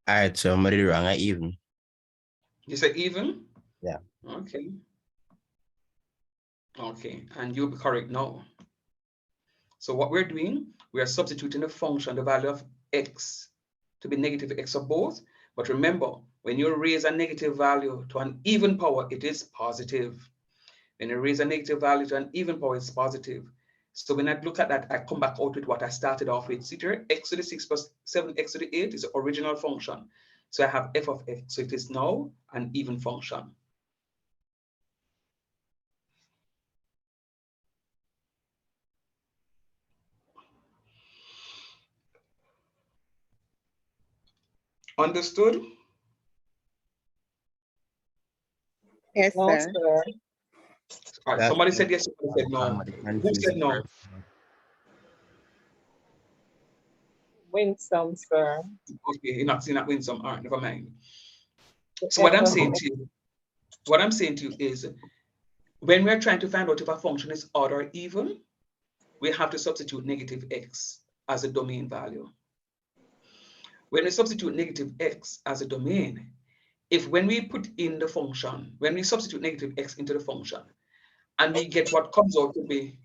All right, so I'm ready wrong. I even. You say even? Yeah. Okay. Okay, and you'll be correct now. So what we're doing, we are substituting the function, the value of x, to be negative x of both. But remember, when you raise a negative value to an even power, it is positive. When you raise a negative value to an even power, it's positive. So when I look at that, I come back out with what I started off with. See here, x to the 6 plus 7x to the 8 is the original function. So I have f of x. So it is now an even function. Understood? Yes, No, sir. sir. All right, That's somebody said yes, somebody said no. the Who said confusing no? part. Winsome, sir. Okay, you're not seeing that win some. All right, never mind. So F what I'm of saying X. to you is when we're trying to find out if a function is odd or even, we have to substitute negative x as a domain value. When we substitute negative x as a domain, if when we put in the function, when we substitute negative x into the function, and we get what comes out to be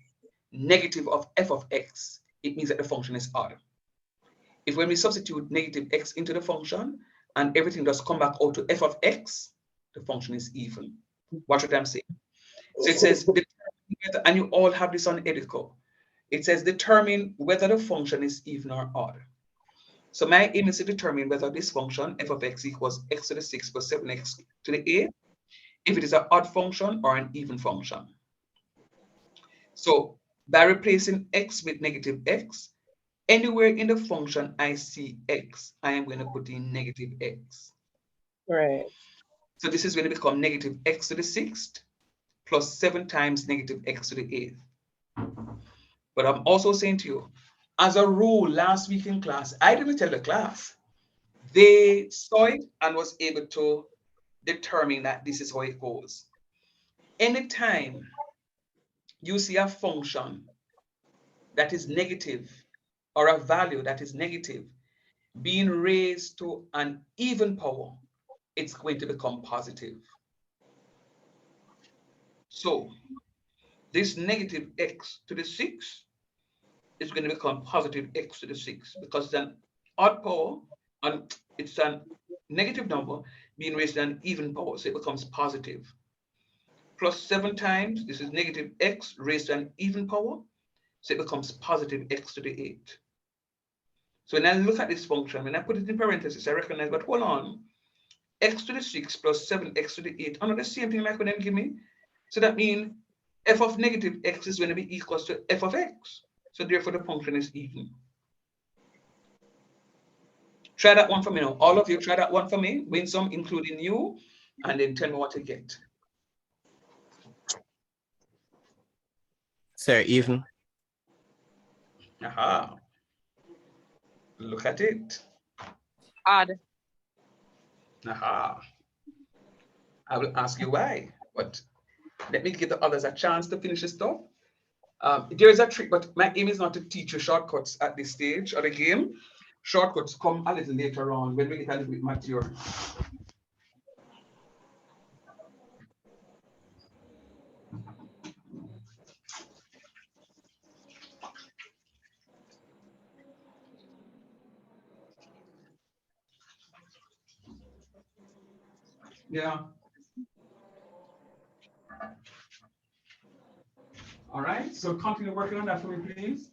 negative of f of x, it means that the function is odd. If when we substitute negative x into the function and everything does come back out to f of x, the function is even. Watch what I'm saying. So it says, and you all have this on Edico. It says determine whether the function is even or odd. So my aim is to determine whether this function f of x equals x to the 6 plus 7x to the 8, if it is an odd function or an even function. So by replacing x with negative x, anywhere in the function I see x, I am going to put in negative x. Right. So this is going to become negative x to the 6th plus 7 times negative x to the 8th. But I'm also saying to you, as a rule, last week in class, I didn't tell the class. They saw it and was able to determine that this is how it goes. Anytime you see a function that is negative or a value that is negative being raised to an even power, it's going to become positive. So this negative x to the 6 is going to become positive x to the 6 because it's an odd power and it's a negative number being raised to an even power, so it becomes positive. Plus 7 times, this is negative x raised to an even power, so it becomes positive x to the 8. So when I look at this function, when I put it in parentheses, I recognize, but hold on, x to the 6 plus 7x to the 8 are not the same thing like when they give me. So that means f of negative x is going to be equals to f of x. So therefore the function is even. Try that one for me now. All of you try that one for me. Win some, including you, and then tell me what you get. Sir, even. Aha. Look at it. Odd. Aha. I will ask you why, but let me give the others a chance to finish the stuff. There is a trick, but my aim is not to teach you shortcuts at this stage of the game. Shortcuts come a little later on when we get a little bit mature. Yeah. All right, so continue working on that for me, please.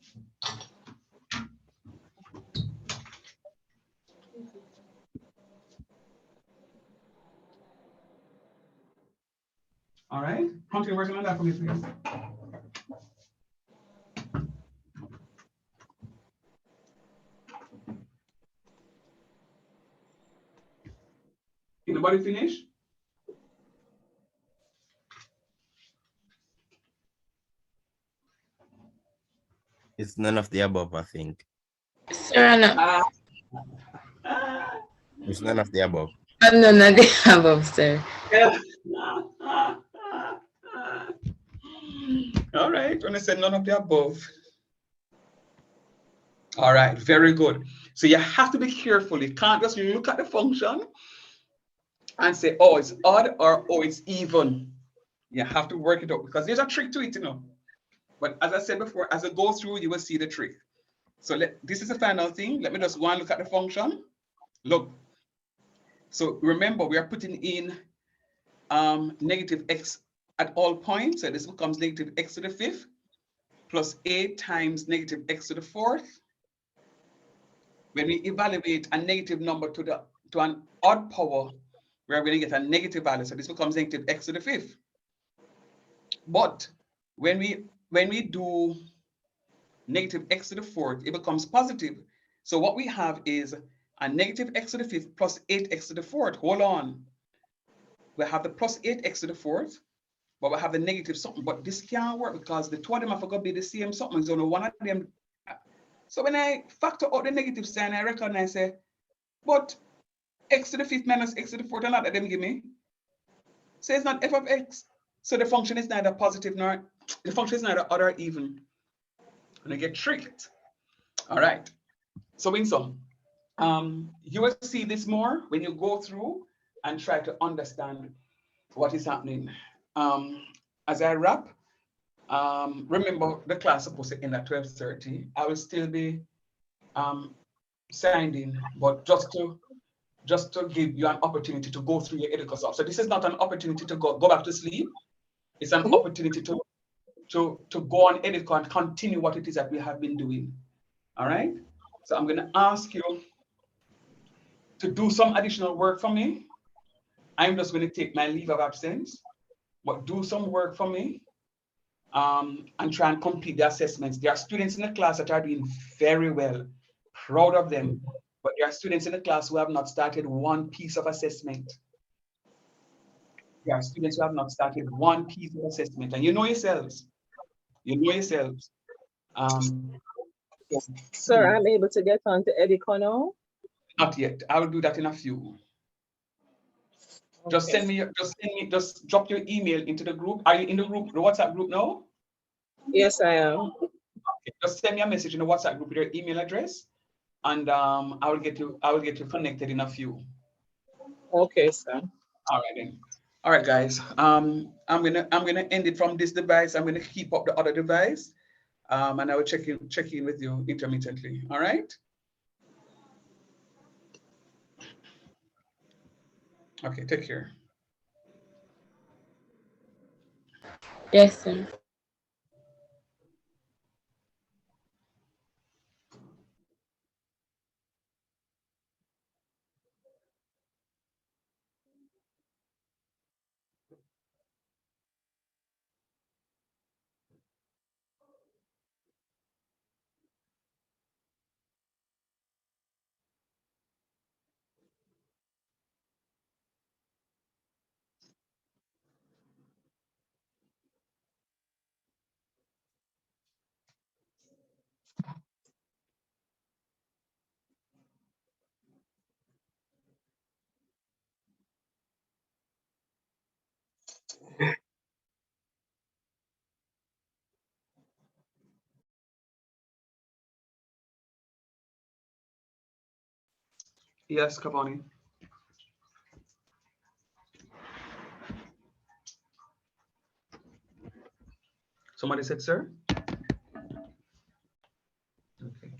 All right, continue working on that for me, please. Anybody finish? It's none of the above, I think. Sir, no. It's none of the above. None of the above, sir. All right, when I said none of the above. All right, very good. So you have to be careful. You can't just look at the function and say, oh, it's odd or oh, it's even. You have to work it out because there's a trick to it, you know. But as I said before, as I go through, you will see the trick. So this is the final thing. Let me just go and look at the function. Look. So remember, we are putting in negative x at all points. So this becomes negative x to the fifth plus 8 times negative x to the fourth. When we evaluate a negative number to an odd power, we are going to get a negative value. So this becomes negative x to the fifth. But when we do negative x to the fourth, it becomes positive. So what we have is a negative x to the fifth plus 8x to the fourth. Hold on. We have the plus 8x to the fourth, but we have the negative something. But this can't work because the two of them are going to be the same something. So only one of them. So when I factor out the negative sign, I recognize, say, but x to the fifth minus x to the fourth, and not that them give me. So it's not f of x. So the function is neither positive nor, the function is neither odd or even. And I get tricked. All right. So in sum, you will see this more when you go through and try to understand what is happening. As I wrap, remember the class is supposed to end at 12:30. I will still be signed in, but just to give you an opportunity to go through your editor stuff. So this is not an opportunity to go back to sleep. It's an opportunity to go on edit and continue what it is that we have been doing. All right. So I'm going to ask you to do some additional work for me. I'm just going to take my leave of absence, but do some work for me and try and complete the assessments. There are students in the class that are doing very well, proud of them, but there are students in the class who have not started one piece of assessment. There are students who have not started one piece of assessment, and you know yourselves. You know yourselves. Sir, I'm able to get on to Edico now? Not yet. I will do that in a few. Okay. Just drop your email into the group. Are you in the group, the WhatsApp group now? Yes, I am. Okay. Just send me a message in the WhatsApp group with your email address, and I will get you connected in a few. Okay, sir. All right then. All right, guys. I'm gonna end it from this device. I'm gonna keep up the other device, and I will check in with you intermittently. All right. Okay. Take care. Yes, sir. Yes, Cavani. Somebody said, sir? Okay.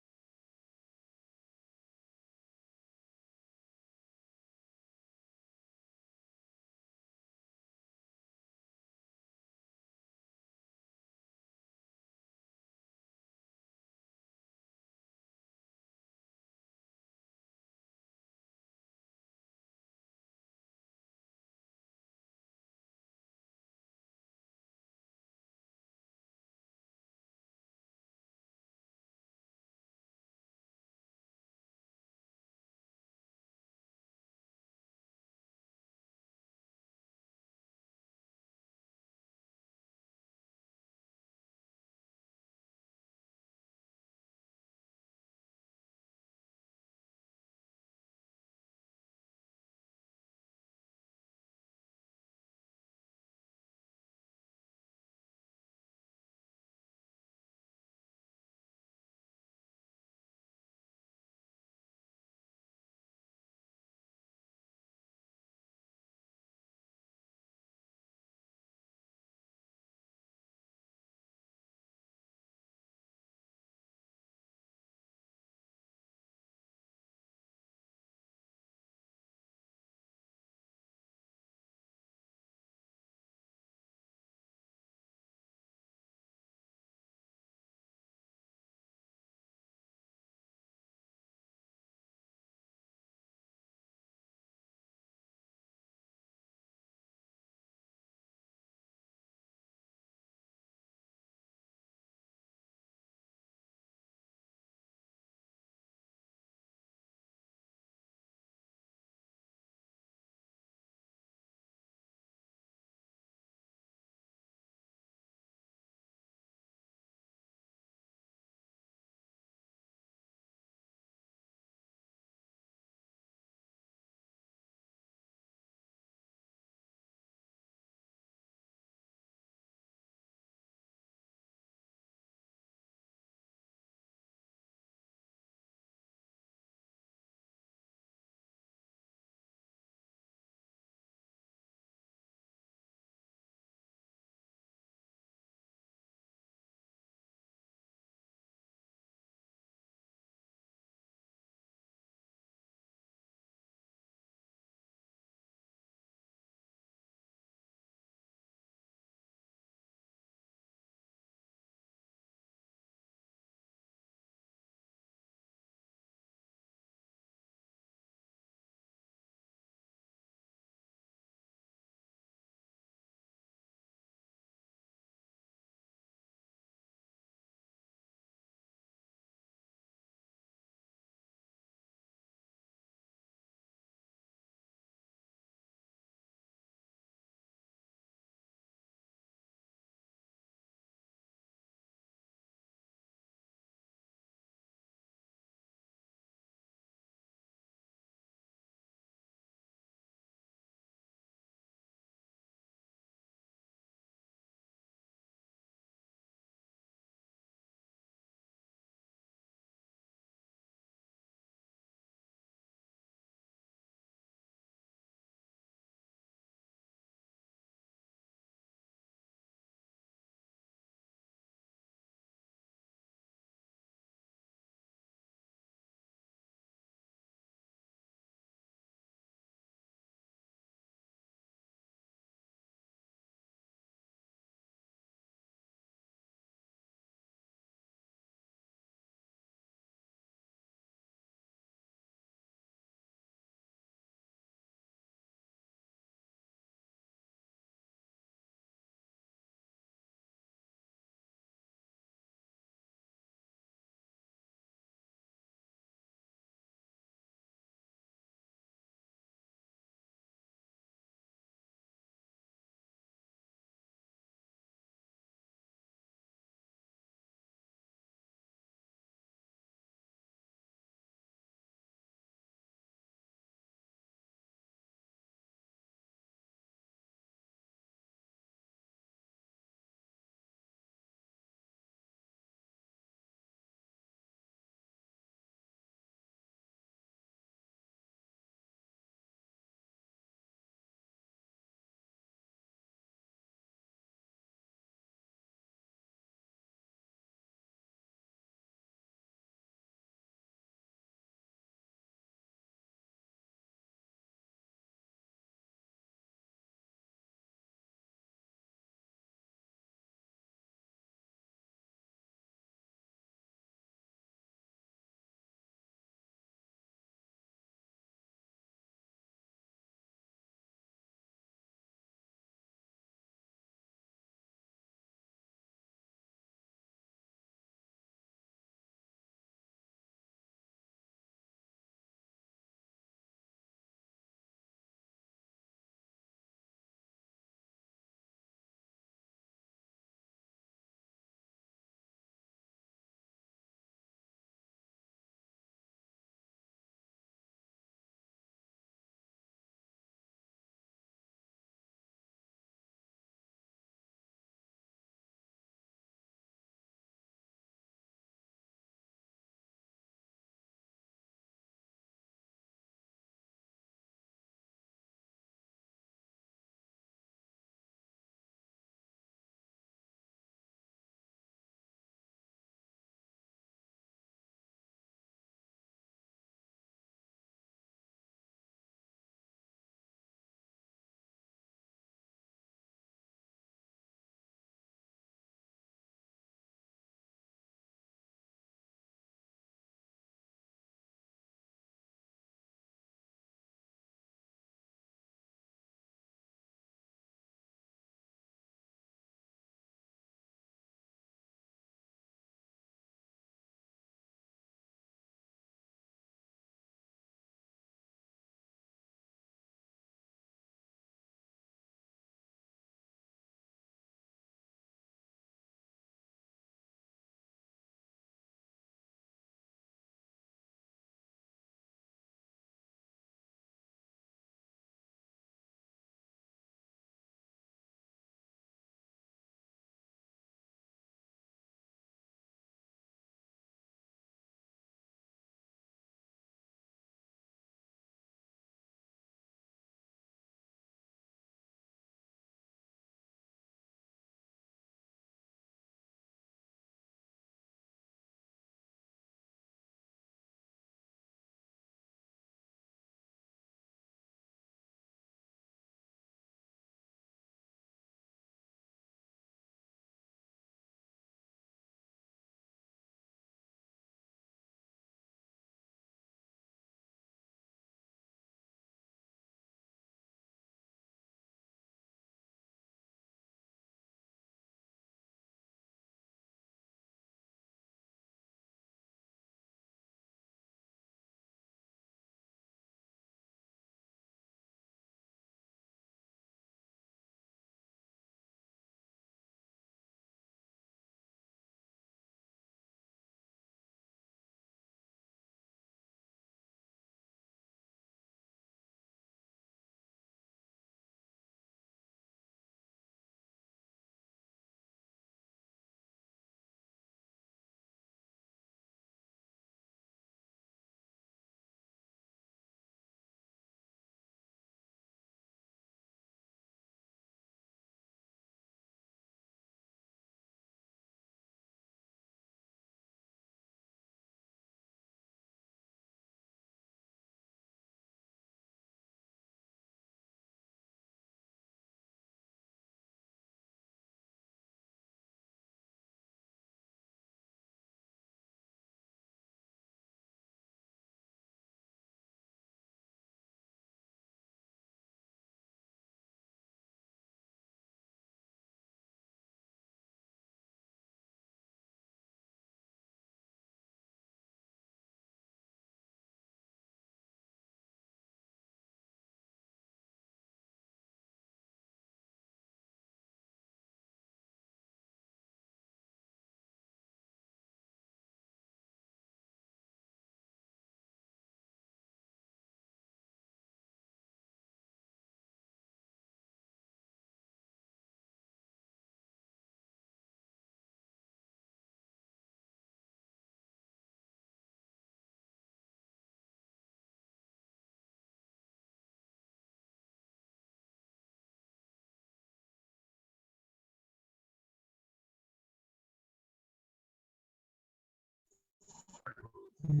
Hello,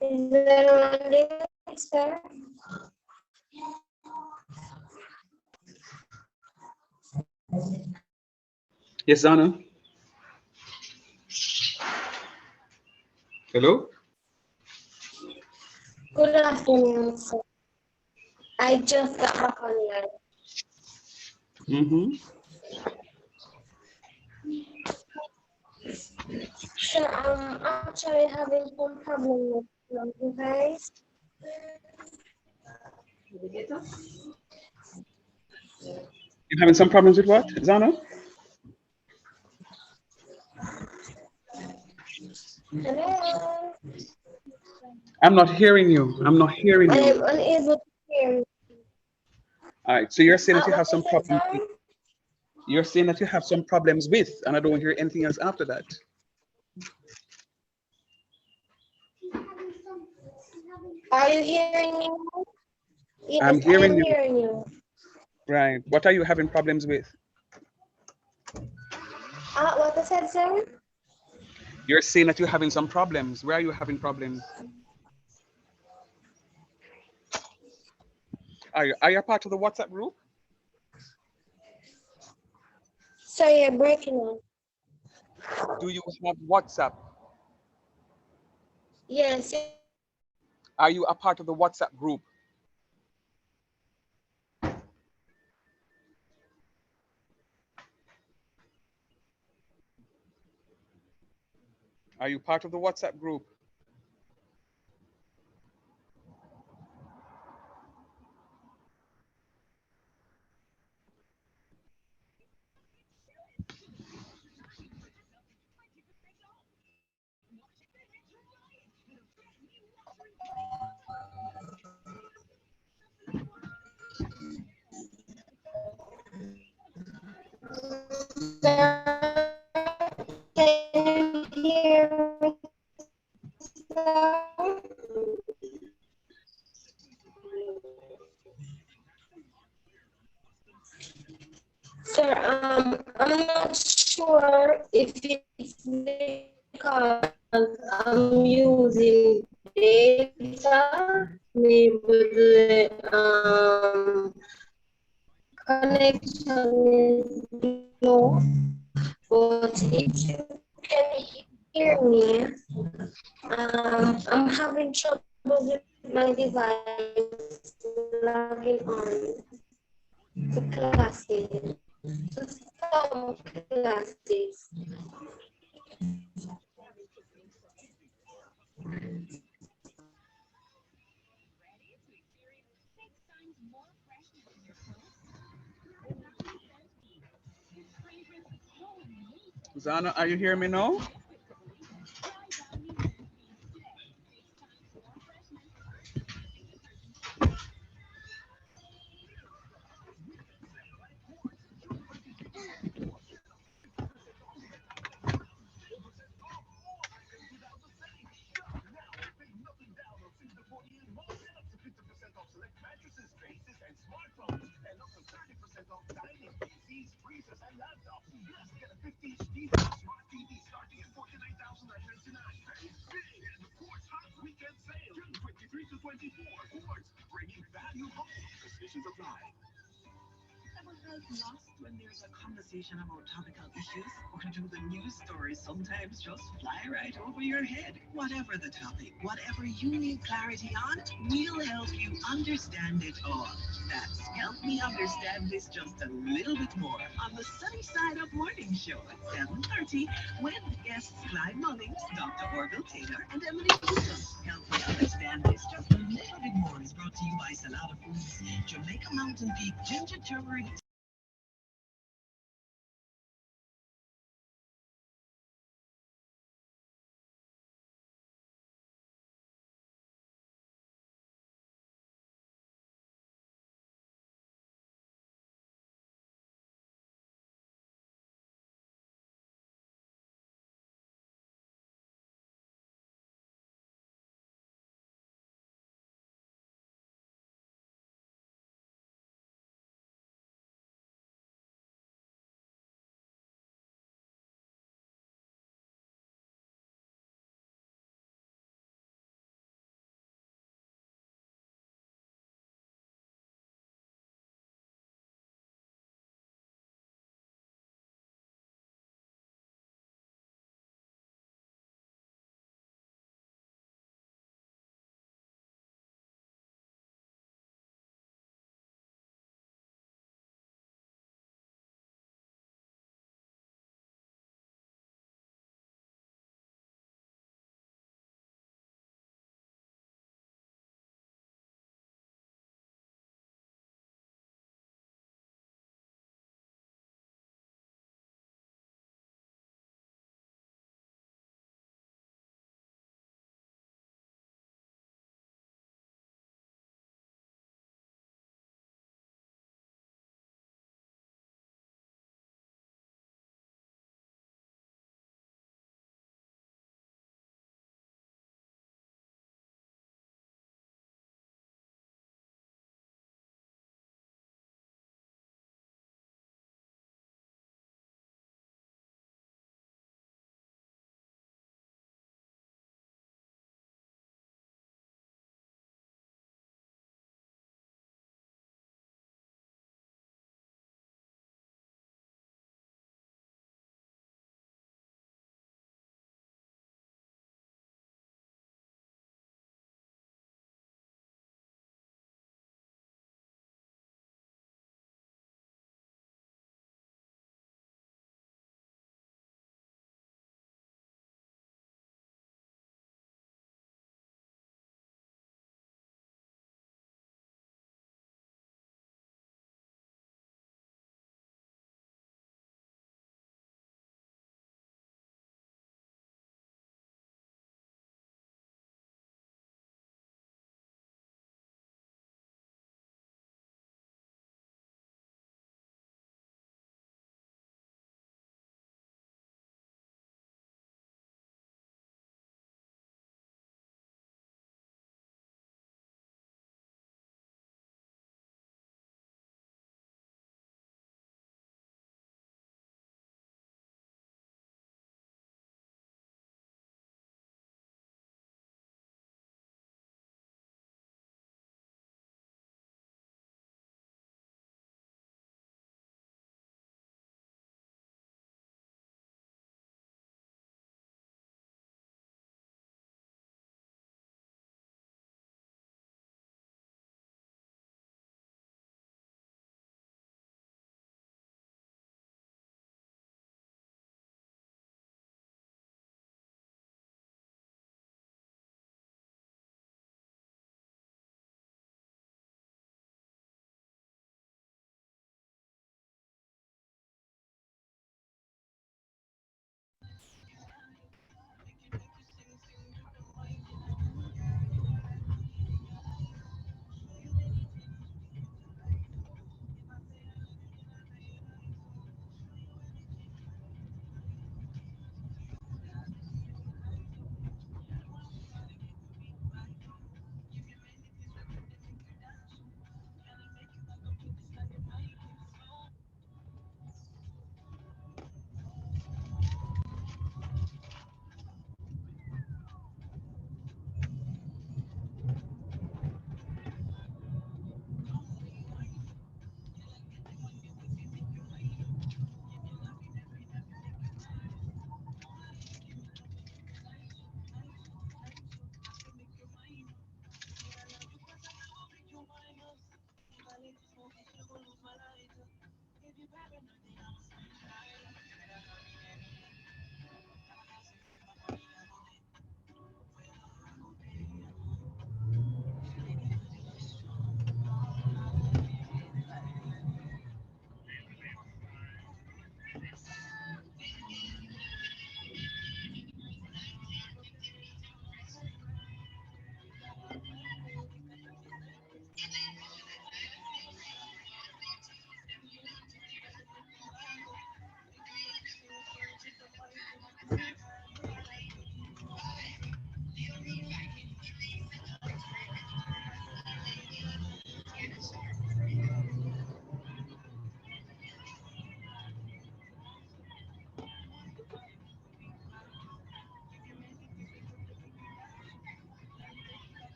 is there one there, sir? Yes, Anna. Hello? Good afternoon, sir. I just got back online. Mm-hmm. Sir, I'm actually having some problem with my device. You're having some problems with what, Zana? Hello? I'm not hearing you. I'm not hearing I you. am unable to hear you. All right. So you're saying that you have What some is it, problems. sir? You're saying that you have some problems with, and I don't hear anything else after that. Are you hearing me now? I'm Yes, I hearing am you. hearing you. Right. What are you having problems with? What I said, sir? You're saying that you're having some problems. Where are you having problems? Are you a part of the WhatsApp group? Sorry, you're breaking up. Do you have WhatsApp? Yes. Are you a part of the WhatsApp group? Are you part of the WhatsApp group? Can you hear me, sir? Sir, I'm not sure if it's because I'm using data, maybe the connection is low, but if you can hear me, I'm having trouble with my device logging on to classes, to some classes. Zana, are you hearing me now? Lost when there's a conversation about topical issues, or do the news stories sometimes just fly right over your head? Whatever the topic, whatever you need clarity on, we'll help you understand it all. That's Help Me Understand This Just a Little Bit More on the Sunny Side Up Morning Show at 7:30 with guests Clyde Mullins, Dr. Orville Taylor, and Emily Newsom. Help Me Understand This Just a Little Bit More is brought to you by Salada Foods, Jamaica Mountain Peak Ginger Turmeric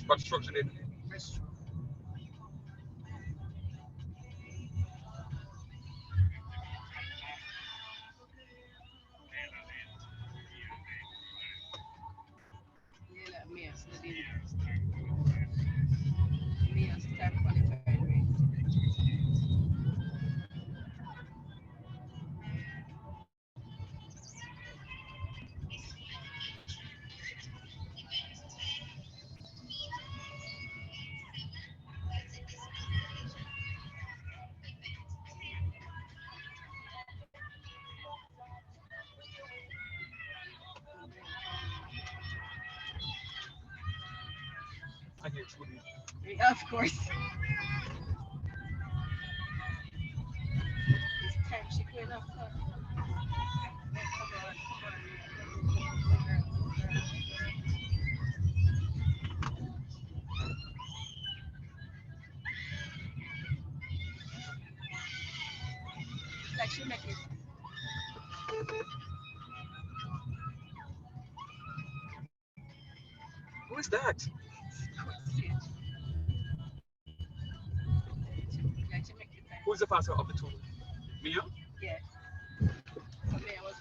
What structure did? I hear Trudy. Of course. It's time she going up. Like she make it. Who is that? Who is the faster of the two? Mia? Yeah. So Mia was